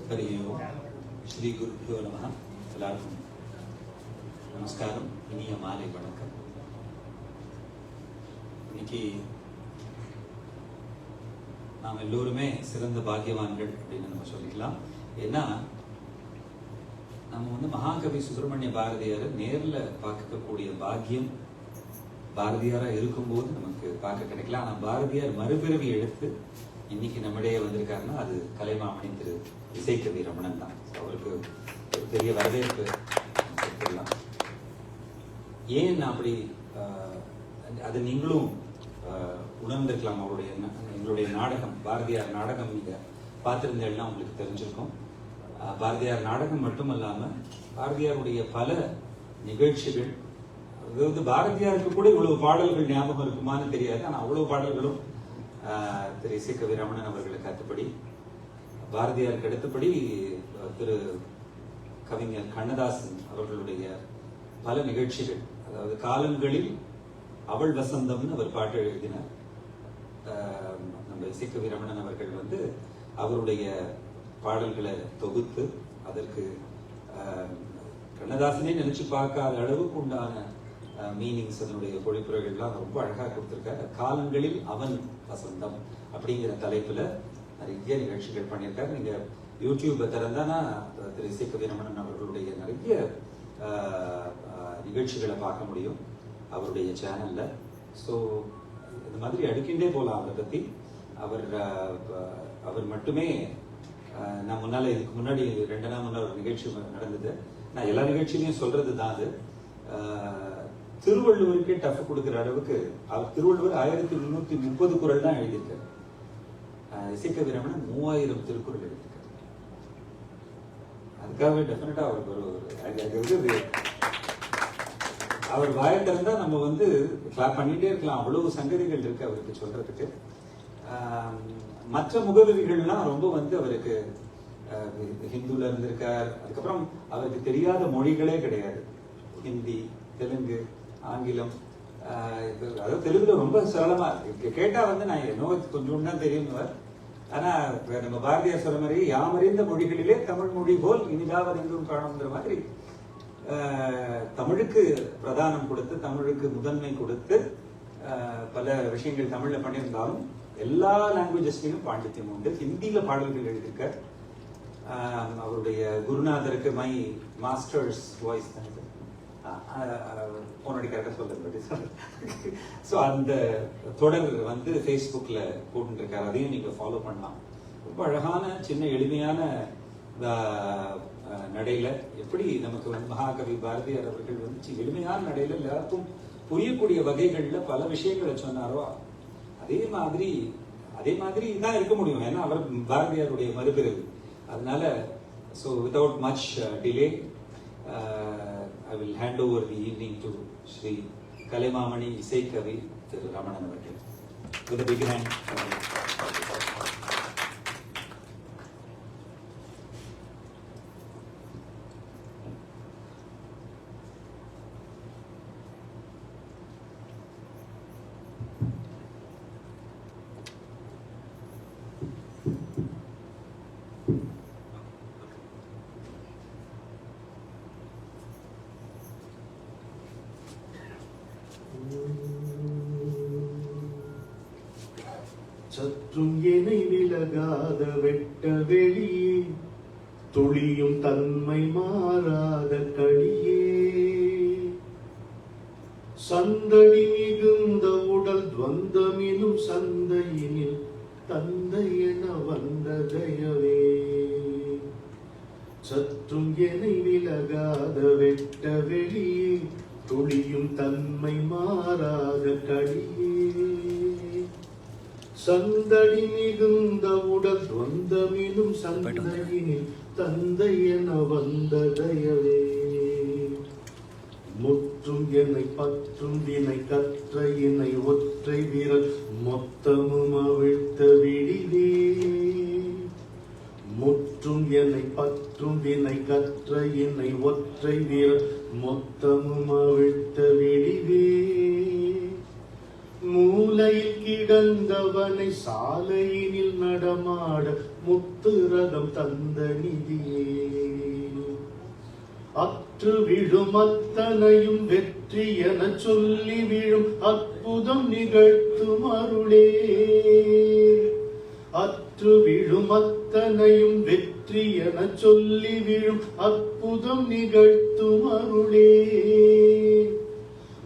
ஹரி ஓம் ஸ்ரீ குருபியோ நமஹ. எல்லாருக்கும் நமஸ்காரம், இனிய மாலை வணக்கம். இன்னைக்கு நாம் எல்லோருமே சிறந்த பாக்கியவான்கள் அப்படின்னு நம்ம சொல்லிக்கலாம். ஏன்னா நம்ம மகாகவி சுப்பிரமணிய பாரதியாரை நேர்ல பார்க்கக்கூடிய பாக்கியம் பாரதியாரா இருக்கும்போது நமக்கு பார்க்க கிடைக்கல. ஆனா பாரதியார் மறுபிறவி எடுத்து இன்னைக்கு நம்மிடையே வந்திருக்காருன்னா அது கலைமாமணி திரு இசைக்கவி ரமணன் தான். அவருக்கு ஒரு பெரிய வரவேற்பு கொடுத்துடலாம். ஏன் அப்படி அது நீங்களும் உணர்ந்திருக்கலாம். எங்களுடைய நாடகம், பாரதியார் நாடகம் நீங்க பார்த்திருந்தேன்னா உங்களுக்கு தெரிஞ்சிருக்கும். பாரதியார் நாடகம் மட்டுமல்லாம பாரதியாருடைய பல நிகழ்ச்சிகள், அதாவது பாரதியாருக்கு கூட இவ்வளவு பாடல்கள் ஞாபகம் இருக்குமான்னு தெரியாது. ஆனா அவ்வளவு பாடல்களும் திரு இசைக்கவி ரமணன் அவர்களுக்கு அடுத்தபடி, பாரதியாருக்கு அடுத்தபடி திரு கவிஞர் கண்ணதாசன் அவர்களுடைய பல நிகழ்ச்சிகள், அதாவது காலங்களில் அவள் வசந்தம்னு அவர் பாட்டு எழுதினார். நம்ம இசைக்கவி ரமணன் அவர்கள் அவருடைய பாடல்களை தொகுத்து அதற்கு கண்ணதாசனே நினைச்சு பார்க்காத அளவுக்கு உண்டான மீனிங்ஸ், அதனுடைய பொழிப்புரைகள்லாம் ரொம்ப அழகா கொடுத்திருக்காரு. காலங்களில் அவன் வசந்தம் அப்படிங்கிற தலைப்புல நிறைய நிகழ்ச்சிகள் பண்ணியிருக்காரு. நீங்க யூடியூப்பை திறந்தானா திரு இசைக்கவி ரமணன் அவர்களுடைய நிறைய நிகழ்ச்சிகளை பார்க்க முடியும் அவருடைய சேனல்ல. ஸோ இந்த மாதிரி அடுக்கின்றே போகலாம் அவரை பத்தி. அவர் மட்டுமே நான் முன்னால இதுக்கு முன்னாடி 2 நாள் முன்னாடி ஒரு நிகழ்ச்சி நடந்தது. நான் எல்லா நிகழ்ச்சியிலையும் சொல்றது தான் அது. திருவள்ளுவருக்கே டஃப் கொடுக்கிற அளவுக்கு அவர் திருவள்ளுவர் 1330 குறள் தான் எழுதியிருக்காரு. இசைக்கவி ரமணன் 3000 திருக்குறள் எழுதியிருக்காரு. அதுக்காகவே டெஃபினட்டா அவருக்கு அவர் வாயை திறந்தா நம்ம கிளாப் பண்ணிட்டே இருக்கலாம். அவ்வளவு சங்கதிகள் இருக்கு அவருக்கு சொல்றதுக்கு. மற்ற முகவரிகள்லாம் ரொம்ப அவருக்கு ஹிந்துல இருந்திருக்கார். அதுக்கப்புறம் அவருக்கு தெரியாத மொழிகளே கிடையாது. ஹிந்தி, தெலுங்கு, ஆங்கிலம். அதாவது தெலுங்குல ரொம்ப சரளமா கேட்டா நான் என்னோ கொஞ்சம் தான் தெரியும்னுவார். ஆனா நம்ம பாரதியார் சொல்ற மாதிரி யாமறிந்த மொழிகளிலே தமிழ் மொழி போல் இனிதாவது எங்கும் காணுங்கிற மாதிரி தமிழுக்கு பிரதானம் கொடுத்து, தமிழுக்கு முதன்மை கொடுத்து பல விஷயங்கள் தமிழ்ல பண்ணியிருந்தாலும் எல்லா லாங்குவேஜஸ்லயும் பாண்டித்யம் உண்டு. ஹிந்தியில பாடல்கள் எழுதியிருக்க. அவருடைய குருநாதருக்கு மை மாஸ்டர்ஸ் வாய்ஸ் அந்த தொடர் ஃபேஸ்புக்ல போட்டுருக்காரு. அதையும் நீங்க ஃபாலோ பண்ணலாம். ரொம்ப அழகான சின்ன எளிமையான நடையில எப்படி நமக்கு மகாகவி பாரதியார் அவர்கள் எளிமையான நடையில எல்லாருக்கும் புரியக்கூடிய வகைகள்ல பல விஷயங்களை சொன்னாரோ அதே மாதிரி தான் இருக்க முடியும். ஏன்னா அவர் பாரதியாருடைய மறுபிறவி. அதனால so without much delay I will hand over the evening to Sri Kalimamani Iseikavi Thiru Ramanan avargal. With a big hand. சற்றும் எனை விலகாத வெட்ட வெளியே, துளியும் தன்மை மாறாத கடியே, சந்தடி மிகுந்த உடல் துவந்தமினும் சந்தையினில் தந்தை என வந்த தயவே. சற்றும் எனை விலகாத வெட்ட வெளியே, துளியும் தன்மை மாறாத கடியே, சந்தடி மிகுந்த உடல் துவந்தமினும் சந்தையினில் தந்தை என வந்த தயவே. முற்றும் என்னை பற்றும் வினை கற்ற என்னை ஒற்றை விரல் மொத்தமும் அவிழ்த்த விடிவே. முற்றும் என்னை பற்றும் வினை கற்ற என்னை ஒற்றை விரல் மொத்தமும் அவிழ்த்த விடிவே. மூலையில் கிடந்தவனை சாலையினில் நடமாட முத்து ரதம் தந்த நிதியே. அற்று விழும் அத்தனையும் வெற்றி என சொல்லி விழும் அற்புதம் நிகழ்த்தும் அருளே. அற்று விழும் அத்தனையும் வெற்றி என சொல்லி விழும் அற்புதம் நிகழ்த்தும் அருளே.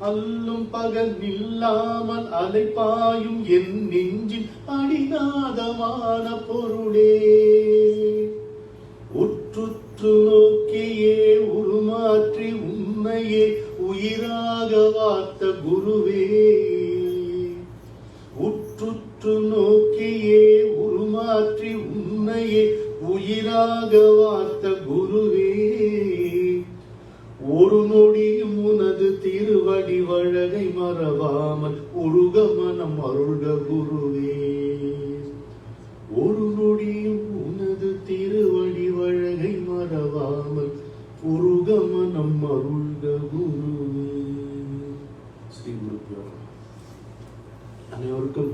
அல்லும் பகல் நில்லாமல் அலைப்பாயும் என் நெஞ்சின் அடிநாதமான பொருளே. உற்றுற்று நோக்கியே உருமாற்றி உண்மையே உயிராக வார்த்த குருவே. உற்றுற்று நோக்கியே உருமாற்றி உண்மையே உயிராக வார்த்த குருவே. ஒரு நொடியும் உனது திருவடி வழகை மறவாமல் உருக மனம் அருள்க குருவே. ஒரு நொடியும் உனது திருவடி வழகை மறவாமல் உருக மனம் அருள்க குருவே. ஸ்ரீ குருப்பியோ. அனைவருக்கும்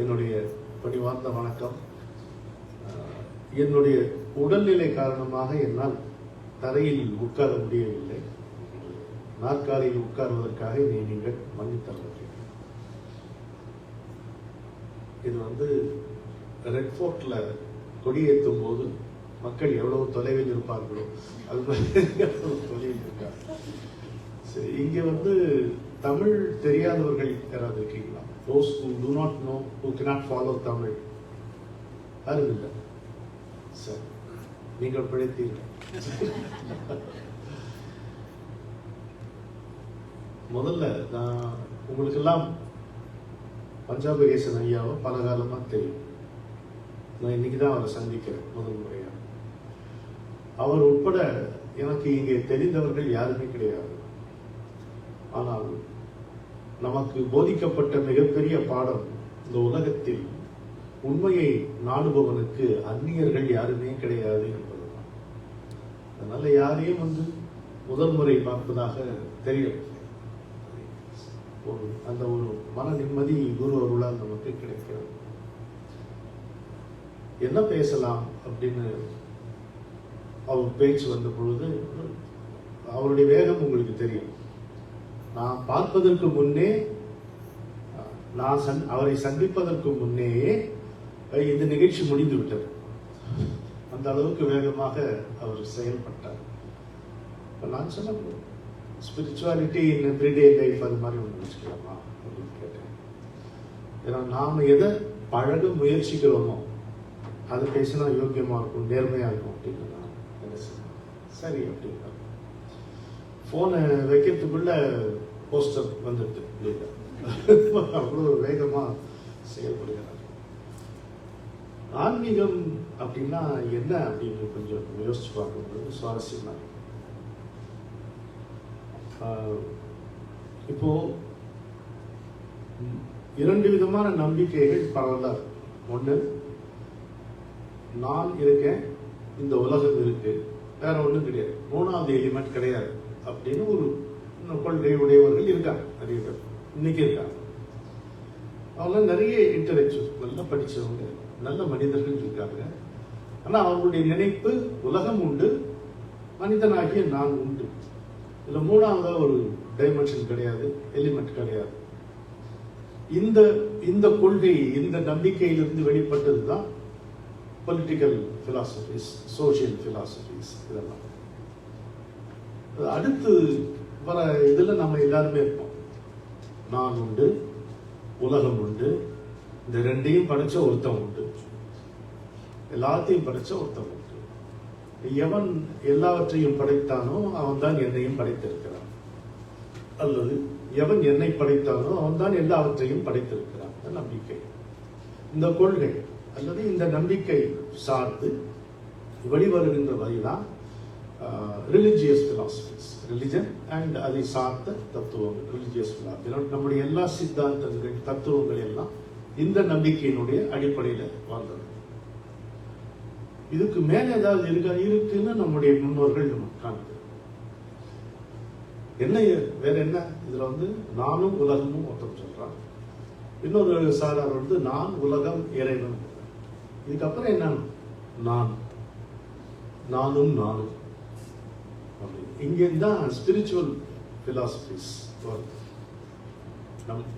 என்னுடைய பணிவார்ந்த வணக்கம். என்னுடைய உடல்நிலை காரணமாக என்னால் தரையில் உட்கார முடியவில்லை. நாற்காலியில் உட்கார்வதற்காக நீங்கள் மன்னித்தரலாம். இது ரெட் ஃபோர்ட்ல கொடியேற்றும் போது மக்கள் எவ்வளவு தொலைவில் இருப்பார்களோ அது தொலைவில் இருக்காங்க. சரி, இங்க தமிழ் தெரியாதவர்கள் யாராவது இருக்கீங்களா? Those who do not know, who cannot follow Tamil. யாரும் இல்லை. சரி, நீங்கள் பிழைத்தீர்கள். முதல்ல நான் உங்களுக்கெல்லாம் பஞ்சாபகேசன் ஐயாவை பல காலமா தெரியும். நான் இன்னைக்குதான் அவரை சந்திக்கிறேன் முதல் முறையா. அவர் உட்பட எனக்கு இங்கே தெரிந்தவர்கள் யாருமே கிடையாது. ஆனால் நமக்கு போதிக்கப்பட்ட மிகப்பெரிய பாடம், இந்த உலகத்தில் உண்மையை நாடுபவனுக்கு அந்நியர்கள் யாருமே கிடையாது என்பதுதான். அதனால யாரையும் முதல் முறை பார்ப்பதாக தெரியவில்லை. அந்த ஒரு மன நிம்மதி குரு அருளால் நமக்கு கிடைக்கிறது. என்ன பேசலாம் அப்படின்னு அவர் பேச்சு வந்த பொழுது அவருடைய வேகம் உங்களுக்கு தெரியும். நான் பார்ப்பதற்கு முன்னே, நான் அவரை சந்திப்பதற்கு முன்னேயே இந்த நிகழ்ச்சி முடிந்து விட்டது. அந்த அளவுக்கு வேகமாக அவர் செயல்பட்டார். நான் சொன்ன ஸ்பிரிச்சுவாலிட்டி இன் எவ்ரிடே லைஃப் அது மாதிரி ஒன்று வச்சுக்கலாமா அப்படின்னு கேட்டேன். ஏன்னா நாம எதை பழக முயற்சிக்கிறோமோ அதை பேசினா யோக்கியமா இருக்கும், நேர்மையா இருக்கும் அப்படின்னு நான் நினைச்சேன். சரி அப்படின்னா போனை வைக்கிறதுக்குள்ள போஸ்டர் வந்துட்டு அவ்வளவு வேகமா செயல்படுகிறார். ஆன்மீகம் அப்படின்னா என்ன அப்படின்னு கொஞ்சம் யோசிச்சு பார்க்கும்போது சுவாரஸ்யமா இருக்கு. இப்போ இரண்டு விதமான நம்பிக்கைகள் பரவலா இருக்கு. ஒண்ணு, நான் இருக்கேன், இந்த உலகம் இருக்கு, வேற ஒண்ணும் கிடையாது, மூணாவது எலிமெண்ட் கிடையாது அப்படின்னு ஒரு கொள்கை உடையவர்கள் இருக்காங்க. நிறைய பேர் இன்னைக்கு இருக்காங்க. அவங்க நிறைய இன்டலெக்சுவல், நல்லா படிச்சவங்க, நல்ல மனிதர்கள் இருக்காங்க. ஆனா அவர்களுடைய நினைப்பு உலகம் உண்டு, மனிதனாகிய நான் உண்டு. இதுல மூணாவதா ஒரு டைமென்ஷன் கிடையாது, எலிமெண்ட் கிடையாது. இந்த கொள்கை, இந்த நம்பிக்கையிலிருந்து வெளிப்பட்டதுதான் பொலிட்டிக்கல் பிலாசபிஸ், சோசியல் பிலாசபிஸ். இதெல்லாம் அடுத்து வர இதுல நம்ம எல்லாருமே இருப்போம். நான் உண்டு, உலகம் உண்டு, இந்த ரெண்டையும் படைச்ச ஒருத்தன் உண்டு, எல்லாத்தையும் படைச்ச ஒருத்தன் உண்டு. எவன் எல்லாவற்றையும் படைத்தானோ அவன் தான் என்னையும் படைத்திருக்கிறான், அல்லது எவன் என்னை படைத்தானோ அவன் தான் எல்லாவற்றையும் படைத்திருக்கிறான். நம்பிக்கை, இந்த கொள்கை அல்லது இந்த நம்பிக்கை சார்ந்து வெளிவருகின்ற வழிதான் ரிலிஜியஸ் பிலாசபிஸ், ரிலிஜன் அண்ட் அதை சார்ந்த தத்துவம். ரிலிஜியஸ் பிலாசபி நம்முடைய எல்லா சித்தாந்தங்கள், தத்துவங்கள் எல்லாம் இந்த நம்பிக்கையினுடைய அடிப்படையில வாழ்ந்தது. இதுக்கு மேல ஏதாவது இருக்குன்னு நம்முடைய முன்னோர்கள் நமக்கு காண்கிறது. என்ன வேற என்ன இதுல நானும் உலகமும் ஒருத்தம் சொல்றான். இன்னொரு சாரார் நான் உலகம் இறைவன். இதுக்கப்புறம் என்ன? நான், நானும் நானும். இங்கிருந்து தான் ஸ்பிரிச்சுவல் பிலாசபிஸ்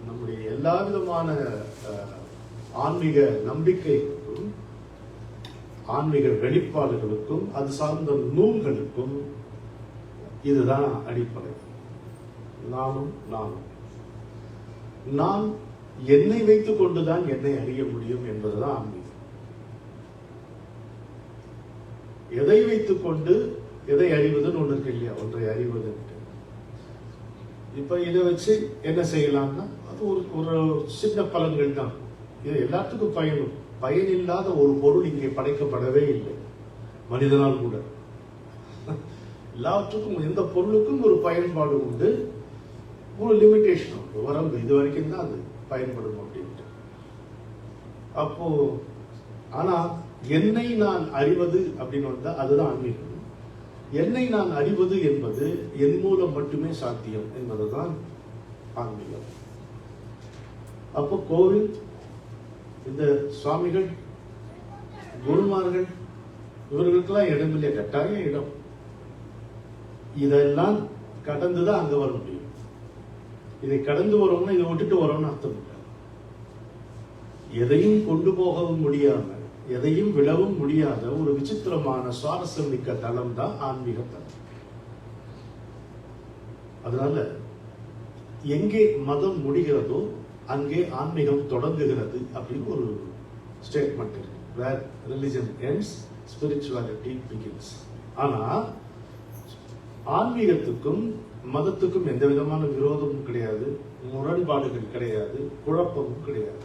நம்முடைய எல்லா விதமான ஆன்மீக நம்பிக்கைகளுக்கும் ஆன்மீக வெளிப்பாடுகளுக்கும் அது சார்ந்த நூல்களுக்கும் இதுதான் அடிப்படை. நானும் நானும். நான் என்னை வைத்துக் கொண்டுதான் என்னை அறிய முடியும் என்பதுதான் ஆன்மீகம். எதை வைத்துக் கொண்டு எதை அறிவதுன்னு ஒண்ணு இருக்கு இல்லையா? ஒன்றை அறிவது. இப்ப இதை வச்சு என்ன செய்யலாம்னா அது ஒரு சின்ன பலன்கள் தான். இது எல்லாத்துக்கும் பயனும். பயனில்லாத ஒரு பொருள் இங்கே படைக்கப்படவே இல்லை, மனிதனால் கூட. எல்லாத்துக்கும் எந்த பொருளுக்கும் ஒரு பயன்பாடு உண்டு, ஒரு லிமிடேஷன் உண்டு, வரம்பு. இது வரைக்கும் தான் அது பயன்படும் அப்படின்ட்டு. அப்போ ஆனா என்னை நான் அறிவது அப்படின்னு வந்தா அதுதான் ஆன்மீகம். என்னை நான் அறிவது என்பது என் மூலம் மட்டுமே சாத்தியம் என்பதுதான் ஆன்மீகம். அப்போ கோவில், இந்த சுவாமிகள், குருமார்கள், இவர்களுக்கெல்லாம் இடம் இல்லை, கட்டாயம் இடம். இதெல்லாம் கடந்துதான் அங்க வர முடியும். இதை கடந்து வரோம்னா இதை விட்டுட்டு வரோம்னு அர்த்தம் இல்லை. எதையும் கொண்டு போகவும் முடியாம எதையும் விடவும் முடியாத ஒரு விசித்திரமான சுவாரஸ்யம் மிக்க தளம் தான் ஆன்மீக தளம். அதனால எங்கே மதம் முடிகிறதோ அங்கே ஆன்மீகம் தொடங்குகிறது அப்படின்னு ஒரு ஸ்டேட்மெண்ட் இருக்கு. Where religion ends, spirituality begins. ஆனா ஆன்மீகத்துக்கும் மதத்துக்கும் எந்த விதமான விரோதமும் கிடையாது, முரண்பாடுகள் கிடையாது, குழப்பமும் கிடையாது.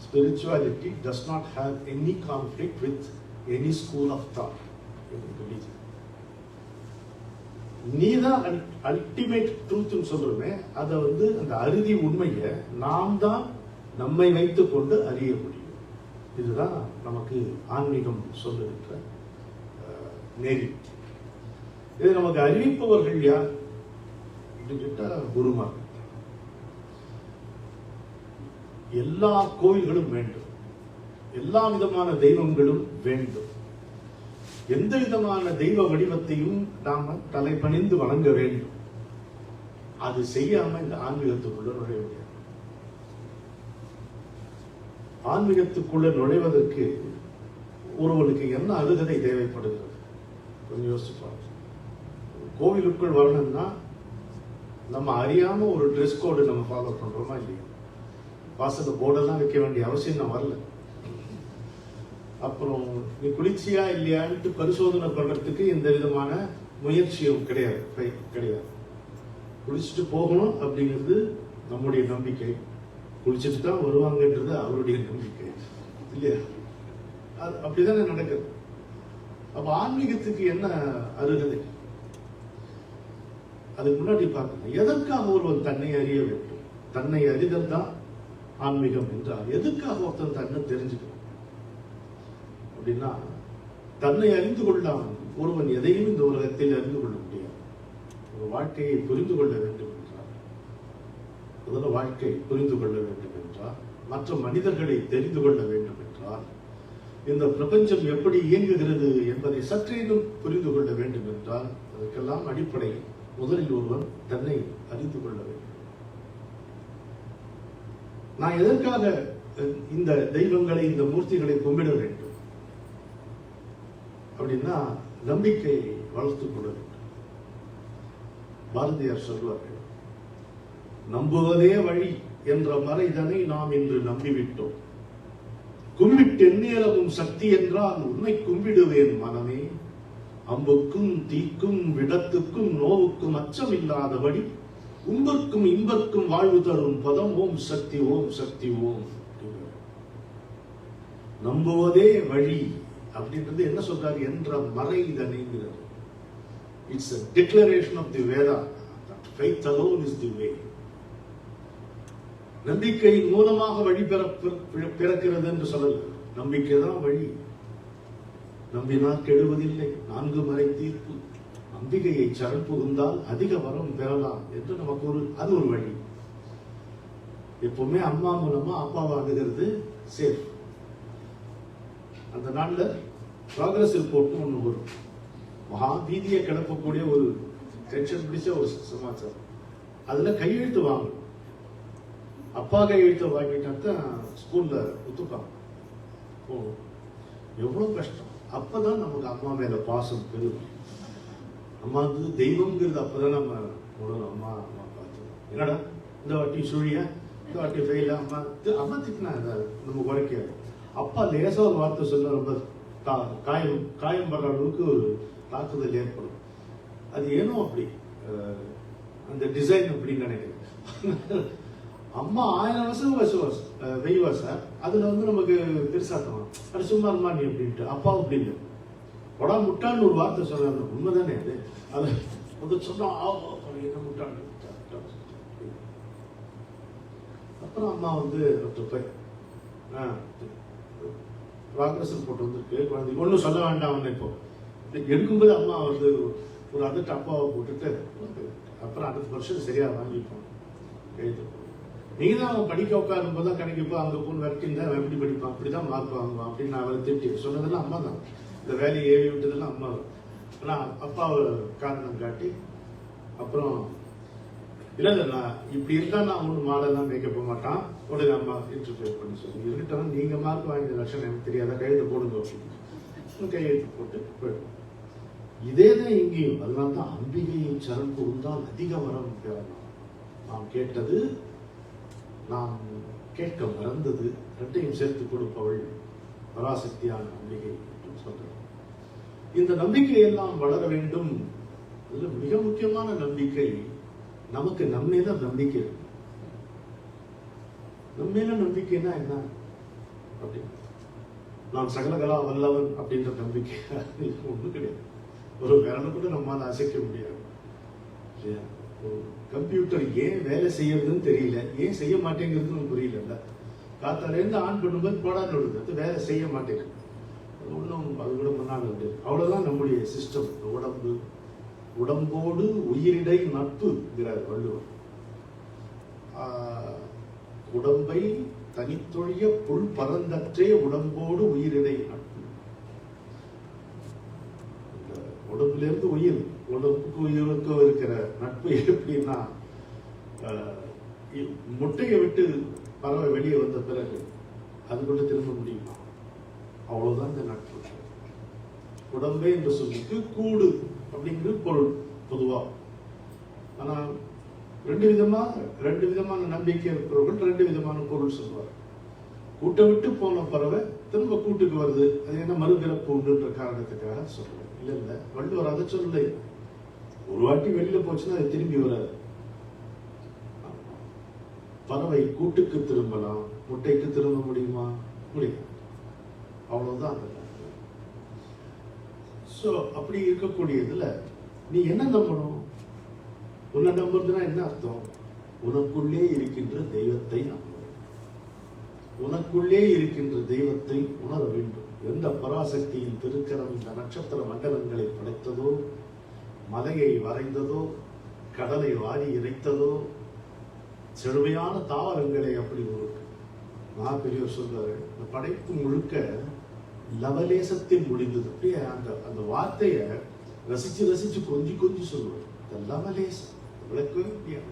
Spirituality does not have any conflict with any school of thought in religion. நீதான் அல்டிமேட் ட்ரூத் சொல்றோமே, அதை அந்த அறுதி உண்மையை நாம் தான் நம்மை வைத்துக் கொண்டு அறிய முடியும். இதுதான் நமக்கு ஆன்மீகம் சொல்லுகின்ற நெறி. இதை நமக்கு அறிவிப்பவர்கள் யார் அப்படின்னு கேட்டா குருமார்கள். எல்லா கோயில்களும் வேண்டும், எல்லா விதமான தெய்வங்களும் வேண்டும், எந்த விதமான தெய்வ வடிவத்தையும் நாம தலைபணிந்து வணங்க வேண்டும். அது செய்யாம இந்த ஆன்மீகத்துக்குள்ள நுழைய முடியாது. ஆன்மீகத்துக்குள்ள நுழைவதற்கு ஒருவனுக்கு என்ன அருகதை தேவைப்படுகிறது கொஞ்சம் யோசிப்பாங்க. கோவிலுக்குள் வரணும்னா நம்ம அறியாம ஒரு ட்ரெஸ் கோடு நம்ம ஃபாலோ பண்றோமா இல்லையா? வாசக போர்டெல்லாம் வைக்க வேண்டிய அவசியம் நான் வரல. அப்புறம் நீ குளிர்ச்சியா இல்லையான்ட்டு பரிசோதனை பண்றதுக்கு எந்த விதமான முயற்சியும் கிடையாது. குளிச்சுட்டு போகணும் அப்படிங்கிறது நம்முடைய நம்பிக்கை, குளிச்சுட்டு தான் வருவாங்கன்றது அவருடைய நம்பிக்கை இல்லையா? அது அப்படிதானே நடக்குது. அப்ப ஆன்மீகத்துக்கு என்ன அருகதை? அதுக்கு முன்னாடி பார்க்கணும், எதற்காக ஒருவன் தன்னை அறிய வேண்டும்? தன்னை அறிதல் தான் ஆன்மீகம் என்றால் எதுக்காக ஒருத்தன் தன்னை தெரிஞ்சுக்கணும் அப்படின்னா, தன்னை அறிந்து கொள்ளாமல் ஒருவன் எதையும் இந்த உலகத்தில் அறிந்து கொள்ள முடியாது. ஒரு வாழ்க்கையை புரிந்து கொள்ள வேண்டும் என்றால், முதல்ல வாழ்க்கை புரிந்து கொள்ள வேண்டும் என்றால், மற்ற மனிதர்களை தெரிந்து கொள்ள வேண்டும் என்றால், இந்த பிரபஞ்சம் எப்படி இயங்குகிறது என்பதை சற்றேனும் புரிந்து கொள்ள வேண்டும் என்றால், அதற்கெல்லாம் அடிப்படை முதலில் ஒருவன் தன்னை அறிந்து கொள்ள வேண்டும். நான் எதற்காக இந்த தெய்வங்களை, இந்த மூர்த்திகளை கும்பிட வேண்டும் அப்படின்னா, நம்பிக்கையை வளர்த்துக் கொள்ள வேண்டும். பாரதியார் சொல்வார்கள், நம்புவதே வழி என்ற மறைதனை நாம் இன்று நம்பிவிட்டோம். கும்பிட்டு எந்நேரமும் சக்தி என்றால் உன்னை கும்பிடுவேன் மனமே. அம்புக்கும் தீக்கும் விடத்துக்கும் நோவுக்கும் அச்சம் இல்லாதபடி உம்பர்க்கும் இன்பர்க்கும் வாழ்வு தரும் பதம் ஓம் சக்தி ஓம் சக்தி ஓம். நம்புவதே வழி அப்படின்றது என்ன சொல்றாரு? என்ற மறை இதனைங்கிறது. It's a declaration of the Veda that faith alone is the way. நம்பிக்கையின் மூலமாக வழி பிறக்கிறது என்று சொல்லல, நம்பிக்கை தான் வழி. நம்பினால் கெடுவதில்லை, 4 மறை தீர்ப்பு. நம்பிக்கையை சரண் புகுந்தால் அதிக வரம் பெறலாம் என்று நமக்கு அது ஒரு வழி. எப்பவுமே அம்மா மூலமா அப்பாவை அணுகிறது சேஃப். அந்த நாள்ல ப்ராக்ரஸ் ரிப்போர்ட்னு ஒண்ணு வரும். மகா பீதியை கிளப்பக்கூடிய ஒரு டென்ஷன் பிடிச்ச ஒரு சமாச்சாரம். அதுல கையெழுத்து வாங்கணும். அப்பா கையெழுத்து வாங்கிட்டா ஸ்கூல்ல ஒத்துப்பாங்க. ஓ எவ்வளவு கஷ்டம். அப்பதான் நமக்கு அம்மா மேல பாசம் பெருகும். அம்மா வந்து தெய்வம்ங்கிறது அப்பதான் நம்ம உணரும். அம்மா அம்மா பார்த்து என்னடா இந்த வாட்டி சுழியா, இந்த வாட்டி ஃபெயில, அம்மா அம்மா திட்டினா நம்ம குறைக்காது. அப்பா லேசா ஒரு வார்த்தை சொல்ல ரொம்ப காயம் படுற அளவுக்கு ஒரு தாக்குதல் ஏற்படும். அது ஏனோ அப்படி அந்த டிசைன் அப்படின்னு நினைக்கிறேன். அம்மா 1000 வருஷம் வெய்வா சார், அதுல வந்து நமக்கு பெருசாத்தணும் அது சும்மா இருமா நீ அப்படின்ட்டு. அப்பாவும் அப்படி இல்லை, உடா முட்டான்னு ஒரு வார்த்தை சொல்றாரு. உண்மைதானே அது. அது வந்து சொன்னா என்ன முட்டான்னு. அப்புறம் அம்மா வந்து ப்ராக்ரஸ் ரிப்போர்ட் வந்திருக்கு, குழந்தைக்கு ஒன்றும் சொல்ல வேண்டாம். இப்போ எடுக்கும்போது அம்மா வந்து ஒரு அதட்டு அப்பாவை போட்டுட்டு அப்புறம் அடுத்த வருஷம் சரியா வாங்கிப்போம் எழுது. நீங்க தான் படிக்க உட்காரும் போது தான் கிடைக்கப்போ அங்க போய் விரட்டிருந்தா எப்படி படிப்பான், அப்படிதான் மார்க் வாங்குவான் அப்படின்னு நான் அவரை திட்டி சொன்னதெல்லாம் அம்மா தான். இந்த வேலையை ஏவி விட்டதெல்லாம் அம்மா தான். ஆனால் அப்பாவை காரணம் காட்டி அப்புறம் இல்லை நான் இப்படி இருந்தா நான் ஒன்று மாடெல்லாம் மேய்க்க போக மாட்டான். உடனே அம்மா இன்டர்ஃபியர் பண்ணி சொல்லி இருக்கட்டும், நீங்க மார்க் வாங்கின லட்சணம் எனக்கு தெரியாத, கையெழுத்து போடுங்க அப்படின்னு கையெழுத்து போட்டு போயிடும். இதே தான் இங்கேயும். அதனால தான் அம்பிகையின் சரண் புகுந்தால் அதிக வரம் பெறலாம். நாம் கேட்டது நாம் கேட்க மறந்தது இரட்டையும் சேர்த்து கொடுப்பவள் பராசக்தியான அம்பிகை என்று சொல்றோம். இந்த நம்பிக்கை எல்லாம் வளர வேண்டும். இதுல மிக முக்கியமான நம்பிக்கை நமக்கு நம்மேல நம்பிக்கை. நம்மேல நம்பிக்கைன்னா என்ன அப்படி நான் சகலகலா வல்லவன் அப்படின்ற நம்பிக்கை ஒண்ணு கிடையாது. ஒரு விரலை கூட நம்மால அசைக்க முடியாது. ஒரு கம்ப்யூட்டர் ஏன் வேலை செய்யறதுன்னு தெரியல, ஏன் செய்ய மாட்டேங்கிறதுன்னு புரியல. காத்தால இருந்து ஆன் பண்ணும்போது போடாது விடுது, அது வேலை செய்ய மாட்டேங்குது. ஒன்றும் அது கூட முன்னாடி உண்டு. அவ்வளவுதான் நம்முடைய சிஸ்டம். உடம்பு உடம்போடு உயிரிடை நட்புங்கிறார் வள்ளுவர். உடம்பை தனித்தொழிய புல் பரந்தற்றே உடம்போடு உயிரிடை நட்பு. உடம்புல இருந்து உயிர், உடம்புக்கு உயிருக்கும் இருக்கிற நட்பு எப்படின்னா, முட்டையை விட்டு பறவை வெளியே வந்த பிறகு அது கூட திரும்ப முடியுமா? அவ்வளவுதான் இந்த நட்பு. உடம்பே என்று சொல்லிட்டு கூடு அப்படிங்கிற பொருள் பொதுவா. ஆனா ரெண்டு விதமான நம்பிக்கை இருக்கிறவர்கள் ரெண்டு விதமான பொருள் சொல்வார். கூட்டை விட்டு போன பறவை திரும்ப கூட்டுக்கு வருது, அது என்ன மறுபிறப்பு உண்டுன்ற காரணத்துக்காக சொல்றேன். இல்ல வள்ளுவர் அதை சொல்லல. ஒரு வாட்டி வெளியில போச்சுன்னா அது திரும்பி வராது. பறவை கூட்டுக்கு திரும்பலாம், முட்டைக்கு திரும்ப முடியுமா? முடியும். அவ்வளவுதான். சோ அப்படி இருக்கக்கூடியதுல நீ என்ன நம்பணும்? உன்னை நம்புறதுன்னா என்ன அர்த்தம்? உனக்குள்ளே இருக்கின்ற தெய்வத்தை நம்பணும். உனக்குள்ளே இருக்கின்ற தெய்வத்தை உணர வேண்டும். எந்த பராசக்தியின் திருக்கரம் இந்த நட்சத்திர மண்டலங்களை படைத்ததோ, மலையை வரைந்ததோ, கடலை வாரி இறைத்ததோ, செழுமையான தாவரங்களை அப்படி ஒரு பெரியவர் சொல்றாரு, இந்த படைப்பு முழுக்க லவலேசத்தில் முடிந்தது. அப்படியே அந்த வார்த்தைய ரசிச்சு ரசிச்சு கொஞ்சி சொல்லுவார். இந்த லவலேசம் விளக்கவே முடியாது.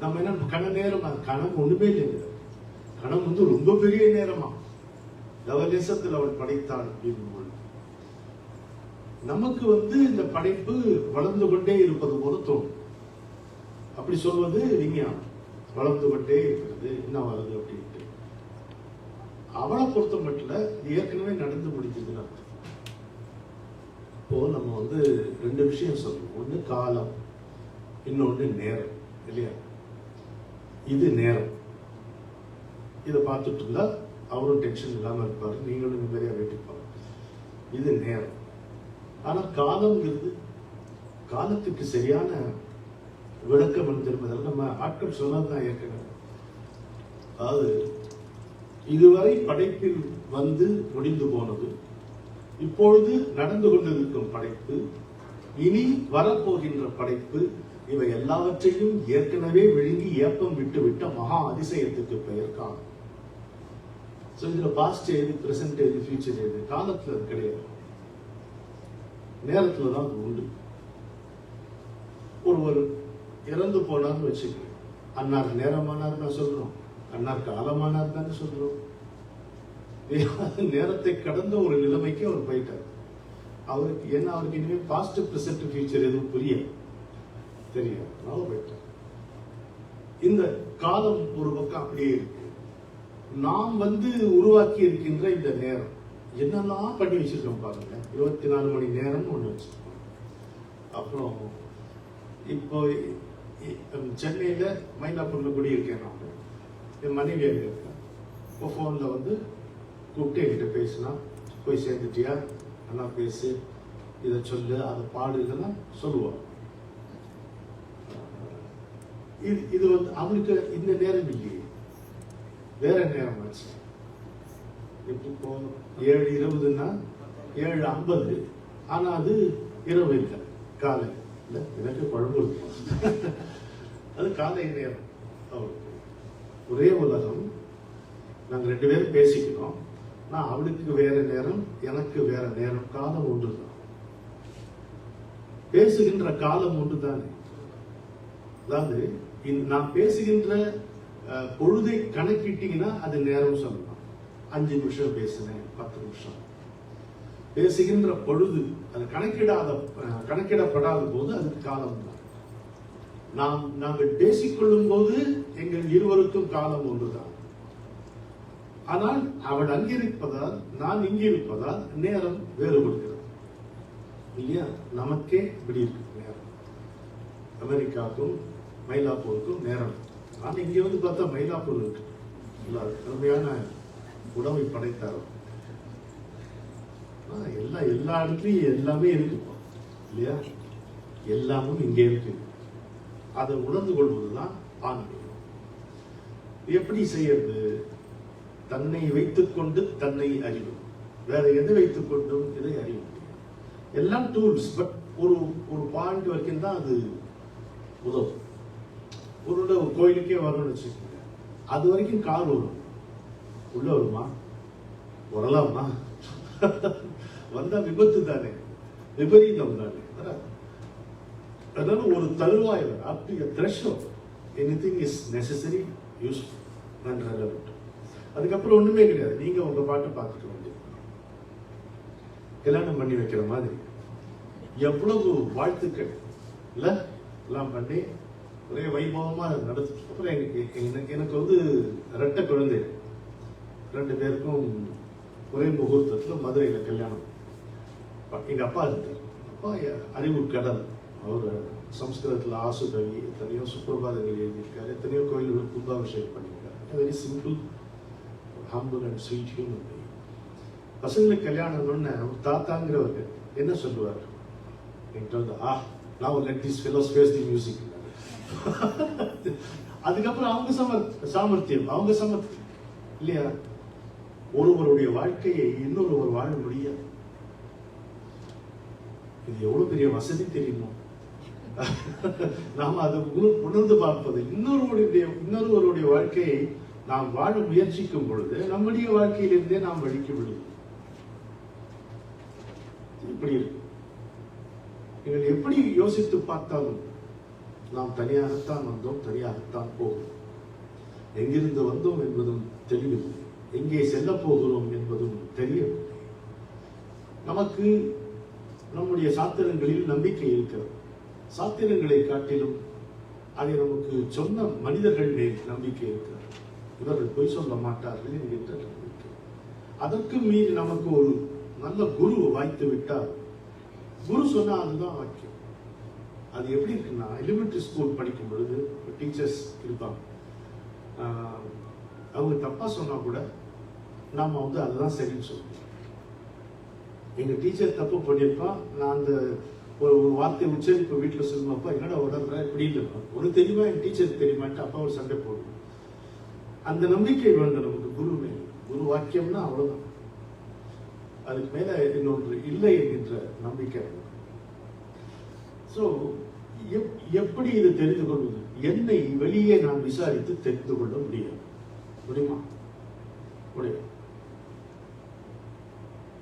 நம்ம என்ன கண நேரம், அது கணம் ஒண்ணுமே இல்லைங்க. கணம் வந்து ரொம்ப பெரிய நேரமா லவலேசத்தில் அவள் படைத்தாள் அப்படின்னு. நமக்கு வந்து இந்த படைப்பு வளர்ந்து கொண்டே இருப்பது போல தோணும். அப்படி சொல்வது விஞ்ஞானம். வளர்ந்து கொண்டே இருக்கிறது, என்ன வருது அப்படின்ட்டு. அவளை பொறுத்த மட்டும் ஏற்கனவே நடந்து முடிஞ்சதுன்னு அர்த்தம். இப்போ நம்ம வந்து ரெண்டு விஷயம் சொல்லணும். ஒண்ணு காலம், இன்னொன்னு நேரம். இல்லையா? இது நேரம். இதை பார்த்துட்டு இருந்தா அவரும் டென்ஷன் இல்லாம இருப்பாரு, நீங்களும் நிம்மதியா வேட்டிப்பாரு. இது நேரம். ஆனா காலம்ங்கிறது, காலத்துக்கு சரியான விளக்கம் தெரிவதில் நம்ம ஆட்கள் சொன்னதுதான் ஏற்கனவே. அதாவது இதுவரை படைப்பில் வந்து முடிந்து போனது, இப்பொழுது நடந்து கொண்டிருக்கும் படைப்பு, இனி வரப்போகின்ற படைப்பு, இவை எல்லாவற்றையும் ஏற்கனவே விழுங்கி ஏப்பம் விட்டுவிட்ட மகா அதிசயத்துக்கு பெயர் காலம். ஸோ இதுல பாஸ்ட் எது, பிரசன்ட் எது, ஃபியூச்சர் எது? காலத்துல அது கிடையாது, நேரத்துல தான் அது உண்டு. ஒருவர் இறந்து போனார்னு வச்சுக்க, அன்னார் நேரமானார் நான் சொல்றோம், அன்னார் காலமானார் தானே சொல்றோம். நேரத்தை கடந்த ஒரு நிலைமைக்கு அவர் போயிட்டார். அவருக்கு ஏன்னா அவருக்கு இனிமே பாஸ்ட் பிரசன்ட் ஃபியூச்சர் எதுவும் தெரியாது, நான் போயிட்டார். இந்த காலம் ஒரு பக்கம் அப்படியே இருக்கு. நாம் உருவாக்கி இருக்கின்ற இந்த நேரம் என்னெல்லாம் பண்ணி வச்சிருக்கோம் பாருங்க. 24 மணி நேரம் ஒண்ணு வச்சிருக்கோம். அப்புறம் இப்போ சென்னையில மயிலாப்பூர்ல குடியிருக்கேன் நான். என் மனைவி இருக்கேன். இப்போ போன்ல கூப்பிட்டு என்கிட்ட பேசினா, போய் சேர்ந்துட்டியா, நல்லா பேசு, இதை சொல்லு, அதை பாடு, இதெல்லாம் சொல்லுவோம். இது அவனுக்கு இந்த நேரம் இல்லையே, வேற நேரம் ஆச்சு. இப்போ 7:20ன்னா 7:50, ஆனா அது இரவு இல்லை, காலை இல்லை. எனக்கு குழம்பு இருக்கும், அது காலை நேரம். அவருக்கு ஒரே உலகம், நாங்க 2 பேரும் பேசிக்கிறோம். நான் அவளுக்கு வேற நேரம், எனக்கு வேற நேரம். காலம் ஒன்றுதான், பேசுகின்ற காலம் ஒன்றுதானே. அதாவது நான் பேசுகின்ற பொழுதை கணக்கிட்டீங்கன்னா அது நேரம் சொல்லலாம். 5 நிமிஷம் பேசினேன், 10 நிமிஷம் பேசுகின்ற பொழுது, அது கணக்கிடப்படாத போது அது காலம் தான். நாங்கள் பேசிக்கொள்ளும் போது எங்கள் இருவருக்கும் காலம் ஒன்றுதான். ஆனால் அவள் அங்கிருப்பதால், நான் இங்கிருப்பதால் நேரம் வேறுபடுகிறது இல்லையா? நமக்கே இப்படி இருக்கு நேரம். அமெரிக்காவுக்கும் மயிலாப்பூருக்கும் நேரம். நான் இங்க பார்த்தா மயிலாப்பூர் இருக்கு, அருமையான உணவை படைத்தார். எல்லா இடத்துலயும் எல்லாமே இருக்கு இல்லையா? எல்லாமும் இங்கே இருக்கு. அதை உணர்ந்து கொள்வதுதான் ஆன்மீகம். எப்படி செய்யறது? தன்னை வைத்துக் கொண்டு தன்னை அறிவு. வேற எதை வைத்துக் கொண்டும் இதை அறிய முடியும். எல்லாம் டூல்ஸ், பட் ஒரு பாயிண்ட் வரைக்கும் தான் அது உதவும். ஒரு கோயிலுக்கே வரணும்னு வச்சுக்கோங்க, அது வரைக்கும் கார் வரும். உள்ள வருமா? வரலாமா? வந்தா விபத்து தானே, விபரீதம் தானே. அதனால ஒரு தருவாய் அப்படி threshold, anything is necessary, useful and relevant. அதுக்கப்புறம் ஒண்ணுமே கிடையாது. நீங்க உங்க பாட்டை பார்த்துட்டு வந்து கல்யாணம் பண்ணி வைக்கிற மாதிரி எவ்வளவு வாழ்த்துக்கள் இல்ல எல்லாம் பண்ணி ஒரே வைபவமா நடத்து. அப்புறம் எனக்கு ரெட்டை குழந்தை, 2 பேருக்கும் ஒரே முகூர்த்தத்துல மதுரையில கல்யாணம். எங்க அப்பா இருக்கார். அப்பா அறிவு கடல். அவர் சம்ஸ்கிருதத்துல ஆசுகவி, எத்தனையோ சுப்பிரபாதங்கள் எழுதியிருக்காரு, எத்தனையோ கோயில்களுக்கு கும்பாபிஷேகம் பண்ணியிருக்காரு. Very simple, humble and sweet human being. பசங்களுக்கு கல்யாணம் தாத்தாங்கிறவர் என்ன சொல்லுவார் என்கிட்ட, now let these fellows face the music. அதுக்கப்புறம் அவங்க சாமர்த்தியம் இல்லையா? ஒருவருடைய வாழ்க்கையை இன்னொருவர் வாழ முடியாது. இது எவ்வளவு பெரிய வசதி தெரியுமோ? நாம அதை உணர்ந்து பார்ப்பது. இன்னொருவருடைய வாழ்க்கையை நாம் வாழ முயற்சிக்கும் பொழுது நம்முடைய வாழ்க்கையிலிருந்தே நாம் வழிக்கு விடுவோம். இப்படி இருக்கு. நீங்கள் எப்படி யோசித்து பார்த்தாலும் நாம் தனியாகத்தான் வந்தோம், தனியாகத்தான் போகிறோம். எங்கிருந்து வந்தோம் என்பதும் தெரியவில்லை, எங்கே செல்ல போகிறோம் என்பதும் தெரியவில்லை. நமக்கு நம்முடைய சாத்திரங்களில் நம்பிக்கை இருக்கிறது. சாத்திரங்களை காட்டிலும் அதை நமக்கு சொன்ன மனிதர்கள் மேல் நம்பிக்கை இருக்கிறது. இவர்கள் பொய் சொல்ல மாட்டார்கள் என்கின்ற நம்பிக்கை. அதற்கு மீறி நமக்கு ஒரு நல்ல குரு வாய்த்து விட்டால், குரு சொன்னா அதுதான் வாக்கியம். அது எப்படி இருக்குன்னா, எலிமெண்டரி ஸ்கூல் படிக்கும் பொழுது டீச்சர்ஸ் இருப்பாங்க. அவங்க தப்பா சொன்னா கூட நாம அதுதான் சரின்னு சொல்லுவோம். எங்க டீச்சர் தப்பு பண்ணியிருப்பான், நான் அந்த ஒரு வார்த்தை உச்சரிப்பு வீட்டுல சொல்லுவாப்பா, என்னடா உடம்புற இப்படி இருப்பான், ஒரு தெரியுமா என் டீச்சருக்கு தெரியுமான்ட்டு அப்பா ஒரு சண்டை போடுவோம். அந்த நம்பிக்கை வேண்டும் நமக்கு குரு மேல். குரு வாக்கியம்னா அவ்வளவுதான், அதுக்கு மேல இன்னொன்று இல்லை என்கின்ற நம்பிக்கை. சோ எப்படி இது தெரிந்து கொள்வது? என்னை வெளியே நான் விசாரித்து தெரிந்து கொள்ள முடியுமா? முடியும்.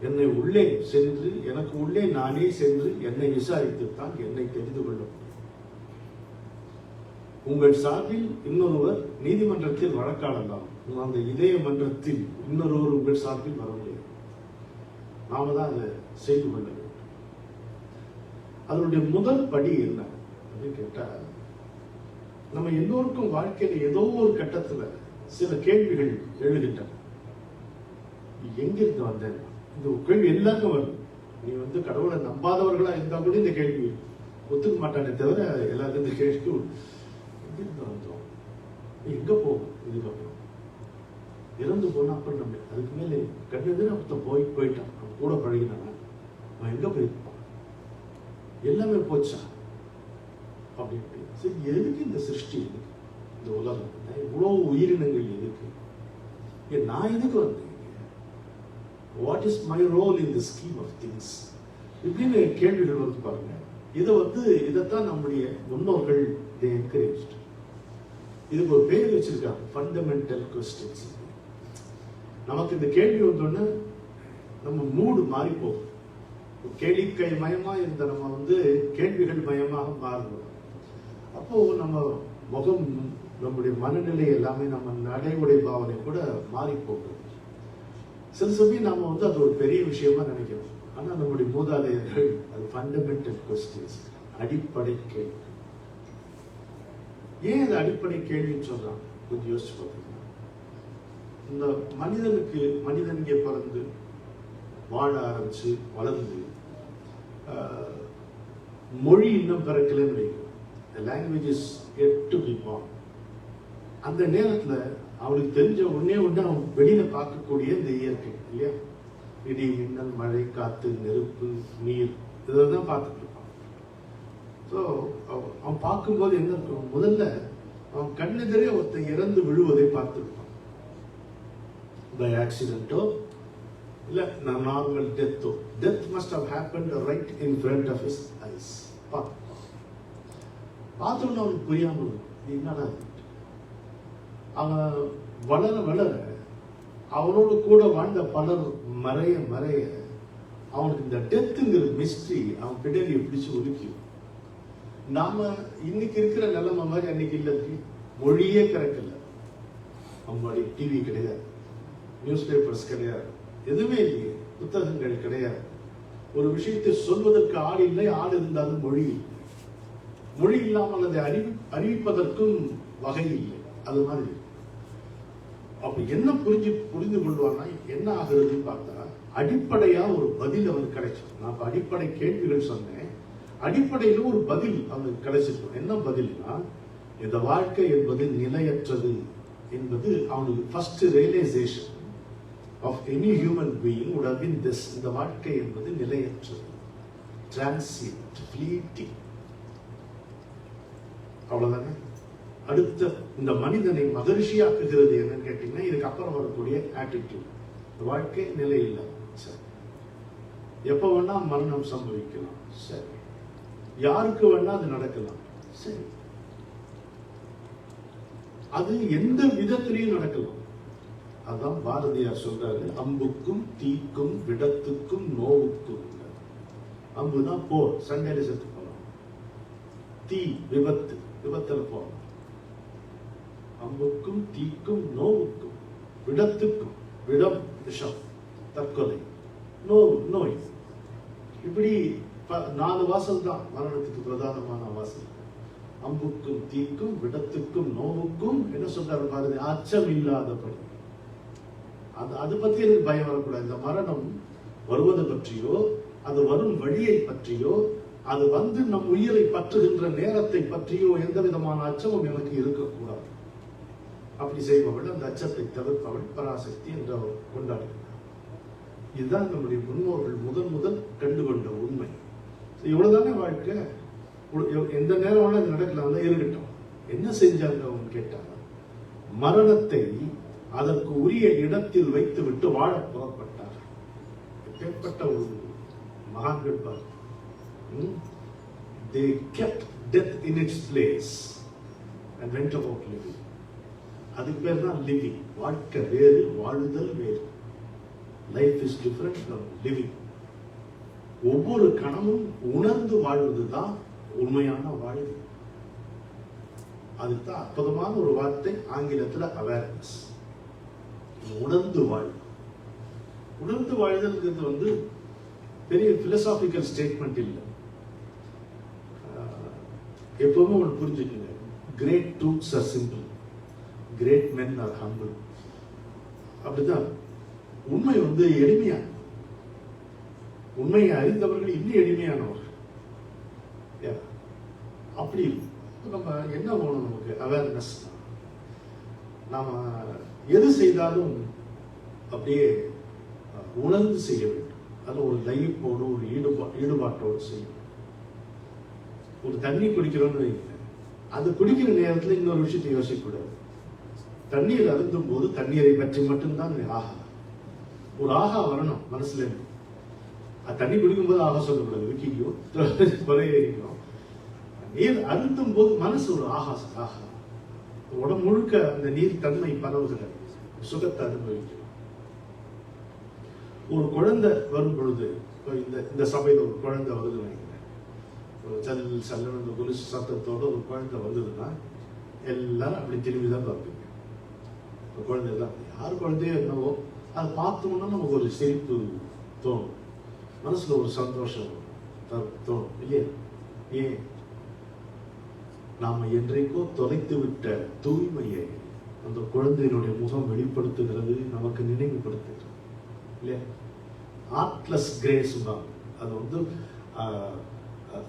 என்னை உள்ளே சென்று, எனக்கு உள்ளே நானே சென்று என்னை விசாரித்துத்தான் என்னை தெரிந்து கொள்ள முடியும். உங்கள் சார்பில் இன்னொருவர் நீதிமன்றத்தில் வழக்காடலாம், அந்த இதய மன்றத்தில் இன்னொருவர் உங்கள் சார்பில் வர முடியாது. நாம தான் அதை செய்து கொள்ள வேண்டும். அதனுடைய முதல் படி என்ன அப்படின்னு கேட்டா, நம்ம எல்லோருக்கும் வாழ்க்கையில ஏதோ ஒரு கட்டத்துல சில கேள்விகள் எழுகின்றன. எங்கிருந்து வந்தேன்? இந்த கேள்வி எல்லாருக்கும் வரும். நீ கடவுளை நம்பாதவர்களா இருந்தா கூட இந்த கேள்வி ஒத்துக்க மாட்டானே தவிர எல்லாருக்கும் இந்த கேள்விக்கு எங்கிருந்து வந்தோம், எங்க போகும், இதுக்கப்புறம் இறந்து போனா அப்புறம் நம்ம அதுக்கு மேலே கண்ணெதிர ஒருத்தன் போயிட்டான், அவன் கூட பழகினான், அவன் எங்க போயிருப்பான், எல்லாமே போச்சா அப்படின்ட்டு. சரி, எதுக்கு இந்த சிருஷ்டி, எதுக்கு இந்த உலகம், இவ்வளவு உயிரினங்கள் எதுக்கு, நான் எதுக்கு வந்தேன், what is my role in the scheme of things இப்படின்னு கேள்விகள் வந்து பாருங்க. இதைத்தான் நம்முடைய முன்னோர்கள் என்கரேஜ்ட். இதுக்கு ஒரு பேர் வச்சிருக்காங்க, ஃபண்டமெண்டல் கொஸ்டின்ஸ். நமக்கு இந்த கேள்வி வந்தோடனே நம்ம மூடு மாறி போகும். கேளிக்கை மயமா இருந்த நம்ம கேள்விகள் மயமாக மாறணும். அப்போ நம்ம முகம், நம்முடைய மனநிலை எல்லாமே, நம்ம நடைமுறை பாவனை கூட மாறி போகுது. சில சமயம் நாம அது ஒரு பெரிய விஷயமா நினைக்கிறோம். ஆனா நம்முடைய மூதாதையர்கள் அது ஃபண்டமெண்டல் கொஸ்டின்ஸ், அடிப்படை கேள்வி. ஏன் அது அடிப்படை கேள்வின்னு சொல்றாங்க கொஞ்சம் யோசிச்சு பார்த்தீங்கன்னா, இந்த மனிதன் இங்கே பிறந்து வாழ ஆரம்பிச்சு வளர்ந்து மொழி இன்னும் பிறக்கலன்னு language is yet to be born. அந்த நேரத்துல அவனுக்கு தெரிஞ்ச ஒன்னே அவன் வெளியில பார்க்கக்கூடிய இந்த இயற்கை இல்லையா, இடி மின்னல் மழை காத்து நெருப்பு நீர் இதெல்லாம் பார்த்துட்டு இருப்பான். ஸோ அவன் பார்க்கும்போது என்ன இருக்கும், முதல்ல அவன் கண்ணெதிரே ஒருத்தன் இறந்து விழுவதை பார்த்துருப்பான். பை ஆக்சிடென்ட்டோ இல்ல நார்மல் டெத்தோ. Death must have happened right in front of his eyes. பார்த்தோன்னு அவனுக்கு புரியாமல் என்னடா, அவன் வளர வளர அவனோடு கூட வாழ்ந்த பலர் மறைய மறைய அவனுக்கு இந்த டெத்துங்கிற மிஸ்ட்ரி அவன் பிடலியை பிடிச்சு ஒதுக்கி. நாம இன்னைக்கு இருக்கிற நிலைமை மாதிரி அன்னைக்கு இல்லை. மொழியே கிடைக்கல, அவங்களுடைய டிவி கிடையாது, நியூஸ் பேப்பர்ஸ் கிடையாது, எதுவுமே இல்லையே, புத்தகங்கள் கிடையாது. ஒரு விஷயத்தை சொல்வதற்கு ஆள் இல்லை, ஆள் இருந்தாலும் மொழி இல்லை. மொழி இல்லாமல் அதை அறிவிப்பதற்கும் வகை இல்லை. அது மாதிரி அப்ப என்ன புரிந்து கொள்வான்னா என்ன ஆகுறதுன்னு பார்த்தா, அடிப்படையா ஒரு பதில் அவனுக்கு கிடைச்சது. நான் அடிப்படை கேள்விகள் சொன்னேன், அடிப்படையில ஒரு பதில் அவனுக்கு கிடைச்சிருக்கும். என்ன பதில்னா, இந்த வாழ்க்கை என்பது நிலையற்றது என்பது அவனுக்கு first realisation of any human being would have been this. இந்த வாழ்க்கை என்பது நிலையற்றது, டிரான்சியன்ட், ஃப்ளீட்டிங். அவ்வளவுதானே. அடுத்த இந்த மனிதனை மகரிஷியாக்குகிறது என்னன்னு கேட்டீங்கன்னா, இதுக்கு அப்புறம் வரக்கூடிய ஆட்டிடியூட். வாழ்க்கை நிலை இல்லை, சரி, எப்ப வேணா மரணம் சம்பவிக்கலாம், சரி, யாருக்கு வேணா அது நடக்கலாம், சரி, அது எந்த விதத்திலையும் நடக்கலாம். அதான் பாரதியார் சொல்றாரு, அம்புக்கும் தீக்கும் விடத்துக்கும் நோவுக்கும். அம்புதான் போர், சண்டையில செத்து போலாம். தீ விபத்து, விபத்துல போலாம். அம்புக்கும் தீக்கும் நோவுக்கும் விடத்துக்கும், விடம் விஷம், தற்கொலை, நோய். இப்படி 4 வாசல் தான் மரணத்துக்கு பிரதானமான வாசல். அம்புக்கும் தீக்கும் விடத்துக்கும் நோவுக்கும் என்ன சொல்றாரு பாரதி, அச்சம் இல்லாதபடி. அது பத்தி எனக்கு பயம் வரக்கூடாது. இந்த மரணம் வருவது பற்றியோ, அது வரும் வழியை பற்றியோ, அது நம் உயிரை பற்றுகின்ற நேரத்தை பற்றியோ எந்த விதமான அச்சமும் எனக்கு இருக்கக்கூடாது. அப்படி செய்பவள் அந்த அச்சத்தை தவிர்ப்பவள் பராசக்தி என்று அவர் கொண்டாடுகிறார். இதுதான் நம்முடைய முன்னோர்கள் முதல் கண்டுகொண்ட உண்மை. இவ்வளவுதானே வாழ்க்கை. எந்த நேரம் வேணா அது நடக்கலாம், இருக்கட்டும். என்ன செஞ்சாங்க அவங்க கேட்டாங்க, மரணத்தை அதற்கு உரிய இடத்தில் வைத்து விட்டு வாழ புறப்பட்டார். எப்பேற்பட்ட ஒரு மகான்கள் பார். They kept death in its place and went about living. அதுக்கு பேர் தான் லிவிங். வாழ்க்கை வேறு, வாழுதல் வேறு. Life is different from living. ஒவ்வொரு கணமும் உணர்ந்து வாழ்வதுதான் உண்மையான வாழ்வு. அதுதான் அற்புதமான ஒரு வார்த்தை ஆங்கிலத்துல அவேர்னஸ். உணர்ந்து வாழ். உணர்ந்து வாழ்தல்ங்கிறது பெரிய பிலசாபிக்கல் ஸ்டேட்மெண்ட் இல்லை. எப்பவுமே ஒன்று புரிஞ்சுக்கங்க, great truths are simple, great men are humble. அப்படிதான் உண்மை எளிமையான, உண்மையை அறிந்தவர்கள் இன்னும் எளிமையானவர்கள். அப்படி நம்ம என்ன வேணும்? நமக்கு அவேர்னஸ். நாம எது செய்தாலும் அப்படியே உணர்ந்து செய்ய வேண்டும். அது ஒரு லயிப்போடு, ஒரு ஈடுபாட்டோடு செய்யும். ஒரு தண்ணி குடிக்கிறோம்னு வைங்க, அது குடிக்கிற நேரத்தில் இன்னொரு விஷயத்தை யோசிக்கக்கூடாது. தண்ணீர் அருந்தும் போது தண்ணீரை பற்றி மட்டும்தான் ஆஹா, ஒரு ஆஹா வரணும் மனசுல இருந்து. அது தண்ணி குடிக்கும் போது ஆஹா சொல்லக்கூடாது, விக்கிக்கோ குறையும். நீர் அருந்தும் போது மனசு ஒரு ஆஹா ஆஹா, உடம்பு முழுக்க அந்த நீர் தன்மை பரவுகிறது, சுகத்தை அனுபவிக்கும். ஒரு குழந்தை வரும் பொழுது, இந்த சபையில் ஒரு குழந்தை வருது வைங்க, சல் சல்லன் அந்த கொலுசு சத்தத்தோட ஒரு குழந்தை வந்ததுன்னா எல்லாரும் அப்படி திரும்பிதான் பார்ப்பீங்க. குழந்தை எல்லாம் யார் குழந்தையோ என்னவோ அதை பார்த்தோம்னா நமக்கு ஒரு சிரிப்பு தோணும், மனசுல ஒரு சந்தோஷம் தோணும் இல்லையா? ஏன்? நாம என்றைக்கோ தொலைத்து விட்ட தூய்மையை அந்த குழந்தையினுடைய முகம் வெளிப்படுத்துகிறது, நமக்கு நினைவுபடுத்துகிறது இல்லையா? ஆர்ட்லெஸ் கிரேஸ் தான் அது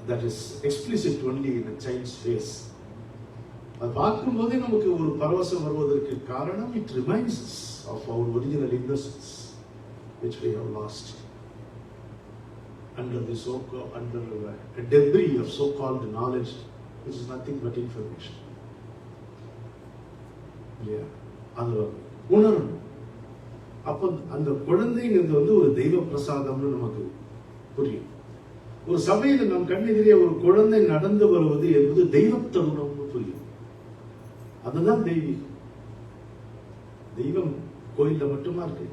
that is explicit only in a child's face. அது பார்க்கும் போதே நமக்கு ஒரு பரவசம் வருவதற்கு காரணம், it reminds us of our original innocence which we have lost under a debris of so-called knowledge which is nothing but information. இல்லையா? அது உணரணும். அப்ப அந்த குழந்தைங்கிறது ஒரு தெய்வ பிரசாதம்னு நமக்கு புரியும். ஒரு சபையில நம் கண்ணெதிரே ஒரு குழந்தை நடந்து வருவது என்பது தெய்வ தருணம்னு புரியும். அதுதான் தெய்வீகம். தெய்வம் கோயில்ல மட்டுமா இருக்கு?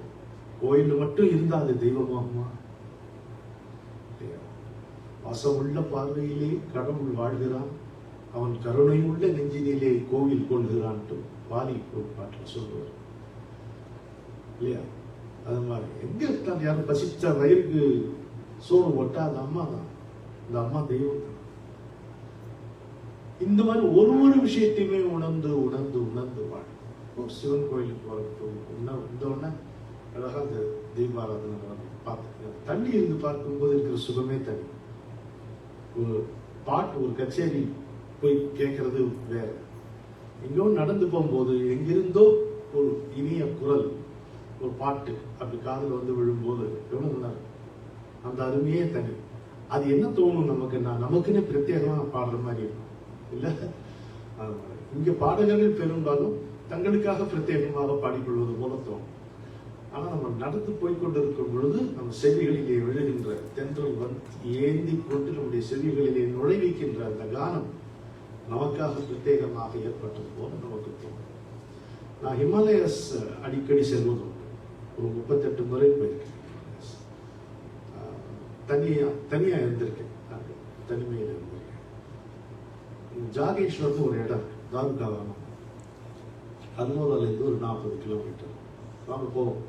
கோயில்ல மட்டும் இருந்தா அது தெய்வமாகுமா? வாசமுள்ள பார்வையிலே கடவுள் வாழ்கிறான், அவன் கருணை உள்ள நெஞ்சினிலே கோவில் கொள்கிறான்ட்டு வாலி ஒரு பாட்டில் சொல்லுவார் இல்லையா? அது மாதிரி எங்க இருக்கான்? யாரும் பசிச்ச வயிறுக்கு சோறு போட்டா அது அம்மா தான், இந்த அம்மா தெய்வம் தான். இந்த மாதிரி ஒரு விஷயத்தையுமே உணர்ந்து உணர்ந்து உணர்ந்து வாழ். ஒரு சிவன் கோயிலுக்கு வரட்டும், உடனே அழகா அந்த தீபாராதனை பார்த்து தண்ணி இருந்து பார்க்கும்போது இருக்கிற சுகமே தனி. ஒரு பாட்டு, ஒரு கச்சேரி போய் கேட்கறது வேற. எங்கோ நடந்து போகும்போது எங்கிருந்தோ ஒரு இனிய குரல், ஒரு பாட்டு அப்படி காதில் விழும்போது எவ்வளவு நல்லா இருக்கும். அந்த அருமையே தனி. அது என்ன தோணும் நமக்கு? நமக்குன்னு பிரத்யேகமா பாடுற மாதிரி இருக்கும் இல்ல? இங்க பாடகர்கள் பெரும்பாலும் தங்களுக்காக பிரத்யேகமாக பாடிக்கொள்வது போல தோணும். ஆனா நம்ம நடந்து போய்கொண்டிருக்கும் பொழுது நம்ம செவிகளிலே விழுகின்ற தென்றல் ஏந்தி கொண்டு நம்முடைய செவிகளிலே நுழைவிக்கின்ற அந்த கானம் நமக்காக பிரத்யேகமாக ஏற்பட்டது போல நமக்கு தோணும். நான் ஹிமாலயஸ் அடிக்கடி செல்வதும் ஒரு 38 முறை போயிருக்கேன். தனியா இருந்திருக்கேன், தனிமையில் இருந்திருக்கேன். ஜாகேஷ்வர்னு ஒரு இடம், தாருகாவனம், அல்மோரால இருந்து ஒரு 40 கிலோமீட்டர். வாங்க போவோம்.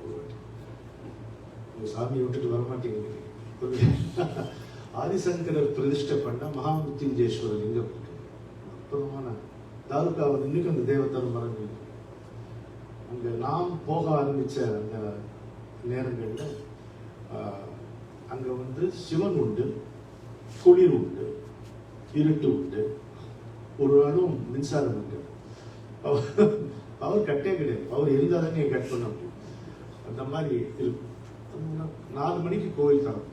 சாமியை விட்டுட்டு வரமாட்டேங்க. ஆதிசங்கரர் பிரதிஷ்டை பண்ண மகாமிருத்யுஞ்சேஸ்வரர் லிங்கம் இருக்கு. அற்புதமான தாருகாவனம். இன்னைக்கு அந்த தேவதர் மரங்கள் அங்க நாம் போக ஆரம்பிச்ச அந்த நேரங்கள்ல அங்க சிவன் உண்டு, குளிர் உண்டு, இருட்டு உண்டு, ஒரு நாளும் மின்சாரம் உண்டு. அவர் கட்டே கிடையாது, அவர் இருந்தாலும் நீங்க கட் பண்ண முடியும். அந்த மாதிரி இருக்கும். 4 மணிக்கு கோவில் தரம்.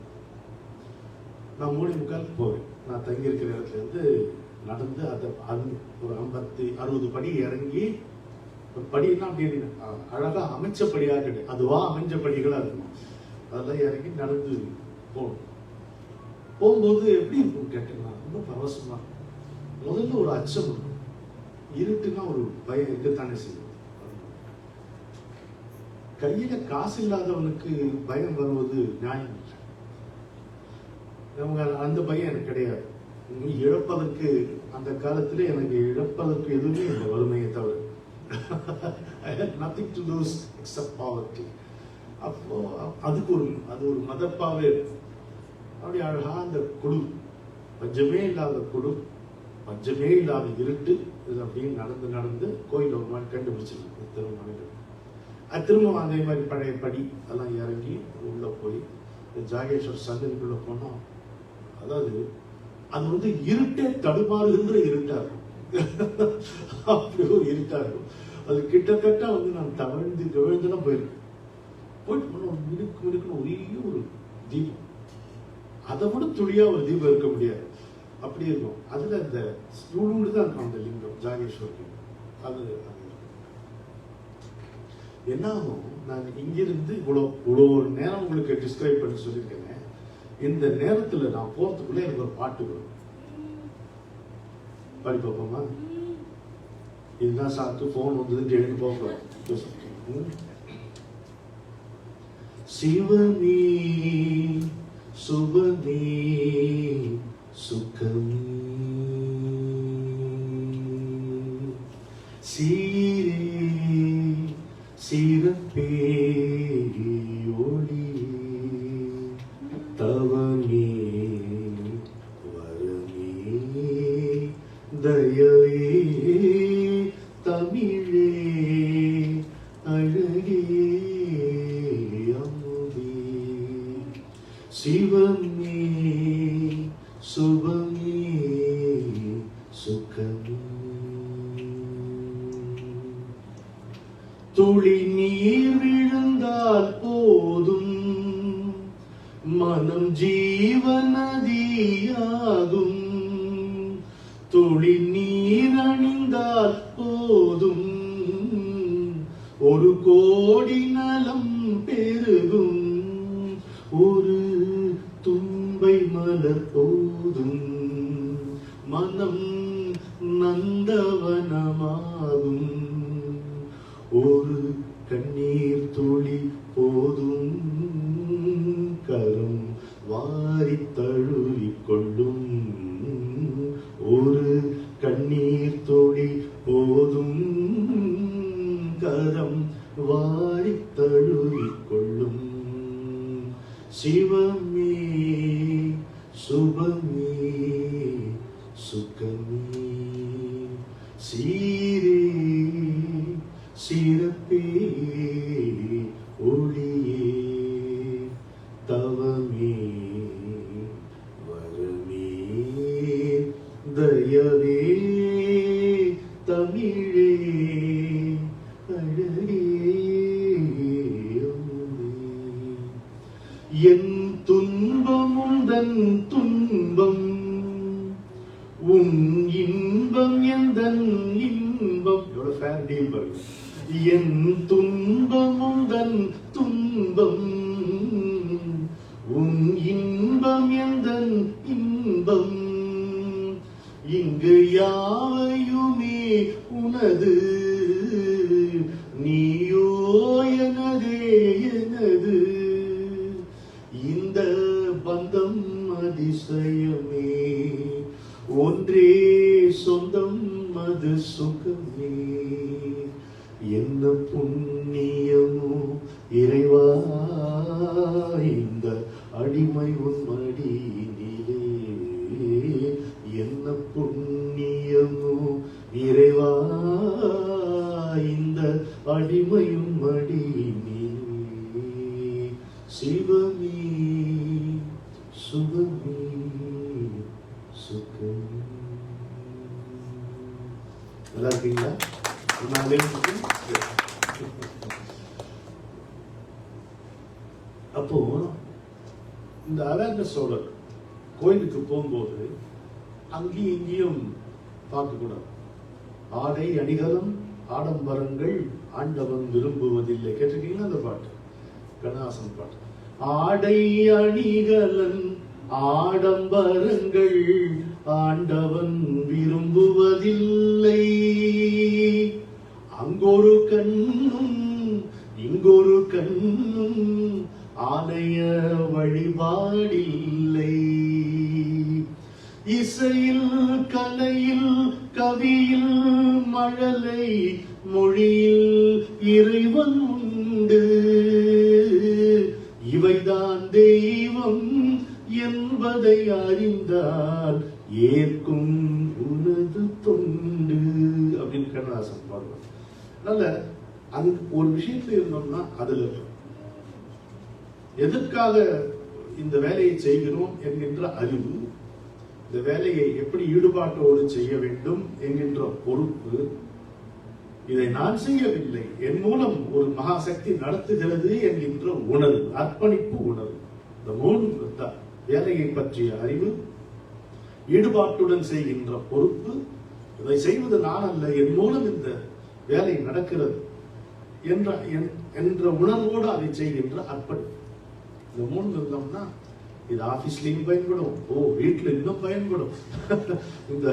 நான் 3:45 போவேன். நான் தங்கி இருக்கிற இடத்துல இருந்து நடந்து ஒரு 50-60 படி இறங்கி, ஒரு படினா அப்படின்னு அழகா அமைச்ச படியாக கிடையாது, அதுவா அமைஞ்ச படிகளா இருக்கும். அதெல்லாம் இறங்கி நடந்து போகும்போது எப்படி இருக்கும் கேட்டீங்கன்னா ரொம்ப பரவசமா. முதல்ல ஒரு அச்சம் இருக்கும், இருட்டுன்னா ஒரு பயம் இருக்கத்தானே செய்யும். கையில காசு இல்லாதவனுக்கு பயம் வருவது நியாயம் இல்லை. நமக்கு அந்த பயம் எனக்கு கிடையாது. இழப்பதற்கு அந்த காலத்துல எனக்கு இழப்பதற்கு எதுவுமே இல்லை, வறுமையை தவிர. I had nothing to lose except poverty. அப்போ அது ஒரு மதப்பாவே அப்படி அழகா அந்த குழு, பஞ்சமே இல்லாத குழு, பஞ்சமே இல்லாத இருட்டு, இது அப்படியே நடந்து கோயில் ஒரு மாதிரி கண்டுபிடிச்சிருக்கு திருமணங்கள். அது திரும்ப அதே மாதிரி பழைய படி எல்லாம் இறங்கி உள்ள போய் ஜாகேஸ்வர் சன்னதிக்குள்ள போனோம். அதாவது அது இருட்டே தடுமாறுகின்ற இருட்டா இருக்கும். அப்படி ஒரு இருட்டா இருக்கும். அது கிட்டத்தட்ட நான் தவிழ்ந்துதான் போயிருக்கேன். போயிட்டு போனோம், மினுக்குன்னு ஒரே ஒரு தீபம், அதை விட துளியா ஒரு தீபம் இருக்க முடியாது, அப்படி இருக்கும். அதுல அந்த ஸ்டூடூடு தான் இருக்கும் அந்த லிங்கம், ஜாகேஸ்வர் லிங்கம். அது என்ன ஆகும், நான் இங்கிருந்து இவ்வளோ ஒரு நேரம் உங்களுக்கு டிஸ்கிரைப் பண்ணி சொல்லியிருக்கேன். இந்த நேரத்துல நான் போறதுக்குள்ள எனக்கு ஒரு பாட்டு வரும். பாடி பார்ப்போமா? இதுதான் சாப்பிட்டு போன் வந்ததுன்னு எழுந்து போகிறோம். சிவனே சுபனே சுகமே சீரே சிறப்பே ஒளி தவமே வரமே தயவே தமிழே அழகே அமுதே சிவமே சுபமே சுகமே துளி நீர் விழுந்தால் போதும் மனம் ஜீவநதியாகும். துளி நீர் அணிந்தால் போதும் ஒரு கோடி நலம் பெருகும். ஒரு தும்பை மலர் போதும் மனம் நந்தவனமாகும். ஒரு கண்ணீர் துளி போதும் கரம் வாரி தழுவிக் கொள்ளும். ஒரு கண்ணீர் துளி போதும் கரம் வாரி தழுவிக் கொள்ளும். சிவமே சுபமே சுகமே சீரே சிறப்பே ஒளியே தவமே வரமே தயவே தமிழே அழகே என் துன்பம் உந்தன் துன்பம் உன் இன்பம் எந்தன் இன்பம். எவ்வளவு ஃபேன் டீல் பாருங்க. என் துன்பம் உந்தன் துன்பம் உன் இன்பம் எந்தன் இன்பம். இங்கு யாவையுமே உனது நீயோ எனதே எனது. இந்த பந்தம் அதிசயமே ஒன்றே சொந்தம் அது சுகமே. என்ன புண்ணியமோ இறைவா இந்த அடிமை உன் மடியினிலே. என்ன புண்ணியமோ இறைவா இந்த அடிமையும் மடியினிலே. சிவமே சுகமே சுகமே. நல்லா இருக்கீங்களா? அப்போ இந்த அவேர்னஸோட கோயிலுக்கு போகும்போது அங்கேயும் இங்கேயும் பார்க்க கூடாது. ஆடை அணிகலம் ஆடம்பரங்கள் ஆண்டவன் விரும்புவதில்லை. கேட்டிருக்கீங்களா அந்த பாட்டு? கண்ணாசன் பாட்டு. ஆடை அணிகலன் ஆடம்பரங்கள் ஆண்டவன் விரும்புவதில்லை. அங்கொரு கண்ணும் இங்கொரு கண்ணும் மழலை மொழியில் இறைவன் உண்டு, இவைதான் தெய்வம் என்பதை அறிந்தால் ஏற்கும் உனது தொண்டு அப்படின்னு கண்ணதாசன் பாடுவார். அதனால அந்த ஒரு விஷயத்துல இருந்தோம்னா அதுல எதற்காக இந்த வேலையை செய்கிறோம் என்கின்ற அறிவு, இந்த வேலையை எப்படி ஈடுபாட்டோடு செய்ய வேண்டும் என்கின்ற பொறுப்பு, இதை நான் செய்யவில்லை, என் மூலம் ஒரு மகாசக்தி நடத்துகிறது என்கின்ற உணர்வு, அர்ப்பணிப்பு உணர்வு. இந்த மூணு தான் வேலையை பற்றிய அறிவு, ஈடுபாட்டுடன் செய்கின்ற பொறுப்பு, இதை செய்வது நான் அல்ல, என் மூலம் இந்த வேலை நடக்கிறது என்ற உணர்வோடு அதை செய்கின்ற அர்ப்பணிப்பு. இந்த மூணு இருந்தோம்னா இது ஆபீஸ்லயும் பயன்படும், வீட்டுல இன்னும் பயன்படும். இந்த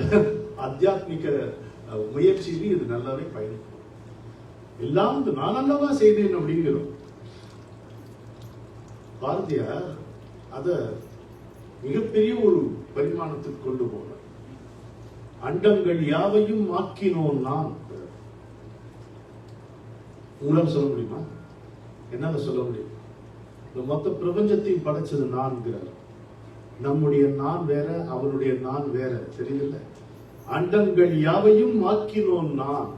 ஆத்தியாத்மிக முயற்சியிலும் இது நல்லாவே பயன்படும். எல்லாம் நான் அல்லவா செய்தேன் அப்படிங்கிறோம். பாரதியார் அத மிகப்பெரிய ஒரு பரிமாணத்துக்கு கொண்டு போனார். அண்டங்கள் யாவையும் ஆக்கினோம் நான். உங்களால் சொல்ல முடியுமா? என்னால சொல்ல முடியும்? இந்த மொத்த பிரபஞ்சத்தையும் படைச்சது நான்கிறார். நம்முடைய நான் வேற, அவனுடைய நான் வேற, தெரியல. அண்டங்கள் யாவையும் ஆக்கினோம் நான்,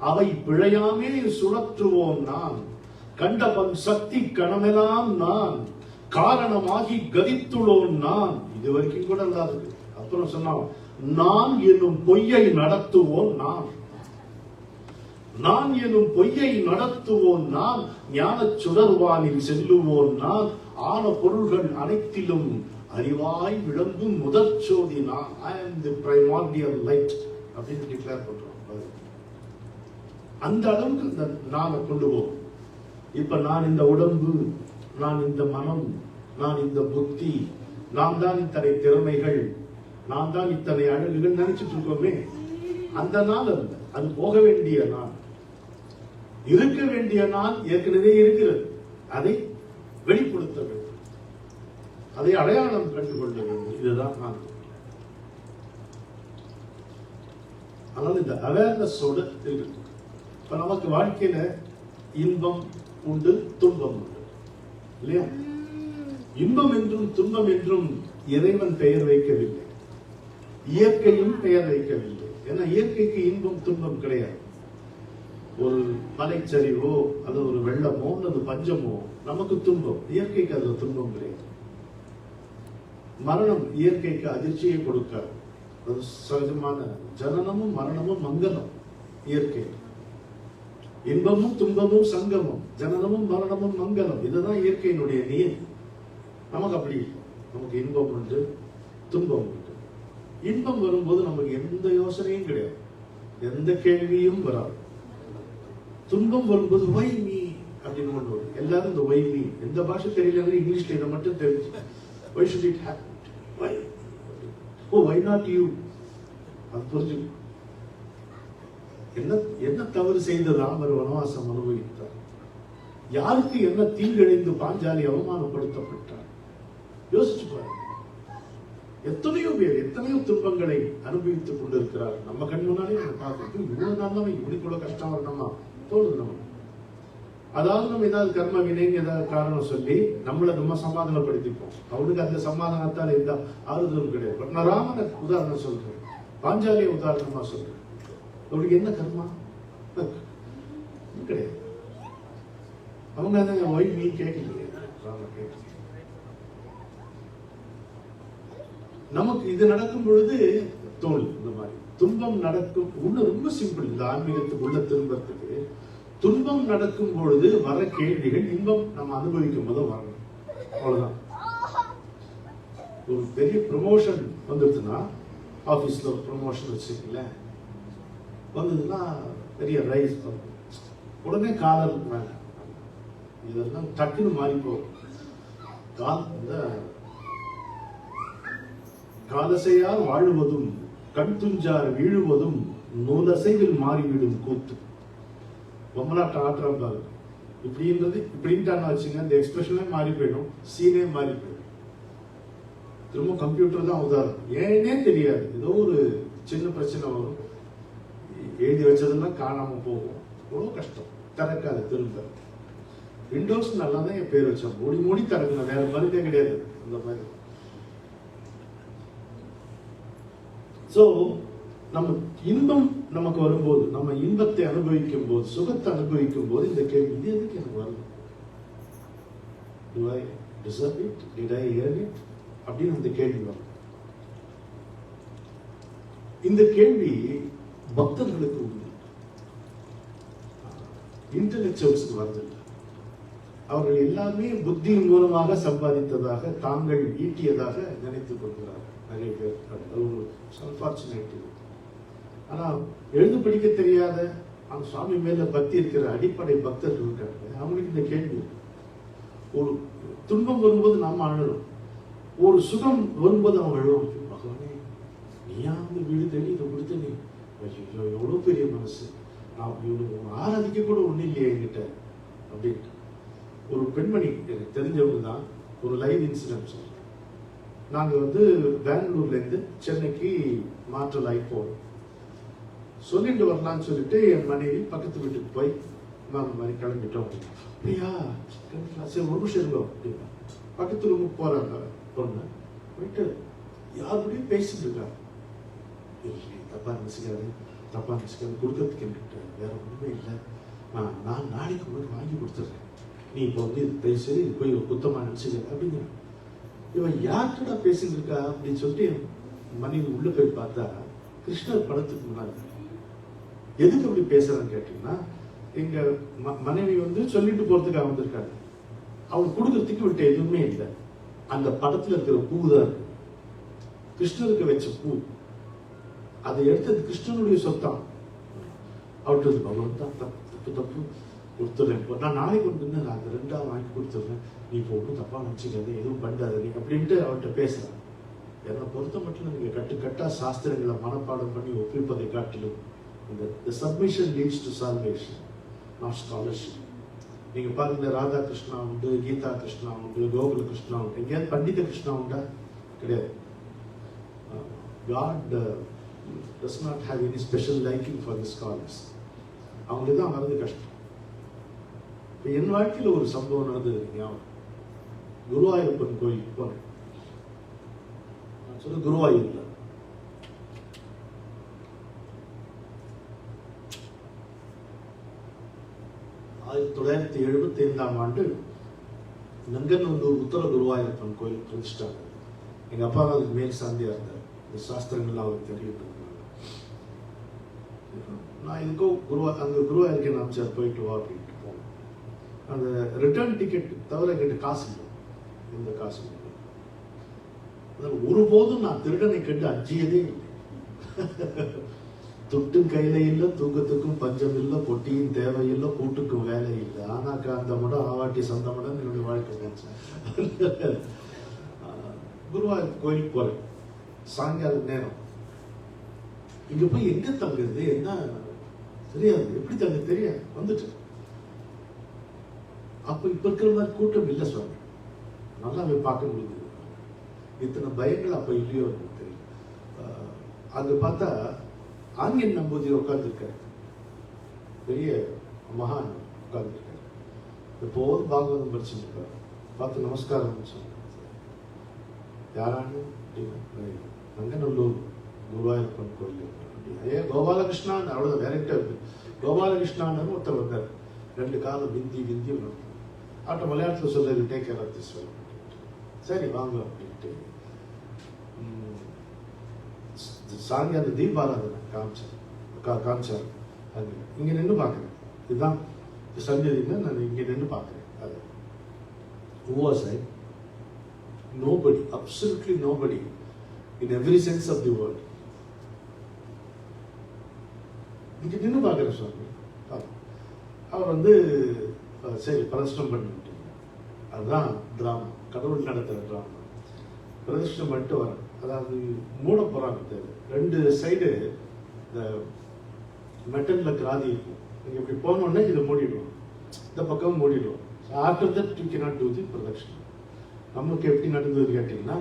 அவை பிழையாமே சுழற்றுவோம் நான், கண்டபன் சக்தி கணமெல்லாம் நான், காரணமாகி கதித்துள்ளோம் நான். இது வரைக்கும் கூட இல்லாதது. அப்புறம் சொன்னான், நான் என்னும் பொய்யை நடத்துவோம் நான், நான் எனும் பொய்யை நடத்துவோம் நான், ஞான சுடர்வானில் செல்லுவோம் நான், ஆன பொருள்கள் அனைத்திலும் அறிவாய் விளங்கும் முதற் சோதி நான். I am the primordial light அப்படின்னு டிக்ளேர் பண்றோம். அந்த அளவுக்கு இந்த நானை கொண்டு போவோம். இப்ப நான் இந்த உடம்பு, நான் இந்த மனம், நான் இந்த புத்தி, நான் தான் இத்தனை திறமைகள், நான் தான் இத்தனை அழகுகள் நினைச்சிட்டு இருக்கோமே, அந்த நாள் அல்ல. அது போக வேண்டிய நான். இருக்க வேண்டிய நான் ஏற்கனவே இருக்கிறது. அதை வெளிப்படுத்த வேண்டும், அதை அடையாளம் கண்டுகொள்ள வேண்டும். இதுதான் நான். அதனால இந்த அவேர்னஸோட இருக்கு. இப்ப நமக்கு வாழ்க்கையில இன்பம் உண்டு, துன்பம் உண்டு இல்லையா? இன்பம் என்றும் துன்பம் என்றும் இறைவன் பெயர் வைக்கவில்லை, இயற்கையும் பெயர் வைக்கவில்லை. ஏன்னா இயற்கைக்கு இன்பம் துன்பம் கிடையாது. ஒரு மலைச்சரிவோ அல்லது ஒரு வெள்ளமோ அல்லது பஞ்சமோ நமக்கு துன்பம், இயற்கைக்கு அது துன்பம் கிடையாது. மரணம் இயற்கைக்கு அதிர்ச்சியை கொடுக்காது, அது சகஜமான. ஜனனமும் மரணமும் மங்களம் இயற்கை. இன்பமும் துன்பமும் சங்கமம், ஜனனமும் மரணமும் மங்களம். இதுதான் இயற்கையினுடைய நியதி. நமக்கு அப்படி, நமக்கு இன்பம் உண்டு, துன்பம் உண்டு. இன்பம் வரும்போது நமக்கு எந்த யோசனையும் கிடையாது, எந்த கேள்வியும் வராது. துன்பம் வரும்போது வை மீ அப்படின்னு கொண்டு வரும். எல்லாரும் இந்த வை மீ, எந்த பாஷை தெரியல, இங்கிலீஷ்ல இதை மட்டும் தெரிஞ்சு why should it happen? Why? Oh, why not you? அது புரிஞ்சு. என்ன தவறு செய்த ராமர் வனவாசம் அனுபவித்தார்? யாருக்கு என்ன தீங்கிழைந்து பாஞ்சாலி அவமானப்படுத்தப்பட்டார்? யோசிச்சு பாருங்க. எத்தனையோ பேர் எத்தனையோ துன்பங்களை அனுபவித்துக் கொண்டிருக்கிறார். நம்ம கண் முன்னாலே நம்ம பார்த்து இவ்வளவு நாள் இப்படி கூட கஷ்டம் வரணுமா தோணுது நம்ம. அதாவது நம்ம ஏதாவது கர்ம வினைன்னு ஏதாவது காரணம் சொல்லி நம்மளை நம்ம சமாதானப்படுத்திப்போம். அவனுக்கு அந்த சமாதானத்தால் எந்த ஆறுதலும் கிடையாது. பட் நான் ராமனை உதாரணம் சொல்றேன், பாஞ்சாலியை உதாரணமா சொல்றேன். அவளுக்கு என்ன கர்மா கிடையாது. அவங்க அந்த ஒய் நீ கேட்கலையே, ராம கேட்க. நமக்கு இது நடக்கும் பொழுது தோல் இந்த மாதிரி துன்பம் நடக்கும். ஒண்ணு ரொம்ப சிம்பிள், இந்த ஆன்மீகத்துக்கு உள்ள திரும்பறதுக்கு. துன்பம் நடக்கும் பொழுது வர கேள்விகள் இன்பம் நம்ம அனுபவிக்கும் போது வரணும், அவ்வளவுதான். ஒரு பெரிய ப்ரமோஷன் வந்துருச்சுன்னா, ஆபீஸ்ல ஒரு ப்ரமோஷன் வச்சுக்கல வந்ததுன்னா பெரிய ரைஸ் உடனே காலர் வேண்டாம், இதெல்லாம் டக்குன்னு மாறி போகும். காலசையால் வாழுவதும் கண் துஞ்சார் வீழுவதும் நூலசைவில் மாறிவிடும் கூத்து. பொம்மலாட்டம் ஆட்டுறாங்க பாரு, இப்படின்றது இப்படின்ட்டான்னு வச்சுங்க, இந்த எக்ஸ்பிரஷனே மாறி போயிடும், சீனே மாறி போயிடும். திரும்ப கம்ப்யூட்டர் தான் உதாரணம். ஏன்னே தெரியாது, ஏதோ ஒரு சின்ன பிரச்சனை வரும், எழுதி வச்சதுன்னா காணாம போகும். எவ்வளவு கஷ்டம். திறக்காது திரும்ப. விண்டோஸ் நல்லா தான் என் பேர் வச்சோம். மூடி மூடி திறக்கணும், வேற மருந்தே கிடையாது அந்த மாதிரி. சோ நம்ம இன்பம் நமக்கு வரும்போது, நம்ம இன்பத்தை அனுபவிக்கும் போது, சுகத்தை அனுபவிக்கும் போது இந்த கேள்வி, இது எதுக்கு எனக்கு வரணும்? Do I deserve it? Did I earn it? அப்படின்னு அந்த கேள்வி வரும். இந்த கேள்வி பக்தர்களுக்கு உண்டு, இன்டெலெக்சுவல்ஸ்க்கு வருதில்லை. அவர்கள் எல்லாமே புத்தியின் மூலமாக சம்பாதித்ததாக, தாங்கள் ஈட்டியதாக நினைத்துக் கொள்கிறார்கள் நிறைய பேர். அது ஒரு அன்பார்ச்சுனேட். ஆனா எழுது படிக்க தெரியாத, அந்த சுவாமி மேல பக்தி இருக்கிற அடிப்படை பக்தர்கள் இருக்காங்க, அவங்களுக்கு இந்த கேள்வி. ஒரு துன்பம் வரும்போது நாம அழணும், ஒரு சுகம் வரும்போது அவங்க அழுவோம். பகவானே, நீயா வந்து வீடு தேடி இதை கொடுத்த, நீ எவ்வளவு பெரிய மனசு, நான் இவ்வளவு ஆராதிக்க கூட ஒண்ணு இல்லையே என்கிட்ட அப்படின்ட்டு. ஒரு பெண்மணி எனக்கு தெரிஞ்சவங்க தான், ஒரு லைவ் இன்சிடென்ட் சொல்றேன். நாங்க வந்து பெங்களூர்ல இருந்து சென்னைக்கு மாற்றல் ஆகி போறோம். சொல்லிட்டு வரலாம்னு சொல்லிட்டு என் மனைவி பக்கத்து வீட்டுக்கு போய் அந்த மாதிரி கிளம்பிட்டோம். அப்படியா, சரி ஒரு நிமிஷம் இருந்தோம் அப்படின்னா பக்கத்து ரூமுக்கு போறாங்க பொண்ணு. போயிட்டு யாருடையும் பேசிட்டு இருக்காங்க. தப்பா நினைச்சுக்காரு, தப்பா நினைச்சுக்காரு, கொடுக்கறதுக்கு என்கிட்ட வேற ஒண்ணுமே இல்லை, நான் நாளைக்கு முன்னாடி வாங்கி கொடுத்துட்றேன், நீ இப்போ வந்து இது பேசு, இது போய் குத்தமா நினைச்சுக்க அப்படிங்கிற. இவன் யார்கிட்ட பேசிட்டு இருக்கா அப்படின்னு சொல்லிட்டு மனைவி உள்ள போய் பார்த்தா கிருஷ்ணர் படத்துக்கு முன்னாடி. எதுக்கு அப்படி பேசுறான்னு கேட்டீங்கன்னா, எங்க மனைவி வந்து சொல்லிட்டு போறதுக்காக வந்திருக்காங்க. அவங்க கொடுக்கறதுக்கு விட்ட எதுவுமே இல்லை, அந்த படத்துல இருக்கிற பூ தான் இருக்கு, கிருஷ்ணருக்கு வச்ச பூ. அதை எடுத்தது கிருஷ்ணனுடைய சொத்தான். அவர்கிட்ட பகவான் தான் தப்பு தப்பு கொடுத்துறேன், நான் நாளைக்கு வந்து நான் அந்த 2 வாங்கி கொடுத்துட்றேன், நீ இப்போ ஒன்றும் தப்பா நினைச்சுக்காத, எதுவும் பண்ணாத நீ அப்படின்ட்டு அவர்கிட்ட பேசுறேன். என்னை பொறுத்த மட்டும் நீங்க கட்டுக்கட்டா சாஸ்திரங்களை மனப்பாடம் பண்ணி ஒப்பிப்பதை காட்டிலும் the submission leads to salvation, not scholarship. நீங்க பாருங்க, ராதா கிருஷ்ணா உண்டு, கீதா கிருஷ்ணா உண்டு, கோகுல கிருஷ்ணா உண்டு, எங்கேயாவது பண்டித கிருஷ்ணா உண்டா? கிடையாது. God does not have any special liking for the scholars. அவங்களுக்கு தான் வரது கஷ்டம். இப்போ என் வாழ்க்கையில் ஒரு சம்பவம் நடந்தது. குருவாயூரப்பன் கோயிலுக்கு போனேன். நான் சொல்ல குருவாயூர்ல 1975 நங்கநல்லூர் உத்தர குருவாயூரப்பன் கோயில் பிரதிஷ்டாங்க. எங்க அப்பா அதுக்கு மேல் சாந்தியா இருந்தார். இந்த சாஸ்திரங்கள்லாம் அவருக்கு தெரியும். நான் இதுக்கோ அங்க குருவாயூருக்கு நான் போயிட்டு வா அப்படின்ட்டு போனேன். அந்த ரிட்டர்ன் டிக்கெட் தவிர என்கிட்ட காசு இல்லை, எந்த காசு இல்லை. அதனால ஒருபோதும் நான் திருடனை கண்டு அஞ்சியதே இல்லை. துட்டும் கையில இல்ல, தூக்கத்துக்கும் பஞ்சம் இல்ல, பொட்டியும் தேவையில்லை, கூட்டுக்கும் வேலை இல்லை, ஆனாக்கா அந்த மடம் ஆவாட்டி சொந்த மடம் என்னுடைய வாழ்க்கை. குருவாயூர் கோயிலுக்கு போறேன், சாயங்கால நேரம். இங்க போய் எங்க தங்குறது என்ன தெரியாது, எப்படி தங்க தெரியாது, வந்துட்டு. அப்ப இப்ப இருக்கிற மாதிரி கூட்டம் இல்லை சுவாமி, நல்லாவே பார்க்க முடியுது. இத்தனை பயங்கள் அப்ப இல்லையோ தெரியும். அங்க பார்த்தா ஆங்கின் நம்பூதிரி உட்கார்ந்துருக்காரு, பெரிய மகான் உட்கார்ந்துருக்காரு. எப்போதும் பாகவதம் படிச்சுருக்காரு. பார்த்து நமஸ்காரம் சொன்னார். யாரானு நங்கநல்லூர் குருவாயூரப்பன் கோயில். ஏன் கோபாலகிருஷ்ணான் அவ்வளவு வேலைக்கிட்ட இருக்கு. கோபாலகிருஷ்ணான்னு ஒருத்தர் வந்தார், 2 காலம் விந்தி விந்தி ஆட்ட மலையாளத்தில் சொல்றது, டேக் கேர் ஆஃப் திஸ். சரி வாங்க அப்படின்ட்டு சாயங்கால தீபாராதனை காமிச்சார். அது இங்க நின்று பாக்குறேன், இதுதான் சஞ்சதின்னு நான் இங்க நின்று பாக்குறேன். அது who was I? Nobody, absolutely nobody in every sense of the word. இங்க நின்று பாக்குறேன் சுவாமி. அவர் வந்து சரி பிரதிஷ்டம் பண்ணிட்டு, அதுதான் டிராமா, கடவுள் நடத்துற டிராமா. பிரதிஷ்டம் பண்ணிட்டு வரேன். அதாவது மூட போறாங்க, 2 சைடு இந்த மெட்டல்ல கிராதி இருக்கும். நீங்க இப்படி போனோடனே இதை மூடிடுவோம், இந்த பக்கம் மூடிடுவோம். After that you cannot do the பிரதட்சணம். நமக்கு எப்படி நடந்தது கேட்டீங்கன்னா,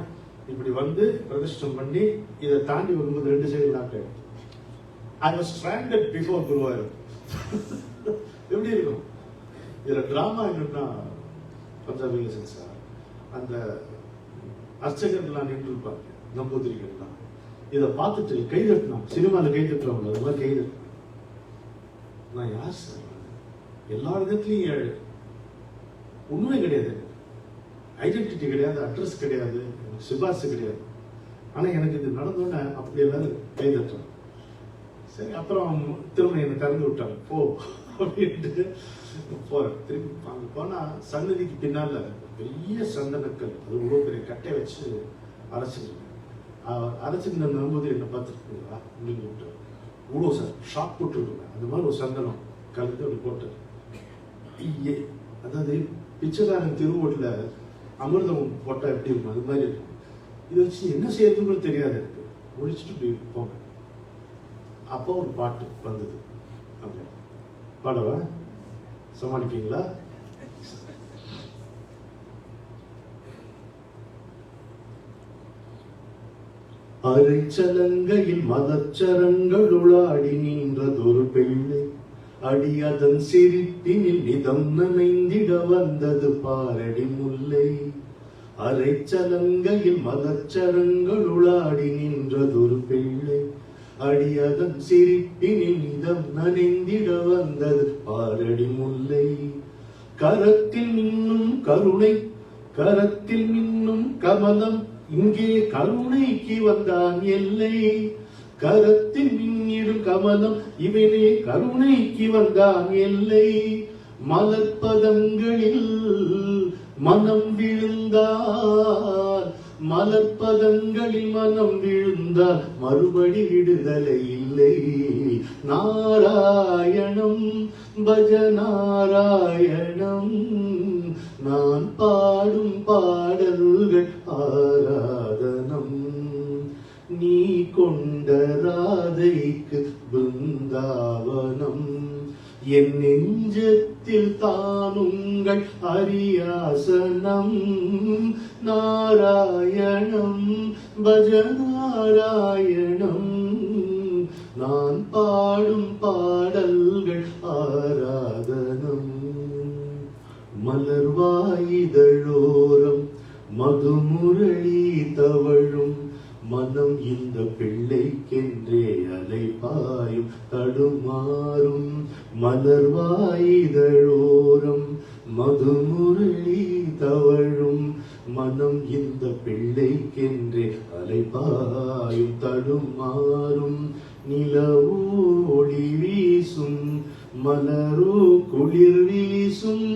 இப்படி வந்து பிரதிஷ்டம் பண்ணி இதை தாண்டி வரும்போது 2 சைடு லாக் ஆயிடும். I was stranded before Guruvayur. எப்படி இருக்கும்? இதுல டிராமா என்னன்னா, பஞ்சாபில சார் அந்த அர்ச்சகர்கள்லாம் நின்று இருப்பாங்க, நம்பூதிரிகள்லாம். இதை பார்த்துட்டு கைதட்டினான். சினிமாவில் கைதட்டுறவங்க அது மாதிரி கைதட்டினான். நான் யார் சார்? எல்லா விதத்திலையும் ஏழு. உண்மை கிடையாது, ஐடென்டிட்டி கிடையாது, அட்ரஸ் கிடையாது, சிபாரிசு கிடையாது. ஆனா எனக்கு இது நடந்தோடனே அப்படி எல்லாரும் கைதட்டுறேன். சரி, அப்புறம் திரும்ப என்னை திறந்து விட்டாங்க, போ அப்படின்ட்டு போறேன். திரும்பி அங்க போனா சன்னதிக்கு பின்னால பெரிய சந்தனக்கல், அது இவ்வளவு பெரிய கட்டை வச்சு அரைச்சிருக்கேன். அரைச்சிருந்த நம்பூதிரி என்ன பார்த்துருக்கீங்களா அப்படின்னு விட்டார். இவ்வளோ சார் ஷாக் போட்டுருக்கேன். அந்த மாதிரி ஒரு சந்தனம் கலந்து அப்படி போட்டு, அதாவது பிச்சைக்காரன் திருவோட்டில் அமிர்தம் போட்டா எப்படி இருக்கும் அது மாதிரி இருக்கும். இதை வச்சு என்ன செய்யறதுன்னு தெரியாது எனக்கு. முடிச்சுட்டு இப்படி போங்க. அப்போ ஒரு பாட்டு வந்தது. அப்படி பாடவா? சமாளிப்பீங்களா? அரைச்சலங்கையில் மலச்சரங்களுளாடி நின்றதொரு பெண்ணை, அடி அதன் சிரிப்பினில் நிதம் நனைந்திட வந்தது பாரடி முல்லை. அரைச்சலங்கையில் மலச்சரங்களுளாடி நின்றதொரு பிள்ளை, அடி அதன் சிரிப்பினில் நிதம் நனைந்திட வந்தது பாரடி முல்லை. கரத்தில் மின்னும் கருணை, கரத்தில் மின்னும் கமலம், இங்கே கருணைக்கு வந்தான் எல்லை. கரத்தில் மின்னிடும் கமலம், இவனே கருணைக்கு வந்தான் எல்லை. மலர்பதங்களில் மனம் விழுந்தால், மலர்பதங்களில் மனம் விழுந்தால் மறுபடி விடுதலை இல்லை. நாராயணம் பஜ நாராயணம், நான் பாடும் பாடல்கள் ஆராதனம். நீ கொண்ட ராதைக்கு பிருந்தாவனம், என் நெஞ்சத்தில் தானுங்கள் அரியாசனம். நாராயணம் பஜ நாராயணம், நான் பாடும் பாடல்கள் ஆராதனம். மலர்வாயிதழோரம் மதுமுரளி தவழும் மனம், இந்த பிள்ளைக்கென்றே அலைபாயும் தடுமாறும். மலர்வாயிதழோரம் மதுமுரளி தவழும் மனம், இந்த பிள்ளைக்கென்றே அலைபாயும் தடுமாறும். நிலவோ ஒளி வீசும், மலரோ குளிர் வீசும்,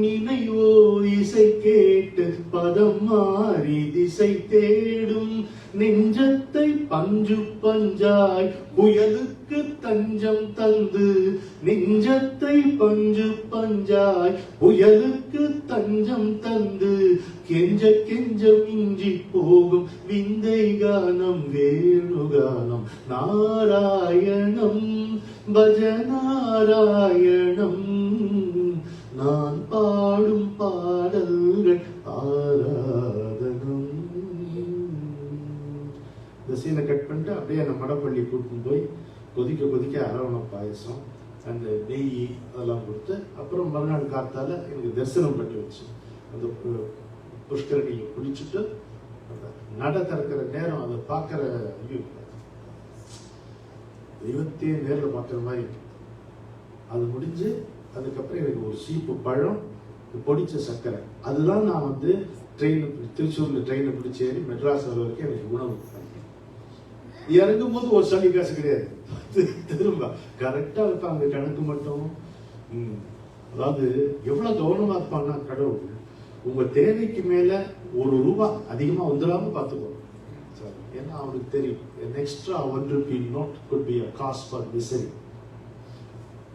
நினைவோ இசை கேட்டு பதம் மாறி திசை தேடும். நெஞ்சத்தை பஞ்சு பஞ்சாய் புயலுக்கு தஞ்சம் தந்து, நெஞ்சத்தை பஞ்சு பஞ்சாய் புயலுக்கு தஞ்சம் தந்து, கெஞ்ச கெஞ்சம் இஞ்சி போகும் விந்தை கானம் வேணுகானம். நாராயணம் பஜ நாராயணம், நான் பாடும் பாடல்கள் ஆராதனம். இந்த சீனை கட் பண்ணிட்டு அப்படியே அந்த மடப்பள்ளி கூட்டின்னு போய் கொதிக்க கொதிக்க அரவண பாயசம், அந்த நெய் அதெல்லாம் கொடுத்து, அப்புறம் மறுநாள் காத்தால எனக்கு தரிசனம் பண்ணி வச்சு அந்த புஷ்கரணியை குளிச்சுட்டு அந்த நட திறக்கிற நேரம் அதை பார்க்கிற தெய்வத்தையே நேரில் பார்க்குற மாதிரி. அது முடிஞ்சு அதுக்கப்புறம் எனக்கு ஒரு சீப்பு பழம், பொடிச்ச சர்க்கரை, அதுதான் நான் வந்து திருச்சூர்ல ட்ரெயினை பிடிச்சி ஏறி மெட்ராஸ் வர வரைக்கும் எனக்கு உணவு. இறங்கும் போது ஒரு சளி காசு கிடையாது, திரும்ப கரெக்டா இருப்பாங்க கணக்கு மட்டும். அதாவது எவ்வளவு கவனமா இருப்பாங்கன்னா கடவுள், உங்க தேவைக்கு மேல ₹1 அதிகமா வந்துடாம பார்த்துக்கோ. ஏன்னா அவனுக்கு தெரியும் an extra ₹1 note could be a cause for misery,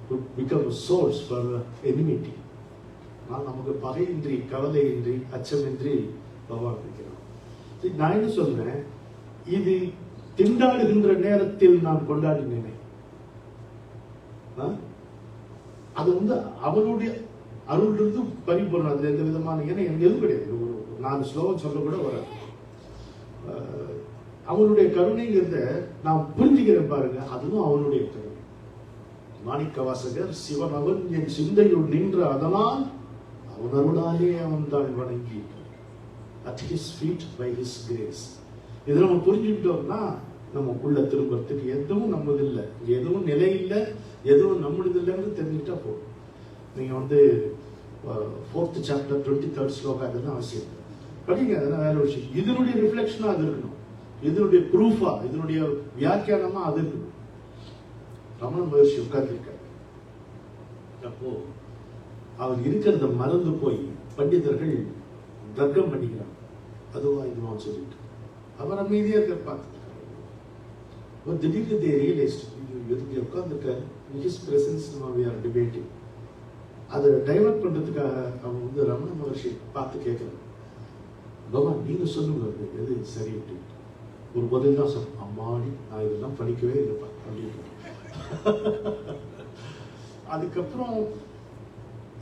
could become a source for enmity. நமக்கு பகையின்றி கவலையின்றி அச்சமின்றி பகவான் இருக்கிறான். நான் என்ன சொல்றேன், இது திண்டாடுகின்ற நேரத்தில் நான் கொண்டாடினேனே, அது வந்து அவனுடைய அருள்ன்றது பரிபூர்ணம். அதுல எந்த விதமான ஏன்னா எனக்கு எதுவும் கிடையாது. நான் ஸ்லோகம் சொல்ல கூட வர அவனுடைய கருணைங்கிறத நான் புரிஞ்சுக்கிறேன் பாருங்க, அதுவும் அவனுடைய கருணை. மாணிக்க வாசகர், சிவன் அவன் என் சிந்தையுள் நின்ற அதனால் அவன் அருளாலே அவன் தான் வணங்கி at his feet by his grace. இதை நம்ம புரிஞ்சுக்கிட்டோம்னா நம்ம உள்ள திரும்பறதுக்கு எதுவும் நம்மது இல்லை, எதுவும் நிலை இல்லை, எதுவும் நம்மளுது இல்லைன்னு தெரிஞ்சுக்கிட்டா போதும். நீங்க வந்து 4th chapter 23rd ஸ்லோகம் அதெல்லாம் அவசியம் படிங்க, அதெல்லாம் வேற விஷயம். இதனுடைய ரிஃப்ளெக்ஷனா அது இருக்கணும், இதனுடைய ப்ரூஃபா, இதனுடைய வியாக்கியானமா அது இருக்கணும். ரமண மகர்ஷி உட்கார்ந்துருக்காரு. அப்போ அவர் இருக்கிறத மறந்து போய் பண்டிதர்கள் தர்க்கம் பண்ணிக்கிறாங்க, அதுவா இதுவா சொல்லிட்டு. அவர் அமைதியா இருக்க பார்த்துருக்காரு. ஒரு திடீர்னு they realized, எதுக்கு உட்கார்ந்துருக்காரு, in his presence we are debating. அதை டைவர்ட் பண்றதுக்காக அவங்க வந்து ரமண மகர்ஷி பார்த்து கேட்கிறாங்க, பகவான் நீங்க சொல்லுங்க எது சரி அப்படின்னு. ஒரு பதில் தான் சொல், அம்மாடி நான் இதெல்லாம் படிக்கவே இல்லைப்பா அப்படின்னு. அதுக்கப்புறம்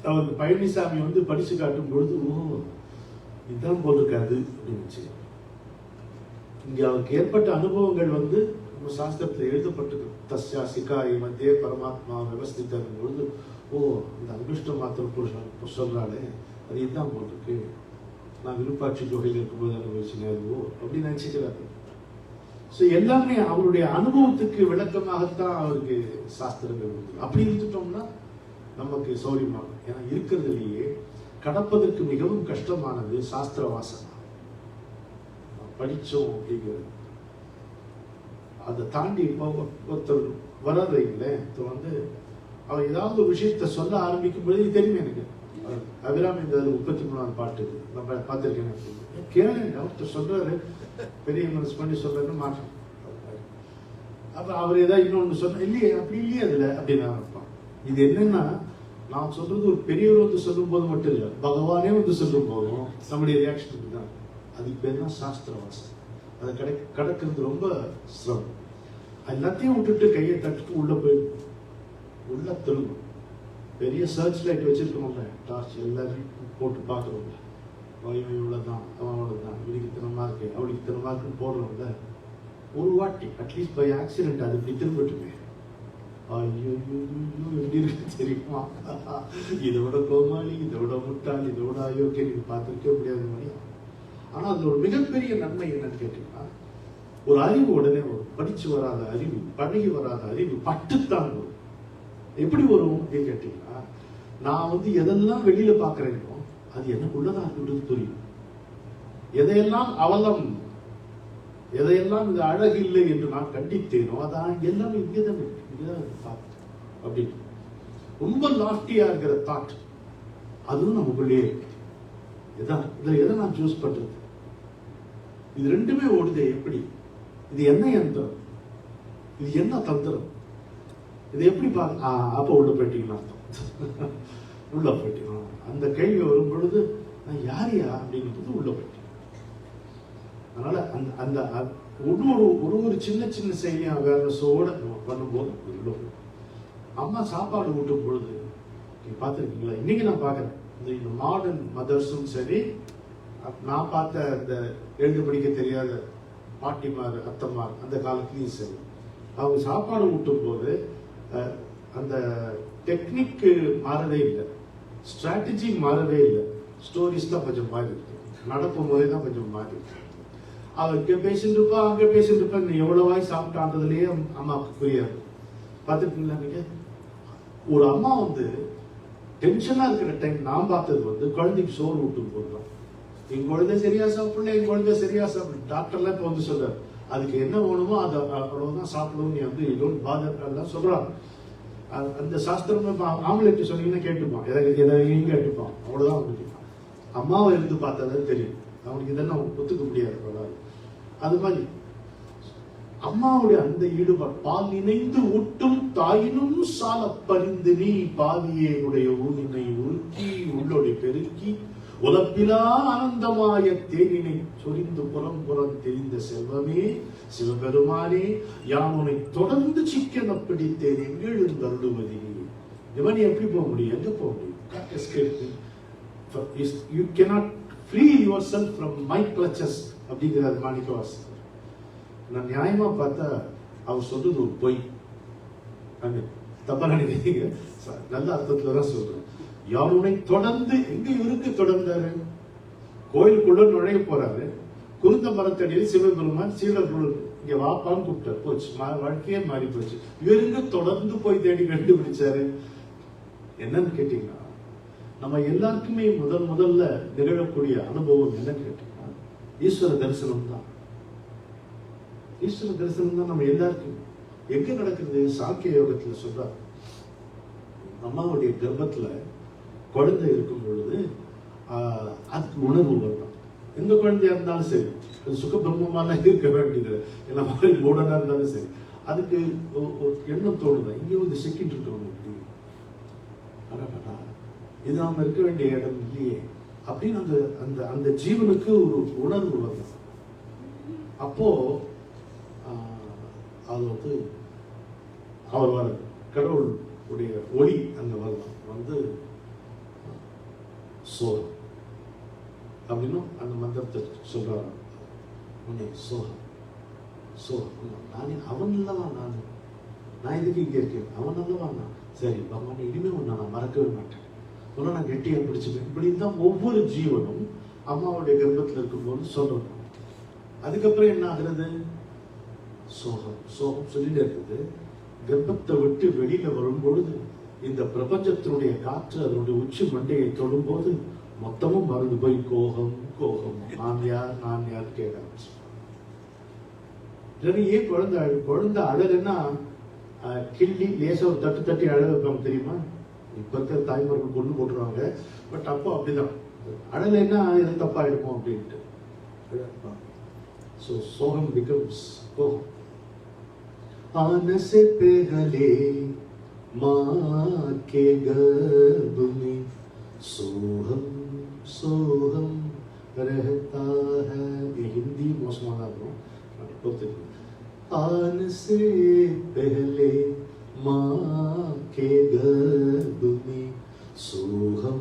அவர் பழனிசாமி வந்து படிச்சு காட்டும் பொழுது, ஓ இதுதான் போட்டிருக்காது அப்படின்னு. இங்க அவருக்கு ஏற்பட்ட அனுபவங்கள் வந்து நம்ம சாஸ்திரத்தில் எழுதப்பட்டிருக்கு. தஸ்யா சிகாய மத்தியே பரமாத்மா விவஸ்தித்தன் பொழுது, ஓ இந்த அங்குஷ்ட மாத்திர புருஷன் சொல்றாளே அது இதுதான் போட்டிருக்கு, நான் விருப்பாட்சி தொகையில் இருக்கும்போது அனுபவிச்சுங்க அதுவோ அப்படின்னு நினைச்சுக்கிறாரு. ஸோ எல்லாமே அவருடைய அனுபவத்துக்கு விளக்கமாகத்தான் அவருக்கு சாஸ்திரங்கள் உண்டு. அப்படி இருந்துட்டோம்னா நமக்கு சௌரியமாகும். ஏன்னா இருக்கிறதுலேயே கடப்பதற்கு மிகவும் கஷ்டமானது சாஸ்திர வாசனை. படிச்சோம் அப்படிங்கிறது அதை தாண்டி ஒருத்தர் வர்றீங்களே, வந்து அவர் ஏதாவது ஒரு விஷயத்த சொல்ல ஆரம்பிக்கும் பொழுது தெரியுமே எனக்கு அபிராமி இந்த 33வது பாட்டு நம்ம பார்த்துருக்கேன். கேளுங்க, ஒருத்தர் சொல்றாரு, பெரிய மனசு பண்ணி சொல்றேன்னு மாற்றம். அப்ப அவர் ஏதாவது இன்னொன்னு சொன்ன, இல்லையே அப்படி இல்லையே அதுல அப்படின்னு இருப்பான். இது என்னன்னா, நான் சொல்றது ஒரு பெரியவர் வந்து சொல்லும் போது மட்டும் இல்லை, பகவானே வந்து சொல்லும் போதும் நம்முடைய ரியாக்ஷன் தான். அதுக்கு பேர் தான் சாஸ்திர வாசம். அதை கடக்கிறது ரொம்ப சிரமம். எல்லாத்தையும் விட்டுட்டு கையை தட்டுட்டு உள்ள போய் உள்ள திரும்பும். பெரிய சர்ச் லைட் வச்சிருக்கோம்ல, டார்ச் எல்லாரையும் போட்டு பார்க்குறோம்ல, இவ்வளவுதான் அவன் அவ்வளவுதான், இவனுக்கு இத்தனை மார்க்கு அவளுக்கு இத்தனை மார்க்குன்னு போடுறோம்ல, ஒரு வாட்டி அட்லீஸ்ட் பை ஆக்சிடென்ட் அது இப்படி திரும்பட்டுமே. ஐயோ எப்படி இருக்கு தெரியுமா, இதை விட கோமாளி, இதை விட முட்டாள், இதை விட அயோக்கிய நீங்க பார்த்துருக்கே முடியாத மாதிரி. ஆனா அதுல ஒரு மிகப்பெரிய நன்மை என்னன்னு கேட்டீங்கன்னா, ஒரு அறிவு உடனே வரும். படிச்சு வராத அறிவு, பழகி வராத அறிவு பட்டுத்தான் வரும். எப்படி வரும் அப்படின்னு கேட்டீங்கன்னா, நான் வந்து எதெல்லாம் வெளியில பாக்குறேனோ அது எனக்குள்ளதான் இருக்குன்றது புரியும். எதையெல்லாம் அவலம், எதையெல்லாம் இந்த அழகு இல்லை என்று நான் கண்டித்தேனோ அதான் எல்லாமே இங்கேதான் இருக்கு, இங்கேதான் தாட் அப்படின்னு ரொம்ப லாஃப்டியா இருக்கிற தாட், அதுவும் நமக்குள்ளே இதான். இதுல எதை நான் சூஸ் பண்றது? இது ரெண்டுமே ஓடுதே எப்படி? இது என்ன யந்திரம், இது என்ன தந்திரம், இது எப்படி அப்ப உள்ள போயிட்டீங்களா, உள்ள போயிட்டீங்களா, அந்த கேள்வி வரும் பொழுது நான் யாரியா அப்படிங்கிறது உள்ள போயிட்டேன். அதனால அந்த ஒரு சின்ன சின்ன செயலியும் அவேர்னஸோட பண்ணும்போது உள்ள போயிடும். அம்மா சாப்பாடு ஊட்டும் பொழுது பார்த்துருக்கீங்களா, இன்னைக்கு நான் பார்க்குறேன், இந்த மாடர்ன் மதர்ஸும் சரி, நான் பார்த்த இந்த எழுந்து படிக்க தெரியாத பாட்டிமார் அத்தம்மார் அந்த காலத்துலையும் சரி, அவங்க சாப்பாடு ஊட்டும் போது அந்த டெக்னிக் மாறவே இல்லை, ஸ்ட்ராட்டஜி மாறவே இல்லை, ஸ்டோரிஸ் தான் கொஞ்சம் மாறி இருக்கு, நடப்பு முறை தான் கொஞ்சம் மாறி இருக்கு. அவ இங்க பேசிட்டு இருப்பா, அங்க பேசிட்டு இருப்பா, எவ்வளவாய் சாப்பிட்டான்றதுலயே அம்மாவுக்கு புரியாது. பார்த்துருக்கீங்களா நீங்க? ஒரு அம்மா வந்து டென்ஷனா இருக்கிற டைம் நான் பார்த்தது வந்து குழந்தைக்கு சோறு ஊட்டும் போதுதான். என் குழந்தை சரியா சாப்பிடல, என் குழந்தை சரியா சாப்பிடல, டாக்டர்லாம் இப்ப வந்து சொல்றாரு, அதுக்கு என்ன வேணுமோ அதை அவ்வளவுதான் சாப்பிடணும், நீ வந்து எதுவும் பாதம் சொல்றாங்க. அந்த சாஸ்திரம் ஆம்லெட் சொன்னீங்கன்னா கேட்டுப்பான், எதையும் கேட்டுப்பான், அவ்வளவுதான் அவனுக்கு. அம்மாவை இருந்து பார்த்தாதான் தெரியும், அவனுக்கு இதெல்லாம் ஒத்துக்க முடியாது. அது மாதிரி அம்மாவுடைய அந்த ஈடுபாடு, பால் நினைந்து ஊட்டும் தாயினும் சால பரிந்து நீ பாதியேனுடைய ஊனினை உருக்கி உள்ளோடைய பெருக்கி உலப்பிலா ஆனந்தமாய தேனினை சொரிந்து புறம் தெரிந்த செல்வமே சிவபெருமானே, யாமுனை தொடர்ந்து சிக்கன பிடித்தேன் எங்கெழுந்து அருளுவதி. இவன் எப்படி போக முடியும், எங்க போக முடியும்? You cannot free yourself from my clutches அப்படிங்கிறார் மாணிக்கவாசகர். நான் நியாயமா பார்த்தா அவர் சொல்றது ஒரு பொய். தப்பா நினைக்கிறீங்க, நல்ல அர்த்தத்துல தான் சொல்றேன். யாருனை தொடர்ந்து எங்க இவருக்கு தொடர்ந்தாரு? கோயிலுக்குள்ள நுழைய போறாரு, குருந்த மரத்தடியில் சிவபெருமான் சீடர்கள் இங்க வாப்பான்னு கூப்பிட்டார், போச்சு, வாழ்க்கையே மாறி போச்சு. இவருங்க தொடர்ந்து போய் தேடி கண்டுபிடிச்சாரு. என்னன்னு கேட்டீங்கன்னா, நம்ம எல்லாருக்குமே முதல்ல நிகழக்கூடிய அனுபவம் என்னன்னு கேட்டீங்கன்னா ஈஸ்வர தரிசனம் தான். ஈஸ்வர தரிசனம் தான் நம்ம எல்லாருக்கும். எங்க நடக்கிறது? சாக்கிய யோகத்துல சொல்றார், அம்மாவுடைய கர்ப்பத்துல குழந்தை இருக்கும் பொழுது அதுக்கு உணர்வு வரணும். எந்த குழந்தையா இருந்தாலும் சரி, அது சுகபிரம்மமான இருக்க வேண்டியது, எல்லா மாதிரி மூடனா இருந்தாலும் சரி, அதுக்கு ஒரு எண்ணம் தோணுதான், இங்கே வந்து சிக்கிட்டு இருக்கணும், இது நாம இருக்க வேண்டிய இடம் இல்லையே அப்படின்னு அந்த அந்த அந்த ஜீவனுக்கு ஒரு உணர்வு வரணும். அப்போ அது வந்து அவர் வர கடவுளுடைய ஒளி அங்க வரலாம், வந்து சோகம் அப்படின்னும் அந்த மந்திரத்தை சொல்றாரு. சோகம் சோகம் நானே அவன் அல்லவா, நான் இதுக்கு இங்க இருக்கேன், அவன் அல்லவா நான். சரி பகவான், இனிமே ஒண்ணு நான் மறக்கவே மாட்டேன், ஒன்னும் நான் கெட்டியா பிடிச்சுப்பேன். இப்படின்னு தான் ஒவ்வொரு ஜீவனும் அம்மாவுடைய கர்ப்பத்தில் இருக்கும்போது சொல்றோம். அதுக்கப்புறம் என்ன ஆகுறது? சோகம் சோகம் சொல்லிட்டே இருக்குது. கர்ப்பத்தை விட்டு வெளியில வரும்பொழுது இந்த பிரபஞ்சத்தினுடைய காற்று அதனுடைய உச்சி மண்டையை தொடும்போது மொத்தமும் மறந்து போய் கோகம் கோகம், நான் யார் கேட்க ஆரம்பிச்சு. ஏன் குழந்தை அழகுன்னா கிள்ளி லேசா ஒரு தட்டு தட்டி அழ வைப்பாங்க தெரியுமா? இப்ப இருக்கிற தாய்மார்கள் கொண்டு போட்டுருவாங்க. பட் அப்போ அப்படிதான், அழலைன்னா எது தப்பாயிடுமோ அப்படின்ட்டு. So soham becomes koham. आने से पहले माँ के गर्भ में सोहम सोहम रहता है. ये हिंदी मौसमाना बोलते. आने से पहले माँ के गर्भ में सोहम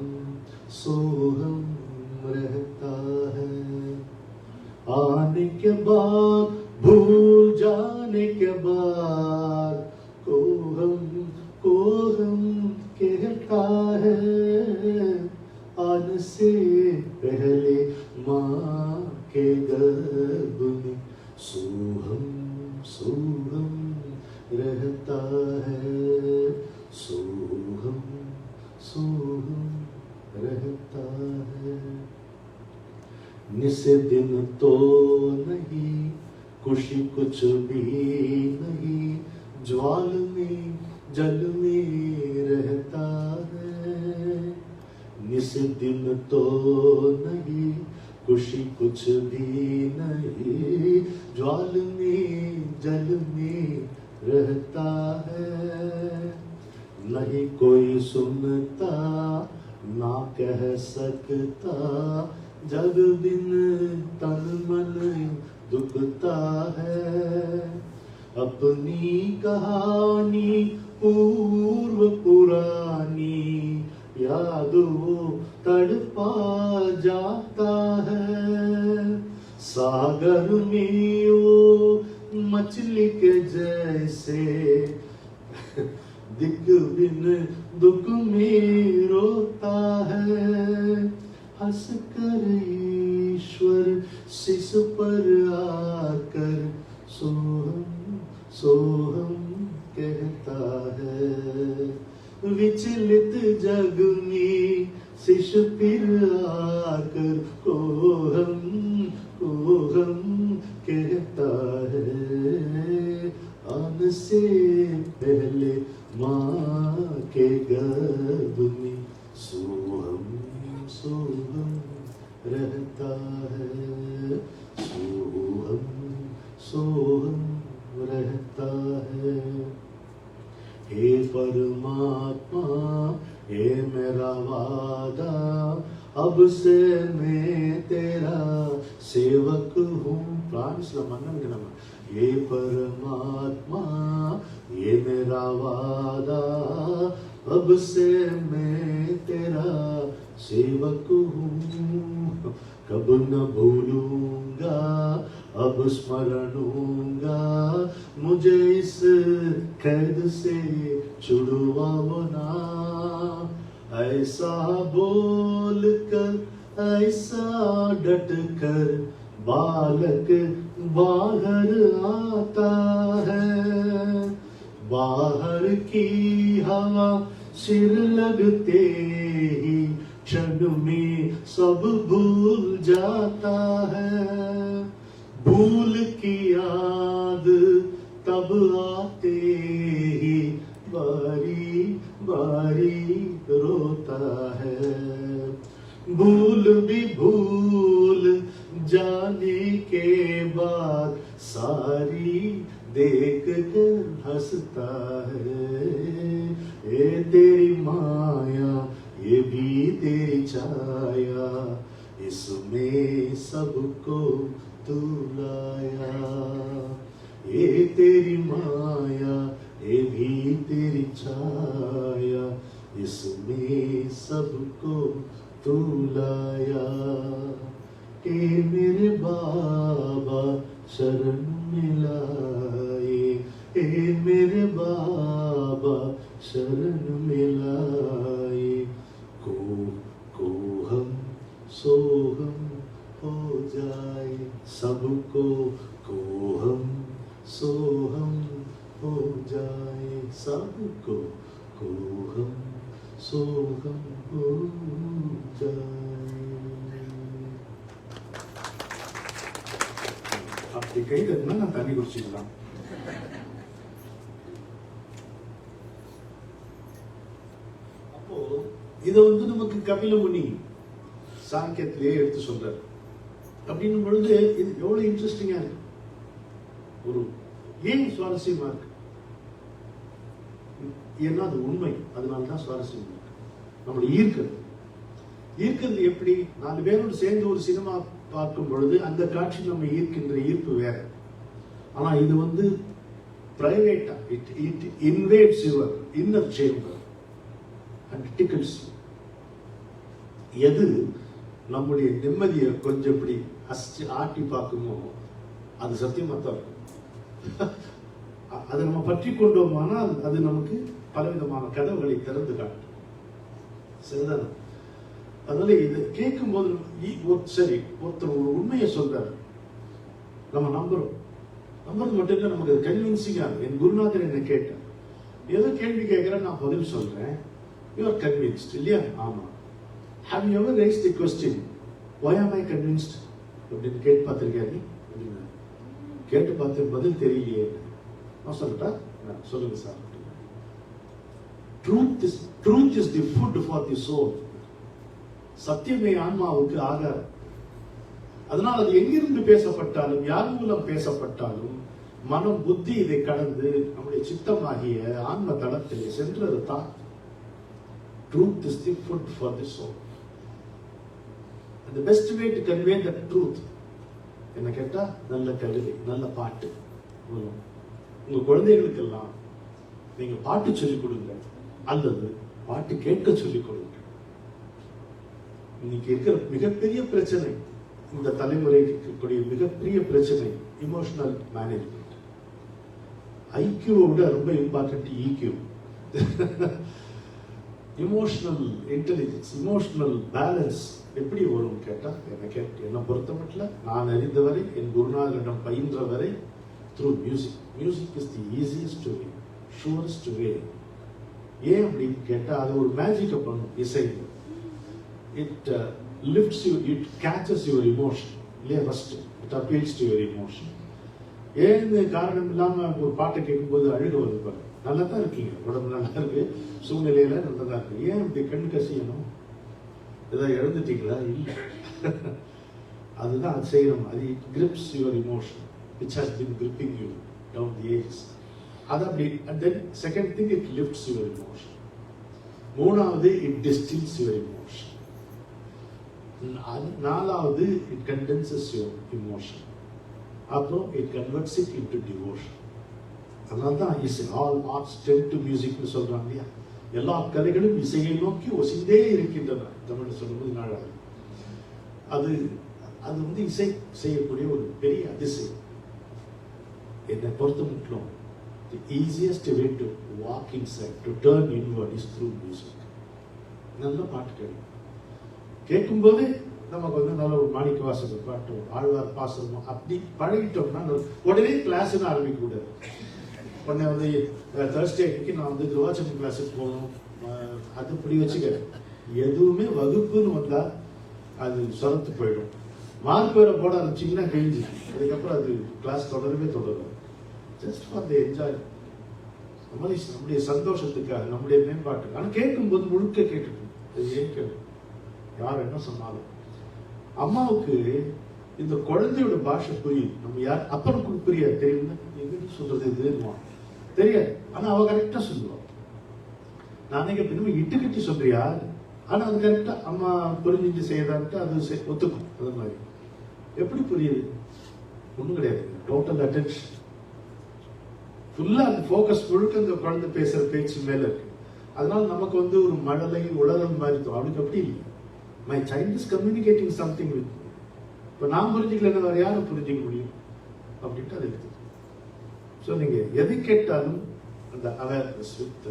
सोहम रहता है. आने के बाद भूल जाने के बाद कोहम कोहम कहता है. आने से पहले माँ के गर्भ में सोहम सोहम रहता है. सोहम सोहम रहता है. निस दिन तो नहीं, खुशी कुछ भी नहीं, ज्वाल में जल में रहता है. निस दिन तो नहीं, खुशी कुछ भी नहीं, ज्वाल में जल में रहता है. नहीं कोई सुनता ना कह सकता, जग बिन तन मन दुखता है. अपनी कहानी पूर्व पुरानी याद वो तड़पा जाता है. सागर में वो मछली के जैसे दिख बिन दुख में रोता है. हंस कर ईश्वर शिश पर आकर सोहम सोहम कहता है. विचलित जग में शिश फिर आकर कोहम कोहम कहता है. आने से पहले माँ के गर्भ में सोहम सोहम रहता है. सोहम सोहम रहता है. हे परमात्मा हे मेरा वादा, अब से मैं तेरा सेवक हूँ. प्राण मन के नाम. हे परमात्मा ये मेरा वादा, अब से मैं तेरा सेवक हूँ. कब न भूलूंगा अब स्मरणूंगा मुझे इस कैद से छुड़वाओ ना, ऐसा बोल कर ऐसा डट कर बालक बाहर आता है, बाहर की हवा सिर लगते ही क्षण में सब भूल जाता है, भूल की याद तब आते ही बारी बारी रोता है, भूल भी भूल जाने के बाद सारी देख कर हंसता है, ये तेरी माया ये भी तेरी छाया, इसमें सबको तू लाया, ये तेरी माया ये भी तेरी छाया, इसमें सबको तू लाया, ए मेरे बाबा शरण में लाए, ए मेरे बाबा शरण में लाए, को हम सोहम हो जाए, सबको को हम सोहम हो जाए, सबको को हम सोहम हो जाए। அப்படி கை தட்டினா நான் தண்ணி குடிச்சுக்கலாம். அப்போ இதை நமக்கு கபில முனி சாங்கியத்திலேயே எடுத்து சொல்றாரு. அப்படின்னும் பொழுது இது எவ்வளவு இன்ட்ரெஸ்டிங்கா இருக்கு, ஒரு ஏன் சுவாரஸ்யமா இருக்கு, ஏன்னா அது உண்மை, அதனாலதான் சுவாரஸ்யம் இருக்கு. நம்மளை ஈர்க்கிறது எப்படி, 4 பேரோடு சேர்ந்து ஒரு சினிமா பார்க்கும் பொழுது அந்த காட்சி நம்ம ஈர்க்கின்ற ஈர்ப்பு வேற. ஆனா இது பிரைவேட்டா, it invades your inner chamber and tickles. எது நம்முடைய நிம்மதியை கொஞ்சம் இப்படி ஆட்டி பார்க்குமோ அது சத்தியமா தான் இருக்கும். அதை நம்ம பற்றி கொண்டோமானால் அது நமக்கு பலவிதமான கதவுகளை திறந்து காட்டும். சரிதானே? அதனால இது கேட்கும் போது சரி, ஒருத்தர் ஒரு உண்மையை சொல்றாரு, நம்ம நம்புறது மட்டும் இல்ல, நமக்கு கன்வின்சிங்கா. என் குருநாதர் என்ன கேட்டார், ஏதோ கேள்வி கேட்கிறேன், நான் பதில் சொல்றேன், யூ ஆர் கன்வின்ஸ்ட் இல்லையா? ஆமா. Have you ever raised the question, why am I convinced? அப்படின்னு கேட்டு பார்த்திருக்கேன். கேட்டு பார்த்து பதில் தெரியலையே. நான் சொல்லட்டா? சொல்லுங்க sir. Truth is the food for the soul. சத்தியமே ஆன்மாவுக்கு ஆகாரம். அதனால் அது எங்கிருந்து பேசப்பட்டாலும், யார் மூலம் பேசப்பட்டாலும், மனம் புத்தி இதை கடந்து நம்முடைய சித்தமாகிய ஆன்ம தளத்தில் சென்றது தான். Truth is the food for the soul. And the best way to convey that truth, என்ன கேட்டா, நல்ல கவிதை, நல்ல பாட்டு. உங்க குழந்தைகளுக்கெல்லாம் நீங்க பாட்டு சொல்லிக் கொடுங்க, அல்லது பாட்டு கேட்க சொல்லிக் கொடுங்க. இன்னைக்கு இருக்கிற மிகப்பெரிய பிரச்சனை, இந்த தலைமுறைக்கு இருக்கக்கூடிய மிகப்பெரிய பிரச்சனை இமோஷனல் மேனேஜ்மெண்ட். ஐக்கியூவை விட ரொம்ப important EQ. Emotional intelligence, emotional balance எப்படி வரும் கேட்டா, என்னை பொறுத்த மட்டும் நான் அறிந்தவரை, என் குருநாதரிடம் பயின்ற வரை, through music. Music is the easiest way, surest way. ஏன் அப்படின்னு கேட்டா, அது ஒரு மேஜிக்கை பண்ணும். இசை it lifts you, it catches your emotion. இல்லையா? First it appeals to your emotion. ஏன் காரணம் இல்லாம ஒரு பாட்டை கேட்கும்போது அழுக வருது பாரு. நல்லா தான் இருக்கீங்க, உடம்பு நல்லா இருக்கு, சூழ்நிலையில நல்லா தான் இருக்கு, ஏன் இப்படி கண் கசியணும்? ஏதாவது இழந்துட்டீங்களா? இல்லை. அதுதான் அது செய்யணும். அது it grips your emotion which has been gripping you down the ages. அது அப்படி. And then second thing, it lifts your emotion. மூணாவது, it distills your emotion. நாலாவது, it condenses your emotion. அப்புறம் it converts it into devotion. அதனால்தான் all arts tend to music னு சொல்றாங்க இல்லையா? எல்லா கலைகளும் இசையை நோக்கி ஒசிந்தே இருக்கின்றன. தமிழ் சொல்லும்போது நாளாக அது அது வந்து இசை செய்யக்கூடிய ஒரு பெரிய அதிசயம். என்னை பொறுத்த மட்டும் the easiest way to walk inside, to turn inward is through music. நல்ல பாட்டு கேட்கும்போது நமக்கு வந்து நல்ல ஒரு மாணிக்க வாசகர் பாட்டோ ஆழ்வார் பாசனமோ அப்படி பழகிட்டோம்னா உடனே கிளாஸ்ன்னு ஆரம்பிக்க கூடாது. உடனே வந்து தேர்ஸ்டேக்கு நான் வந்து திருவாச்சகம் கிளாஸுக்கு போகணும் அது இப்படி வச்சுக்கிறேன். எதுவுமே வகுப்புன்னு வந்தா அது சொரத்து போயிடும். மார்க் வேற போட ஆரம்பிச்சிங்கன்னா கிழிஞ்சு அதுக்கப்புறம் அது கிளாஸ் தொடரவே தொடரும். ஜஸ்ட் ஃபார் தி என்ஜாய், நம்முடைய சந்தோஷத்துக்காக, நம்முடைய மேம்பாட்டுக்கு. ஆனால் கேட்கும்போது முழுக்க கேட்கணும். அது ஏன் கேட்கும், யார் என்ன சொன்னாலும். அம்மாவுக்கு இந்த குழந்தையோட பாஷை புரியுது. நம்ம யார் அப்பனுக்கு புரியாது, தெரியுமா? எப்படி சொல்றது இதுமா தெரியாது. ஆனா அவ கரெக்டா சொல்லுவான். நானே பின்னும் இட்டுக்கிட்டு சொல்றியா, ஆனா அது கரெக்டா அம்மா புரிஞ்சுட்டு செய்யறான்ட்டு அது ஒத்துக்கும். அது மாதிரி எப்படி புரியுது? ஒண்ணும் கிடையாது, டோட்டல் அட்டென்ஷன் ஃபுல்லா அந்த ஃபோக்கஸ் முழுக்க அந்த குழந்தை பேசுற பேச்சு மேல இருக்கு. அதனால நமக்கு வந்து ஒரு மழலை உளறல் மாதிரி தோணும். அவளுக்கு அப்படி இல்லை. My child is communicating something with. இப்போ நான் புரிஞ்சுக்கலன்னா வேற யாரும் புரிஞ்சிக்க முடியும் அப்படின்ட்டு அது இருக்குது. ஸோ நீங்க எதை கேட்டாலும் அந்த அவேர்னஸ் வித்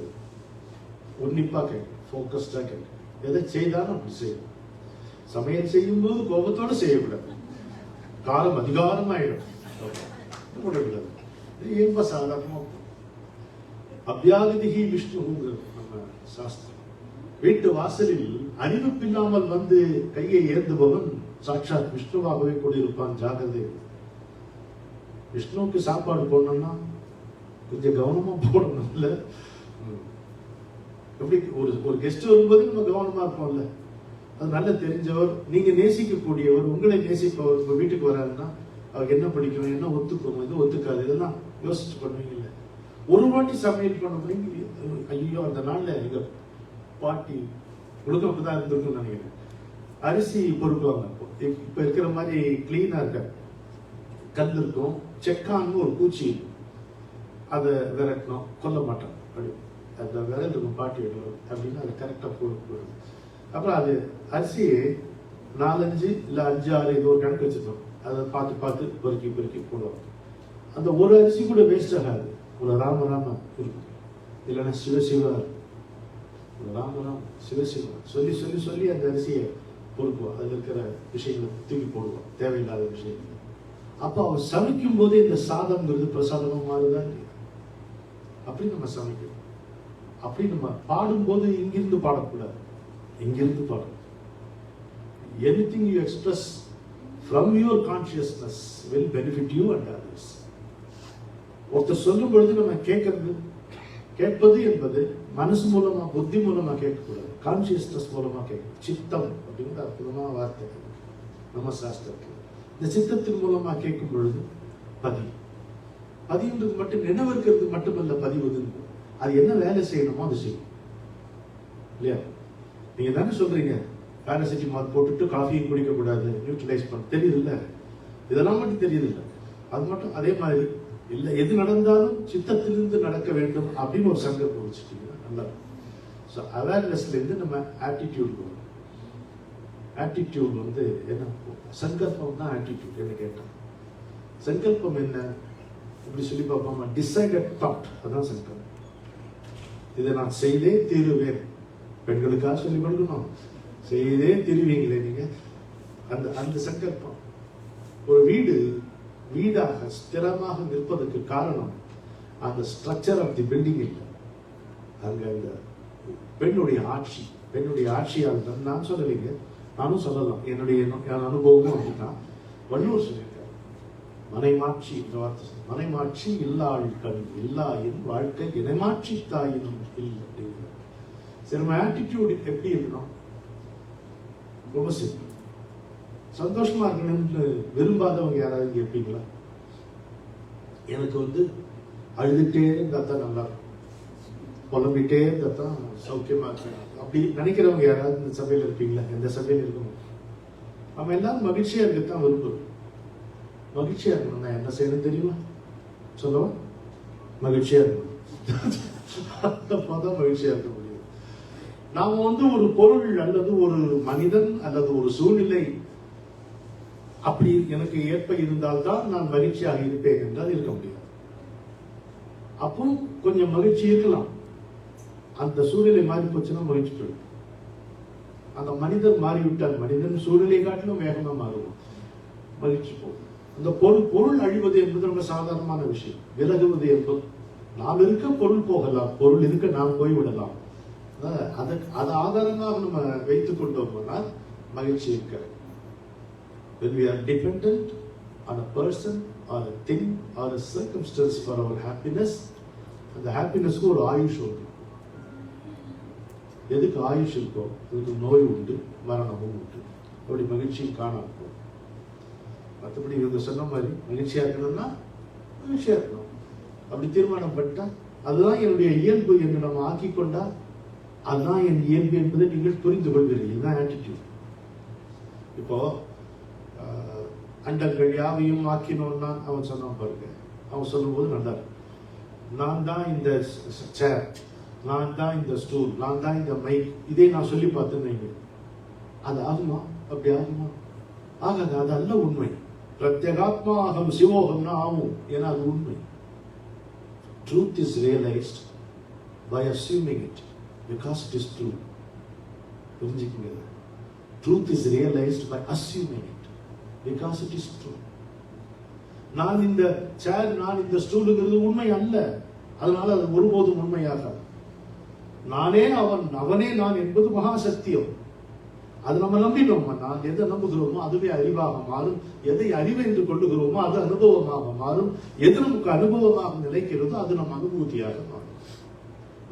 உன்னிப்பா கேட்கும், ஃபோக்கஸ்டா கேட்கும். எதை செய்தாலும் அப்படி செய்யணும். சமையல் செய்யும்போது கோபத்தோடு செய்யக்கூடாது, காலம் அதிகாரமாயிடும் போடக்கூடாது. ரொம்ப சாதாரணமா அபியாகதிகி விஷ்ணுங்கிறது நம்ம சாஸ்திரம். வீட்டு வாசலில் அறிவிப்பில்லாமல் வந்து கையை ஏந்துபவன் சாட்சாத் விஷ்ணுவாகவே கூடியிருப்பான், ஜாகிரதை. விஷ்ணுவுக்கு சாப்பாடு போடணும்னா கொஞ்சம் கவனமா போடணும். இல்ல எப்படி ஒரு கெஸ்ட் வரும்போது நம்ம கவனமா இருப்போம்ல. அது நல்ல தெரிஞ்சவர், நீங்க நேசிக்கக்கூடியவர், உங்களை நேசிப்பவர் உங்க வீட்டுக்கு வராருன்னா அவருக்கு என்ன பிடிக்கும், என்ன ஒத்துக்கணும், இது ஒத்துக்காது, இதெல்லாம் யோசிச்சு பண்ணுவீங்கல்ல. ஒரு வாட்டி சமையல் பண்ண முடியுங்க. ஐயோ அந்த நாள்ல எங்க பாட்டி உலகம் தான் இருந்திருக்குன்னு நினைக்கிறேன். அரிசி பொறுக்குவாங்க. இப்ப இருக்கிற மாதிரி கிளீனா இருக்க கல் இருக்கும், செக்கான்னு ஒரு பூச்சி, அதை விரட்டணும், கொல்ல மாட்டோம். அப்படி அந்த விரல் இருக்கும், பாட்டி எடுக்கணும் அப்படின்னு அதை கரெக்டா போடுறது. அப்புறம் அது அரிசியை 4-5 இல்ல 5-6 இது ஒரு கணக்கு வச்சிருக்கோம். அதை பார்த்து பார்த்து பொறுக்கி பொறுக்கி போடுவாங்க. அந்த ஒரு அரிசி கூட வேஸ்ட் ஆகாது. ஒரு ராம இருக்கும், இல்லைன்னா சிவசிவா இருக்கும். ராமராம் சிவசிவா சொல்லி சொல்லி சொல்லி அந்த அரிசியை பொறுக்குவோம். அதில் இருக்கிற விஷயங்களை தூக்கி போடுவோம், தேவையில்லாத விஷயங்கள். அப்போ அவன் சமைக்கும் போதே இந்த சாதம்ங்கிறது பிரசாதமா மாறுதான். அப்படி நம்ம சமைக்கணும். அப்படி நம்ம பாடும்போது இங்கிருந்து பாடக்கூடாது, இங்கிருந்து பாடணும். Anything you express from your consciousness will benefit you and others. ஒருத்தர் சொல்லும் பொழுது நம்ம கேட்பது என்பது மனசு மூலமா, புத்தி மூலமா கேட்கக்கூடாது, கான்சியஸ்னஸ் மூலமா கேட்கணும். சித்தம் அப்படிங்கிற அற்புதமான வார்த்தை நம்ம சாஸ்திரத்தில். இந்த சித்தத்தின் மூலமா கேட்கும் பொழுது பதிவுன்றது மட்டும் நினைவு இருக்கிறது மட்டுமல்ல, பதிவுது. அது என்ன வேலை செய்யணுமோ அது செய்யும் இல்லையா? நீங்க தானே சொல்றீங்க பேராசிட்டமால் போட்டுட்டு காஃபியும் குடிக்க கூடாது, நியூட்ரலைஸ் பண்ண தெரியுது இல்ல? இதெல்லாம் மட்டும் தெரியுது இல்ல? அது மட்டும் அதே மாதிரி இல்ல, எது நடந்தாலும் சித்தத்திலிருந்து நடக்க வேண்டும் அப்படின்னு ஒரு சங்கல்பம் வச்சுட்டீங்கன்னா நல்லா. ஸோ அவேர்னஸ்ல இருந்து நம்ம ஆட்டிடியூட் வரும். ஆட்டிடியூட் வந்து என்ன, சங்கல்பம் தான் ஆட்டிடியூட். என்ன கேட்டோம், சங்கல்பம் என்ன இப்படி சொல்லி பார்ப்போமா? டிசைடட் தாட், அதான் சங்கல்பம். இதை நான் செய்தே தீருவேன். பெண்களுக்காக சொல்லி கொடுக்கணும், செய்தே தீருவீங்களே நீங்க. அந்த சங்கல்பம். ஒரு வீடாக ஸ்திரமாக நிற்பதற்கு காரணம் அந்த ஸ்ட்ரக்சர் ஆஃப் தி பில்டிங் இல்லை, அங்க இந்த பெண்ணுடைய ஆட்சி. பெண்ணுடைய ஆட்சியால் தான் நான் சொல்லலைங்க, நானும் சொல்லலாம். என்னுடைய அனுபவமும் அப்படின்னா வள்ளுவர் சொல்லியிருக்காரு, மனைமாட்சி என்ற வார்த்தை. மனைமாட்சி இல்லாள் கண் இல்லாயின் வாழ்க்கை இனமாட்சி தாயினும் இல்லை அப்படிங்கிறார். சரி, நம்ம ஆட்டிடியூட் எப்படி இருக்கணும்? ரொம்ப சிம்பிள். சந்தோஷமா இருக்கணும்னு விரும்பாதவங்க யாராவது கேட்பீங்களா? எனக்கு வந்து அழுதுட்டே இருந்தா தான் நல்லா இருக்கும், புலம்பிட்டே இருந்தா தான் சௌக்கியமா இருக்கணும் அப்படி நினைக்கிறவங்க யாராவது இந்த சபையில் இருப்பீங்களா? எந்த சபையில் இருக்கணும்? நம்ம எல்லாரும் மகிழ்ச்சியா இருக்கத்தான் விரும்புறோம். மகிழ்ச்சியா இருக்கணும்னா என்ன செய்யணும் தெரியுமா? சொல்லுவோம், மகிழ்ச்சியா இருக்கணும். அப்பதான் மகிழ்ச்சியா இருக்க முடியும். நாம வந்து ஒரு பொருள் அல்லது ஒரு மனிதன் அல்லது ஒரு சூழ்நிலை அப்படி எனக்கு ஏற்ப இருந்தால்தான் நான் மகிழ்ச்சியாக இருப்பேன் என்றால் இருக்க முடியாது. அப்போ கொஞ்சம் மகிழ்ச்சி இருக்கலாம். அந்த சூழ்நிலை மாறி போச்சுன்னா மகிழ்ச்சி போயிடும். அந்த மனிதன் மாறிவிட்டார், மனிதன் சூழ்நிலை காட்டிலும் வேகமா மாறுவோம், மகிழ்ச்சி போகும். அந்த பொருள் அழிவது என்பது ரொம்ப சாதாரணமான விஷயம். விலகுவது என்பது நாம் இருக்க பொருள் போகலாம், பொருள் இருக்க நாம் போய்விடலாம். அதை ஆதாரமாக நம்ம வைத்துக் கொண்டோம்னா மகிழ்ச்சி இருக்காது. When we are dependent on a person or a thing or a circumstance for our happiness, அந்த ஹாப்பினஸ்க்கு ஒரு ஆயுஷ் உண்டு. எதுக்கு ஆயுஷ் இருக்கோ அதுக்கு நோய் உண்டு, மரணமும் உண்டு. அப்படி மகிழ்ச்சியும் காணாம போகும். மற்றபடி இவங்க சொன்ன மாதிரி மகிழ்ச்சியா இருக்கணும்னா மகிழ்ச்சியா இருக்கணும். அப்படி தீர்மானம் பண்ணிட்டா அதுதான் என்னுடைய இயல்பு என்று நம்ம ஆக்கிக்கொண்டா அதுதான் என் இயல்பு என்பதை நீங்கள் புரிந்து கொள்கிறீர்கள். இதுதான் ஆட்டிடியூட். இப்போ அண்டங்கள் யாவையும் ஆக்கினோம்னா அவன் சொன்னான் பாருங்க. அவன் சொல்லும்போது நல்லா இருக்கு. நான் தான் இந்த சேர், நான் தான் இந்த ஸ்டூல், நான் தான் இந்த மைக், இதை நான் சொல்லி பார்த்தேன்னு அது ஆகுமா? அப்படி ஆகுமா? ஆகாது. அது அல்ல உண்மை. பிரத்யேகாத்மா அகம் சிவோகம்னா ஆகும். ஏன்னா அது உண்மை. Truth is realised by assuming it because it is true. புரிஞ்சுக்கங்க. Truth is realised by assuming it because it is true. நான் இந்த சேர், நான் இந்த ஸ்டூலுங்கிறது உண்மை அல்ல. அதனால அது ஒருபோதும் உண்மையாகாது. நானே அவன், அவனே நான் என்பது மகா சத்தியம். அது நம்ம நம்பினோம். நான் எதை நம்புகிறோமோ அதுவே அறிவாக மாறும். எதை அறிவு என்று கொள்ளுகிறோமோ அது அனுபவமாக மாறும். எது நமக்கு அனுபவமாக நிலைக்கிறதோ அது நம் அனுபூதியாக மாறும்.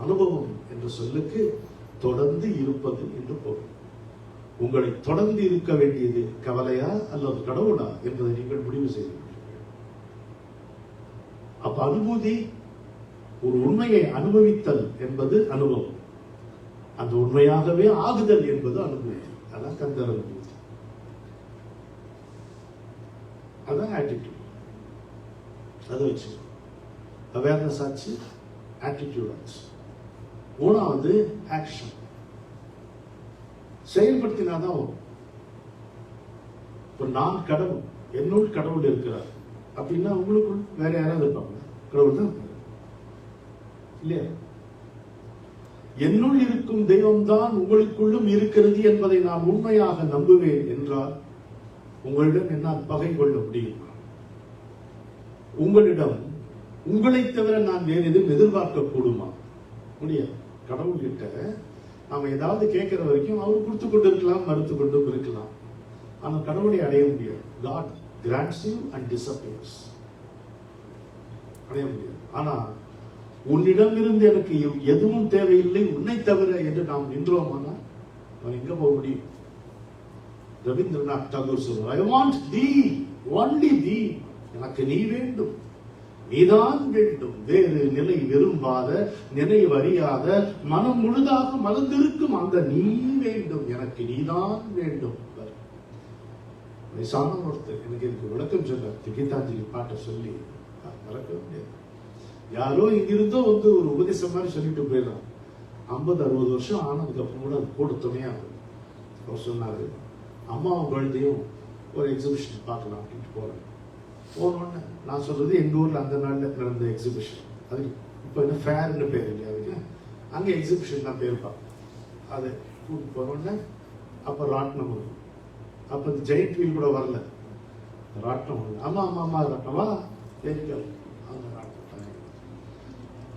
அனுபவம் என்ற சொல்லுக்கு தொடர்ந்து இருப்பது என்று பொருள். உங்களை தொடர்ந்து இருக்க வேண்டியது கவலையா அல்லது கடவுளா என்பதை நீங்கள் முடிவு செய்து. அப்ப அனுபூதி, ஒரு உண்மையை அனுபவித்தல் என்பது அனுபவம். அந்த உண்மையாகவே ஆகுதல் என்பது அனுபூதி. அதான் கந்தர் அனுபூதி. அதான் ஆட்டிடியூட். அதை வச்சு அவேர்னஸ் ஆச்சு, ஆட்டிடியூட் ஆச்சு. மூணாவது ஆக்ஷன். செயல்படுத்தினாதான் வரும். இப்ப நான் கடவுள், என்னுள் கடவுள் இருக்கிறார் அப்படின்னா உங்களுக்குள் வேற யாராவது இருப்பாங்க? கடவுள் தான் இல்லையா? என்னுள் இருக்கும் தெய்வம் தான் உங்களுக்குள்ளும் இருக்கிறது என்பதை நான் உண்மையாக நம்புவேன் என்றால் உங்களிடம் என்னால் பகை கொள்ள முடியும். உங்களிடம் உங்களை தவிர நான் வேறு எதுவும் எதிர்பார்க்க கூடுமா? முடியாது. கடவுள் கிட்ட நாம ஏதாவது கேட்கிற வரைக்கும் அவர் கொடுத்து கொண்டு இருக்கலாம், மறுத்து கொண்டும் இருக்கலாம். ஆனா கடவுளை அடைய முடியாது. God grants you and disappears. அடைய முடியாது. ஆனா உன்னிடம் இருந்து எனக்கு எதுவும் தேவையில்லை உன்னை தவிர என்று நாம் நின்றோமானா நாம் எங்க போக முடியும்? ரவீந்திரநாத் தாகூர் சொல்றார், I want thee, only thee. எனக்கு நீ வேண்டும், நீதான் வேண்டும். வேறு நிலை விரும்பாத, நினைவு அறியாத, மனம் முழுதாக மலர்ந்திருக்கும் அந்த நீ வேண்டும். எனக்கு நீதான் வேண்டும். வயசான ஒருத்தர் எனக்கு இதுக்கு விளக்கம் சொன்னார். கீதாஞ்சலி பாட்டை சொல்லி மறக்க முடியாது. யாரோ இங்கிருந்தோ வந்து ஒரு உபதேசம் மாதிரி சொல்லிட்டு போயிடலாம். 50-60 வருஷம் ஆனதுக்கு அப்புறம் கூட அது கூட துணையா அவர் சொன்னாரு, அம்மாவும் குழந்தையும் ஒரு எக்ஸிபிஷன் பார்க்கலாம் அப்படின்ட்டு போறேன். போனோன்னு நான் சொல்றது எங்க ஊர்ல அந்த நாள்ல நடந்த எக்ஸிபிஷன். அது இப்ப என்ன ஃபேர்னு பேர் இல்லையா அதுக்கு, அங்க எக்ஸிபிஷன் தான் பேருப்பா. அது கூட்டு போனோடனே அப்ப ராட்டினம் வரும். அப்ப இந்த ஜெயிண்ட் வீல் கூட வரல, ராட்டினம் வருது. அம்மா அம்மா அம்மா ராட்டினவா தெரியாது. அந்த ராட்டினம்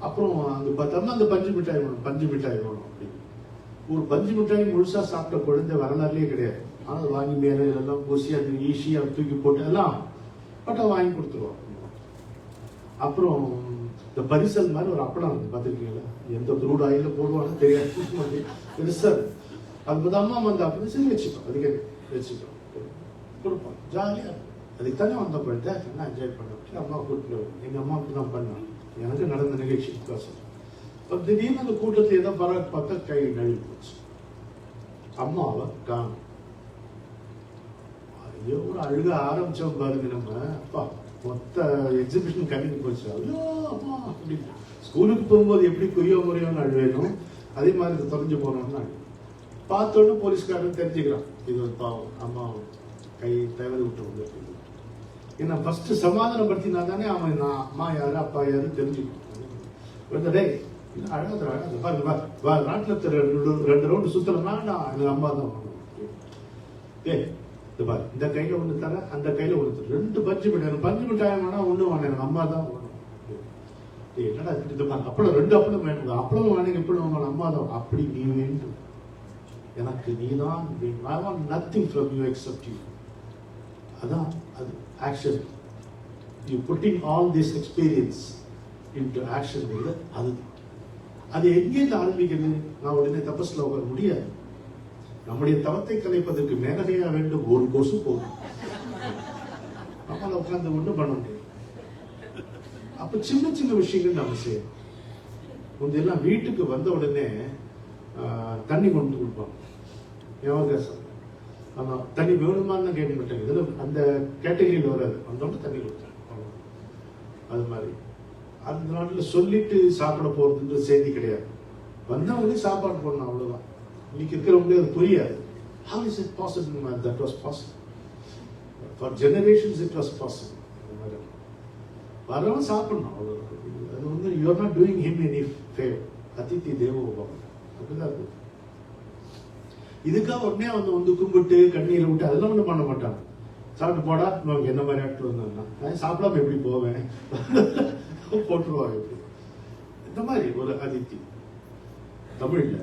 அப்புறம் அங்க பார்த்தோம்னா அந்த பஞ்சு மிட்டாய் வேணும், பஞ்சு மிட்டாய் வேணும் அப்படின்னு. ஒரு பஞ்சு மிட்டாய் முழுசா சாப்பிட்ட குழந்தை வரலாறுலயே கிடையாது. ஆனால் வாங்கி மேலே இதெல்லாம் பூசி அது ஈஸியா தூக்கி போட்டு எல்லாம் பட்டா வாங்கி கொடுத்துருவோம். அப்புறம் இந்த பரிசல் மாதிரி ஒரு அப்பளம் வந்து பார்த்துருக்கீங்களா? எந்த ரூட் ஆயில போடுவான்னு தெரியாது, பெருசா அது அம்மா வந்து அப்படி சரி வச்சுக்கோ, அதுக்கு வச்சுக்கோ கொடுப்போம், ஜாலியா இருக்கும். அதுக்கு தானே வந்த குழந்தை என்ன என்ஜாய் பண்ண அம்மா கூட்டிட்டு எங்க அம்மா அப்படிதான் பண்ணாங்க. எனக்கு நடந்த நிகழ்ச்சி திடீர்னு அந்த கூட்டத்தில் ஏதோ பார்த்தா கை நழுவி போச்சு. அம்மாவை காணும். எவ்வளவு அழுக ஆரம்பிச்சோம் பாருங்க. நம்ம அப்பா மொத்த எக்ஸிபிஷன் கண்டிப்பா போச்சு. ஐயோ அம்மா அப்படின்னு ஸ்கூலுக்கு போகும்போது எப்படி கொய்யோ முறையோன்னு அழுவேணும், அதே மாதிரி இது தொலைஞ்சு போனோம்னு அழு. பார்த்தோன்னு போலீஸ்காரன் தெரிஞ்சுக்கிறான் இது ஒரு பாவம் அம்மா கை தவறி விட்டு ஏன்னா ஃபர்ஸ்ட் சமாதானப்படுத்தினா தானே அவன் நான் அம்மா யாரு அப்பா யாரு தெரிஞ்சுக்கணும். டேய் அழகாத பாருங்க நாட்டில் ரெண்டு ரவுண்டு சுத்தலன்னா நான் எனக்கு அம்மா தான் டேய் இந்த கையில ஒண்ணு தர அந்த கையில ஒண்ணு தர ரெண்டு பஞ்சு மிட்டாய் பஞ்சு மிட்டாயம் வேணா ஒண்ணு வேணும் எனக்கு அம்மா தான் வேணும். என்னடா அப்பளம் ரெண்டு அப்பளம் வேணும் அப்பளம் வேணும் எப்படி வேணும் அம்மா தான் அப்படி நீ வேண்டும் எனக்கு நீதான் வேணும். I want nothing from you except you. அதான் அது action. You pudding all this experience into action அது அது எங்கேருந்து ஆரம்பிக்கிறது? நான் உடனே தபஸ்ல உட்கார முடியாது. நம்முடைய தவத்தை கலைப்பதற்கு மேலகையா வேண்டும் ஒரு கொசு போகும். நம்மளால உட்கார்ந்து ஒன்றும் பண்ண முடியாது. அப்ப சின்ன சின்ன விஷயங்கள் நம்ம செய்யணும். முந்தையெல்லாம் வீட்டுக்கு வந்த உடனே தண்ணி கொண்டு கொடுப்பாங்க. யோகாசம் ஆமா தண்ணி வேணுமான்னு கேட்க மாட்டாங்க. இதுல அந்த கேட்டகரியில் வராது. வந்தோட தண்ணி கொடுத்தாங்க. அது மாதிரி அந்த நாட்டில் சொல்லிட்டு சாப்பிட போறதுன்ற செய்தி கிடையாது. வந்தவங்களே சாப்பாடு போடணும் அவ்வளவுதான். இன்னைக்கு இருக்கிறவங்களே அது புரியாது. How is it possible, man? That was possible. For generations it was possible. வரவன் சாப்பிடணும் அவ்வளவுதான். அது வந்து you are not doing him any favor. Aditi தேவோ பவ. அப்படிதான் இருக்கு. இதுக்காக உடனே வந்து கும்பிட்டு கண்ணீரை விட்டு அதெல்லாம் ஒன்றும் பண்ண மாட்டாங்க. சாப்பிட்டு போடா என்ன மாதிரி ஆட்கள் வந்தாங்கன்னா நான் சாப்பிடாம எப்படி போவேன் போட்டுருவாங்க. எப்படி இந்த மாதிரி ஒரு அதித்தி. தமிழ்ல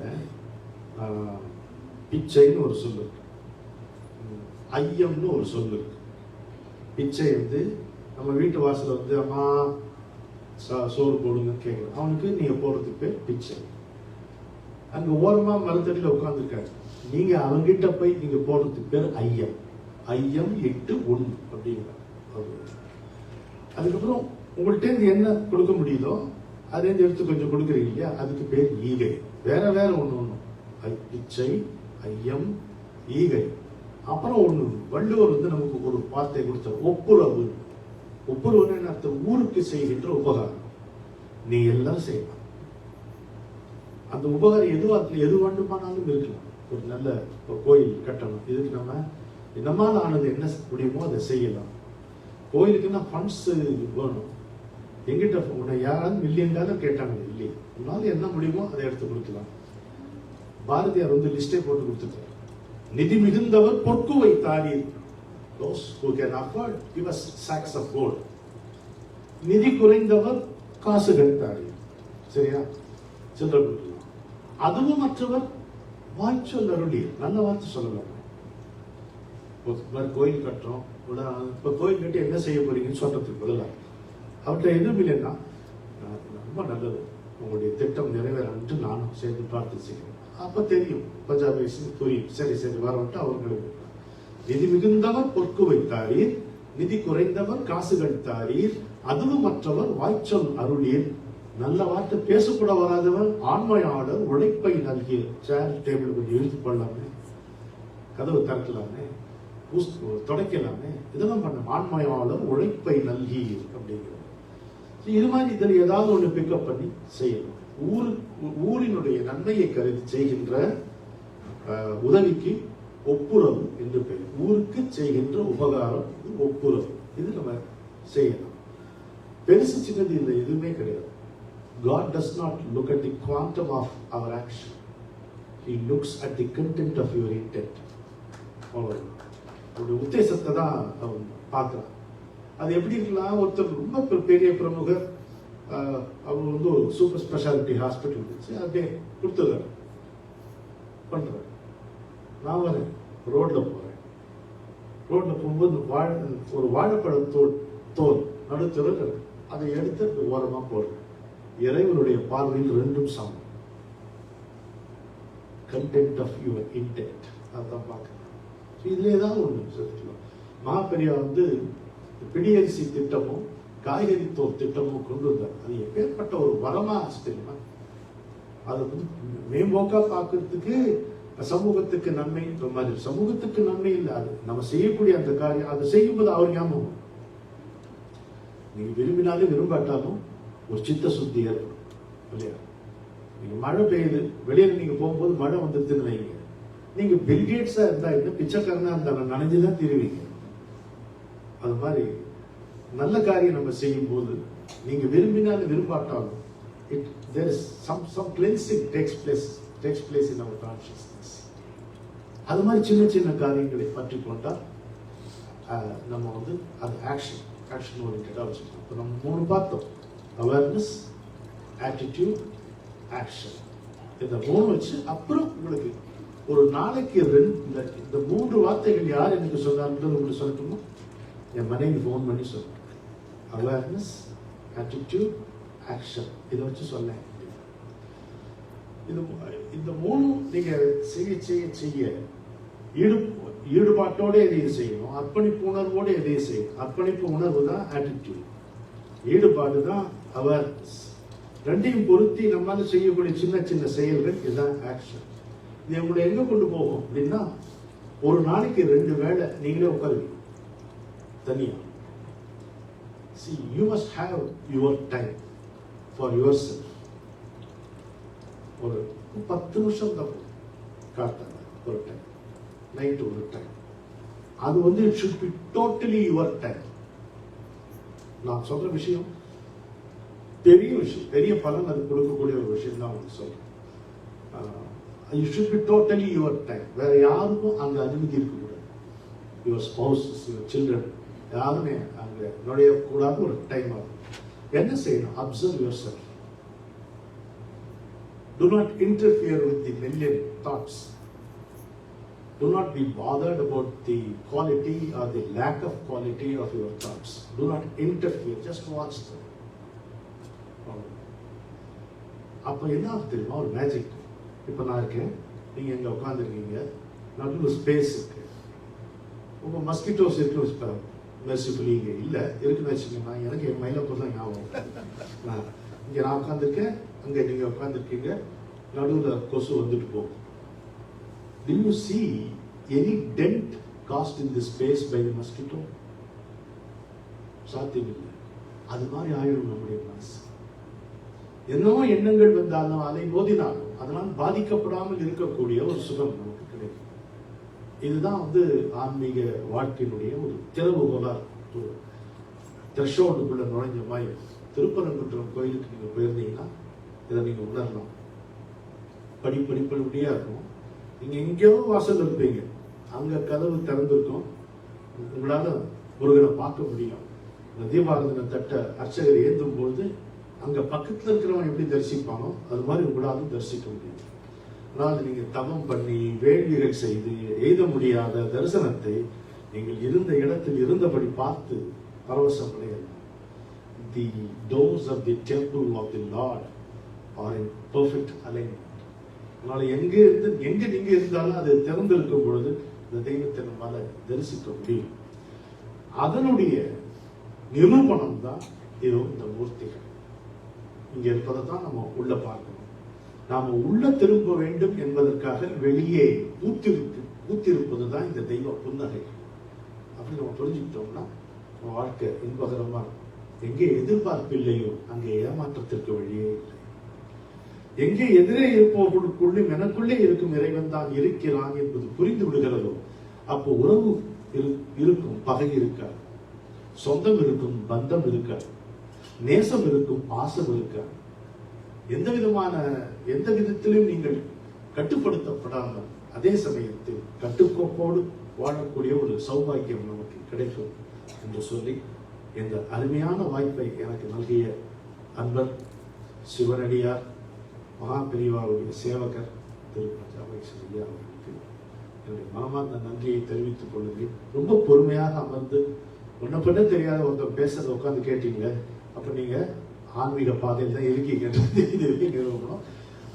பிச்சைன்னு ஒரு சொல் இருக்கு, ஐயம்னு ஒரு சொல் இருக்கு. பிச்சை வந்து நம்ம வீட்டு வாசல வந்து அம்மா சோறு போடுங்கன்னு கேட்கலாம். அவனுக்கு நீங்க போறதுக்கு பேர் பிச்சை. அங்க ஓரமா மரத்தடியில உட்கார்ந்துருக்காரு. நீங்க அவங்கிட்ட போய் நீங்க போடுறதுக்கு பேர் ஐயம். ஐயம் 8:1 அப்படிங்கிற. அதுக்கப்புறம் உங்கள்கிட்ட இருந்து என்ன கொடுக்க முடியுதோ அதே எடுத்து கொஞ்சம் கொடுக்குறீங்க இல்லையா, அதுக்கு பேர் ஈகை. வேற வேற ஒண்ணு பிச்சை, ஐயம், ஈகை. அப்புறம் ஒண்ணு வள்ளுவர் வந்து நமக்கு ஒரு வார்த்தை கொடுத்தார், ஒப்புரவு. ஒப்புரவுன்னு என்ன அர்த்தம்? ஊருக்கு செய்கின்ற உபகாரம். நீ எல்லாம் செய்யலாம். அந்த உபகாரம் எது வேண்டுமானாலும் இருக்கலாம். ஒரு நல்ல கோயில் கட்டணும், இதுக்கு நம்ம நம்மால் ஆனது என்ன முடியுமோ அதை செய்யலாம். கோயிலுக்குன்னா ஃபண்ட்ஸ் வேணும். எங்கிட்ட உன்னை யாராவது $1,000,000 கேட்டாங்க இல்லையே, உன்னால என்ன முடியுமோ அதை எடுத்து கொடுக்கலாம். பாரதியார் வந்து லிஸ்டே போட்டு கொடுத்துட்டார். நிதி மிகுந்தவர் பொற்குவை தாரி. Those who can afford give us sacks of gold. நிதி குறைந்தவர் காசுகள் தாரி. சரியா? சில்லறை கொடுக்கலாம். அதுவும் மற்றவர் வாய்ச்சொல் அருளி. நல்ல வார்த்தை சொல்லலாம். கோயில் கட்டுறோம், இப்ப கோயில் கட்டி என்ன செய்ய போறீங்கன்னு சொல்றதுக்கு பதிலாக அவர்கிட்ட எதுவும் இல்லைன்னா ரொம்ப நல்லது, உங்களுடைய திட்டம் நிறைவேறன்ட்டு நானும் சேர்ந்து பார்த்து செய்யணும். அப்ப தெரியும், பஞ்சாபி புரியும். சரி சரி வரவன்ட்டு அவர்களுக்கு. நிதி மிகுந்தவர் பொற்கு வைத்தாரீர், நிதி குறைந்தவர் காசுகள் தாரீர், அதுவும் மற்றவர் வாய்ச்சொல் அருளீர். நல்ல வார்த்தை பேசக்கூட வராதவர் ஆண்மையாளர் உழைப்பை நல்கிய. சேர் டேபிள் கொஞ்சம் இழுத்து போடலாமே, கதவு திறக்கலாமே, தொடக்கலாமே, இதெல்லாம் பண்ண. ஆண்மையாளர் உழைப்பை நல்கி அப்படிங்கிறது. இது மாதிரி இதில் ஏதாவது ஒண்ணு பிக்கப் பண்ணி செய்யணும். ஊரினுடைய நன்மையை கருதி செய்கின்ற உதவிக்கு ஒப்புரவு என்று பெயர். ஊருக்கு செய்கின்ற உபகாரம் ஒப்புரவு. இது நம்ம செய்யணும். பெருசு சின்னது இல்லை, எதுவுமே கிடையாது. God does not look at the quantum of our action. He looks at the content of your intent. அவருடைய உத்தேசத்தை தான் அவன் பார்க்கிறான். அது எப்படி இருக்கலாம்? ஒருத்தர் ரொம்ப பெரிய பிரமுகர், அவர் வந்து ஒரு சூப்பர் ஸ்பெஷாலிட்டி ஹாஸ்பிட்டல் இருந்துச்சு, அப்படியே கொடுத்துருக்காரு, பண்றாரு. நான் வரேன், ரோட்ல போறேன். ரோட்ல போகும்போது ஒரு வாழைப்பழ தோல் நடுத்தர அதை எடுத்து ஓரமா போடுறேன். இறைவனுடைய பார்வையில் ரெண்டும் சமம். கண்டென்ட் ஆஃப் யுவர் இன்டென்ட் அதான் பார்க்கணும். இதுல ஏதாவது ஒண்ணு சேர்த்துக்கலாம். மகாபெரியார் வந்து பிடியரிசி திட்டமும் காய்கறி தோல் திட்டமும் கொண்டு வந்தார். அது எப்பேற்பட்ட ஒரு வரமா தெரியுமா? அதை வந்து மேம்போக்கா பார்க்கறதுக்கு சமூகத்துக்கு நன்மை மாதிரி. சமூகத்துக்கு நன்மை இல்லை, அது நம்ம செய்யக்கூடிய அந்த காரியம். அதை செய்யும்போது அவர் ஞாபகம், நீங்க விரும்பினாலும் விரும்பாட்டாலும் ஒரு சித்த சுத்தி ஏற்படும் இல்லையா? நீங்க மழை பெய்யுது, வெளியில நீங்க போகும்போது மழை வந்துருதுன்னு வைங்க, நீங்க பில்கேட்ஸா இருந்தா என்ன, பிச்சைக்காரனா இருந்தா நனைஞ்சுதான் திருவீங்க. அது மாதிரி நல்ல காரியம் நம்ம செய்யும் போது நீங்க விரும்பினாலும் விரும்பாட்டாலும் there is some cleansing takes place in our consciousness. அது மாதிரி சின்ன சின்ன காரியங்களை பற்றி கொண்டால் நம்ம வந்து அது ஆக்ஷன் ஓரியன்டா வச்சுக்கணும். இப்போ நம்ம 3 பார்த்தோம், அவேர்னஸ், ஆட்டிடியூட், ஆக்ஷன். இந்த 3 வச்சு அப்புறம் உங்களுக்கு ஒரு நாளைக்கு இந்த 3 வார்த்தைகள் யார் எனக்கு சொன்னார்கள் உங்களுக்கு சொல்லட்டுமா? என் மனைவி ஃபோன் பண்ணி சொல்லுங்க. அவேர்னஸ், ஆட்டிடியூட், ஆக்ஷன், இதை வச்சு சொல்லேன். இந்த 3 நீங்க செய்ய ஈடுபாட்டோட எதையும் செய்யணும், அர்ப்பணிப்பு உணர்வோடு எதையும் செய்யணும். அர்ப்பணிப்பு உணர்வு தான் ஆட்டிடியூட், ஈடுபாடு தான் அவேர்னஸ். ரெண்டையும் பொருத்தி நம்மளால செய்யக்கூடிய சின்ன சின்ன செயல்கள் இதுதான் ஆக்ஷன். இது உங்களை எங்க கொண்டு போகும் அப்படின்னா, ஒரு நாளைக்கு 2 வேளை நீங்களே உட்காருவீங்க தனியா. See, you must have your time for yourself. ஒரு 10 நிமிஷம் தான் காட்டாங்க ஒரு டைம், நைட் ஒரு டைம். அது வந்து it should be totally your time. நான் சொல்ற விஷயம் பெரிய விஷயம், பெரிய பலன் அது கொடுக்கக்கூடிய ஒரு விஷயம் தான் உங்களுக்கு சொல்றேன். You should be totally your time. வேற யாருக்கும் அங்க அனுமதி இருக்கக்கூடாது. Your spouses, your children, யாருமே அங்க நுழைய கூடாத ஒரு டைம் ஆகும். என்ன செய்யணும்? Observe your self. Do not interfere with the million thoughts. Do not be bothered about the quality or the lack of quality of your thoughts. Do not interfere. Just watch them. அப்ப என்ன ஆகுது தெரியுமா? ஒரு magic. இப்ப நான் இருக்கேன், நீங்க எங்க உட்காந்துருக்கீங்க, நடுவில் ஸ்பேஸ் இருக்கு. உங்க மஸ்கிட்டோஸ் இருக்கு, மெர்சிஃபுல்லி இங்க இல்ல இருக்குன்னு வச்சுக்கோங்க. எனக்கு என் மயிலப்பூர் தான் ஞாபகம். இங்க நான் உட்காந்துருக்கேன், அங்க நீங்க உட்காந்துருக்கீங்க, நடுவில் கொசு வந்துட்டு போகும். Do you see any dent caused in this space by the mosquito? சாத்தியம் இல்லை. அது மாதிரி ஆயிடும் நம்முடைய மனசு. என்னவோ எண்ணங்கள் வந்தாலும் அதை மோதினாலும் அதனால் பாதிக்கப்படாமல் இருக்கக்கூடிய ஒரு சுகம் நமக்கு கிடைக்கும். இதுதான் வந்து ஆன்மீக வாழ்க்கையினுடைய ஒரு திறவுகோலா, ஒரு த்ரெஷோல்டுக்குள்ள நுழைஞ்ச மாதிரி. திருப்பரங்குன்றம் கோயிலுக்கு நீங்க போயிருந்தீங்கன்னா இதை நீங்க உணரலாம். படிப்படிப்படியா இருக்கும். நீங்க எங்கேயோ வாசல் இருப்பீங்க, அங்க கதவு திறந்திருக்கும், உங்களால முருகனை பார்க்க முடியும். இந்த தீபாராதனை தட்ட அர்ச்சகர் ஏந்தும் பொழுது அங்க பக்கத்துல இருக்கிறவன் எப்படி தரிசிப்பானோ அது மாதிரி உங்களாலும் தரிசிக்க முடியும். ஆனால் நீங்க தவம் பண்ணி வேள்விகள் செய்து எய்த முடியாத தரிசனத்தை நீங்கள் இருந்த இடத்தில் இருந்தபடி பார்த்து பரவசம் அடையலாம். The doors of the temple of the Lord are in perfect alignment. அதனால எங்க நீங்க இருந்தாலும் அது திறந்திருக்கும் பொழுது இந்த தெய்வத்தை நம்மால தரிசிக்க முடியும். அதனுடைய நிரூபணம் தான் இது. இந்த மூர்த்திகள் இங்க இருப்பதை தான் நம்ம உள்ள பார்க்கணும். நாம உள்ள திரும்ப வேண்டும் என்பதற்காக வெளியே ஊத்திருப்பதுதான் இந்த தெய்வ புன்னகை. அப்படி நம்ம புரிஞ்சுக்கிட்டோம்னா நம்ம வாழ்க்கை இன்பகரமா. எங்கே எதிர்பார்ப்பு இல்லையோ அங்கே ஏமாற்றத்திற்கு வழியே இல்லை. எங்கே எதிரே இருப்பவர்களுக்குள்ளும் எனக்குள்ளே இருக்கும் இறைவன் தான் இருக்கிறான் என்பது புரிந்து விடுகிறதோ அப்போ உறவு இருக்கும், பகை இருக்காது. சொந்தம் இருக்கும், பந்தம் இருக்காது. நேசம் இருக்கும், பாசம் இருக்காது. எந்த விதத்திலும் நீங்கள் கட்டுப்படுத்தப்படாமல் அதே சமயத்தில் கட்டுக்கோப்போடு வாழக்கூடிய ஒரு சௌபாகியம் நமக்கு கிடைக்கும் என்று சொல்லி இந்த அருமையான வாய்ப்பை எனக்கு நல்கிய அன்பர் சிவனடியார் மகா பெரியவாவுடைய சேவகர் திரு ஐயா அவர்களுக்கு என்னுடைய மனமார்ந்த நன்றியை தெரிவித்துக் கொள்ளுங்கள். ரொம்ப பொறுமையாக அமர்ந்து ஒன்ன பண்ண தெரியாத ஒருத்தர் பேசுறத உட்காந்து கேட்டீங்க. அப்ப நீங்க ஆன்மீக பாதையில் தான் இருக்கீங்க.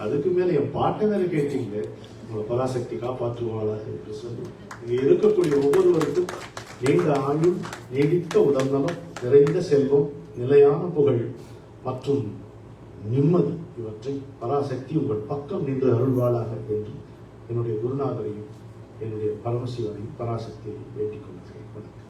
அதுக்கு மேல என் பாட்டை வேற கேட்டீங்க. உங்களை பராசக்தி காப்பாற்றுவாளா என்று சொல்லி இங்க இருக்கக்கூடிய ஒவ்வொருவருக்கும் நீண்ட ஆயுள், நீடித்த உடல்நலம், நிறைந்த செல்வம், நிலையான புகழ் மற்றும் நிம்மதி இவற்றை பராசக்தி உங்கள் பக்கம் நின்று அருள்வாளாக என்று என்னுடைய குருநாதரையும் என்னுடைய பரமசிவனையும் பராசக்தியை வேண்டிக் கொள்கிறேன்.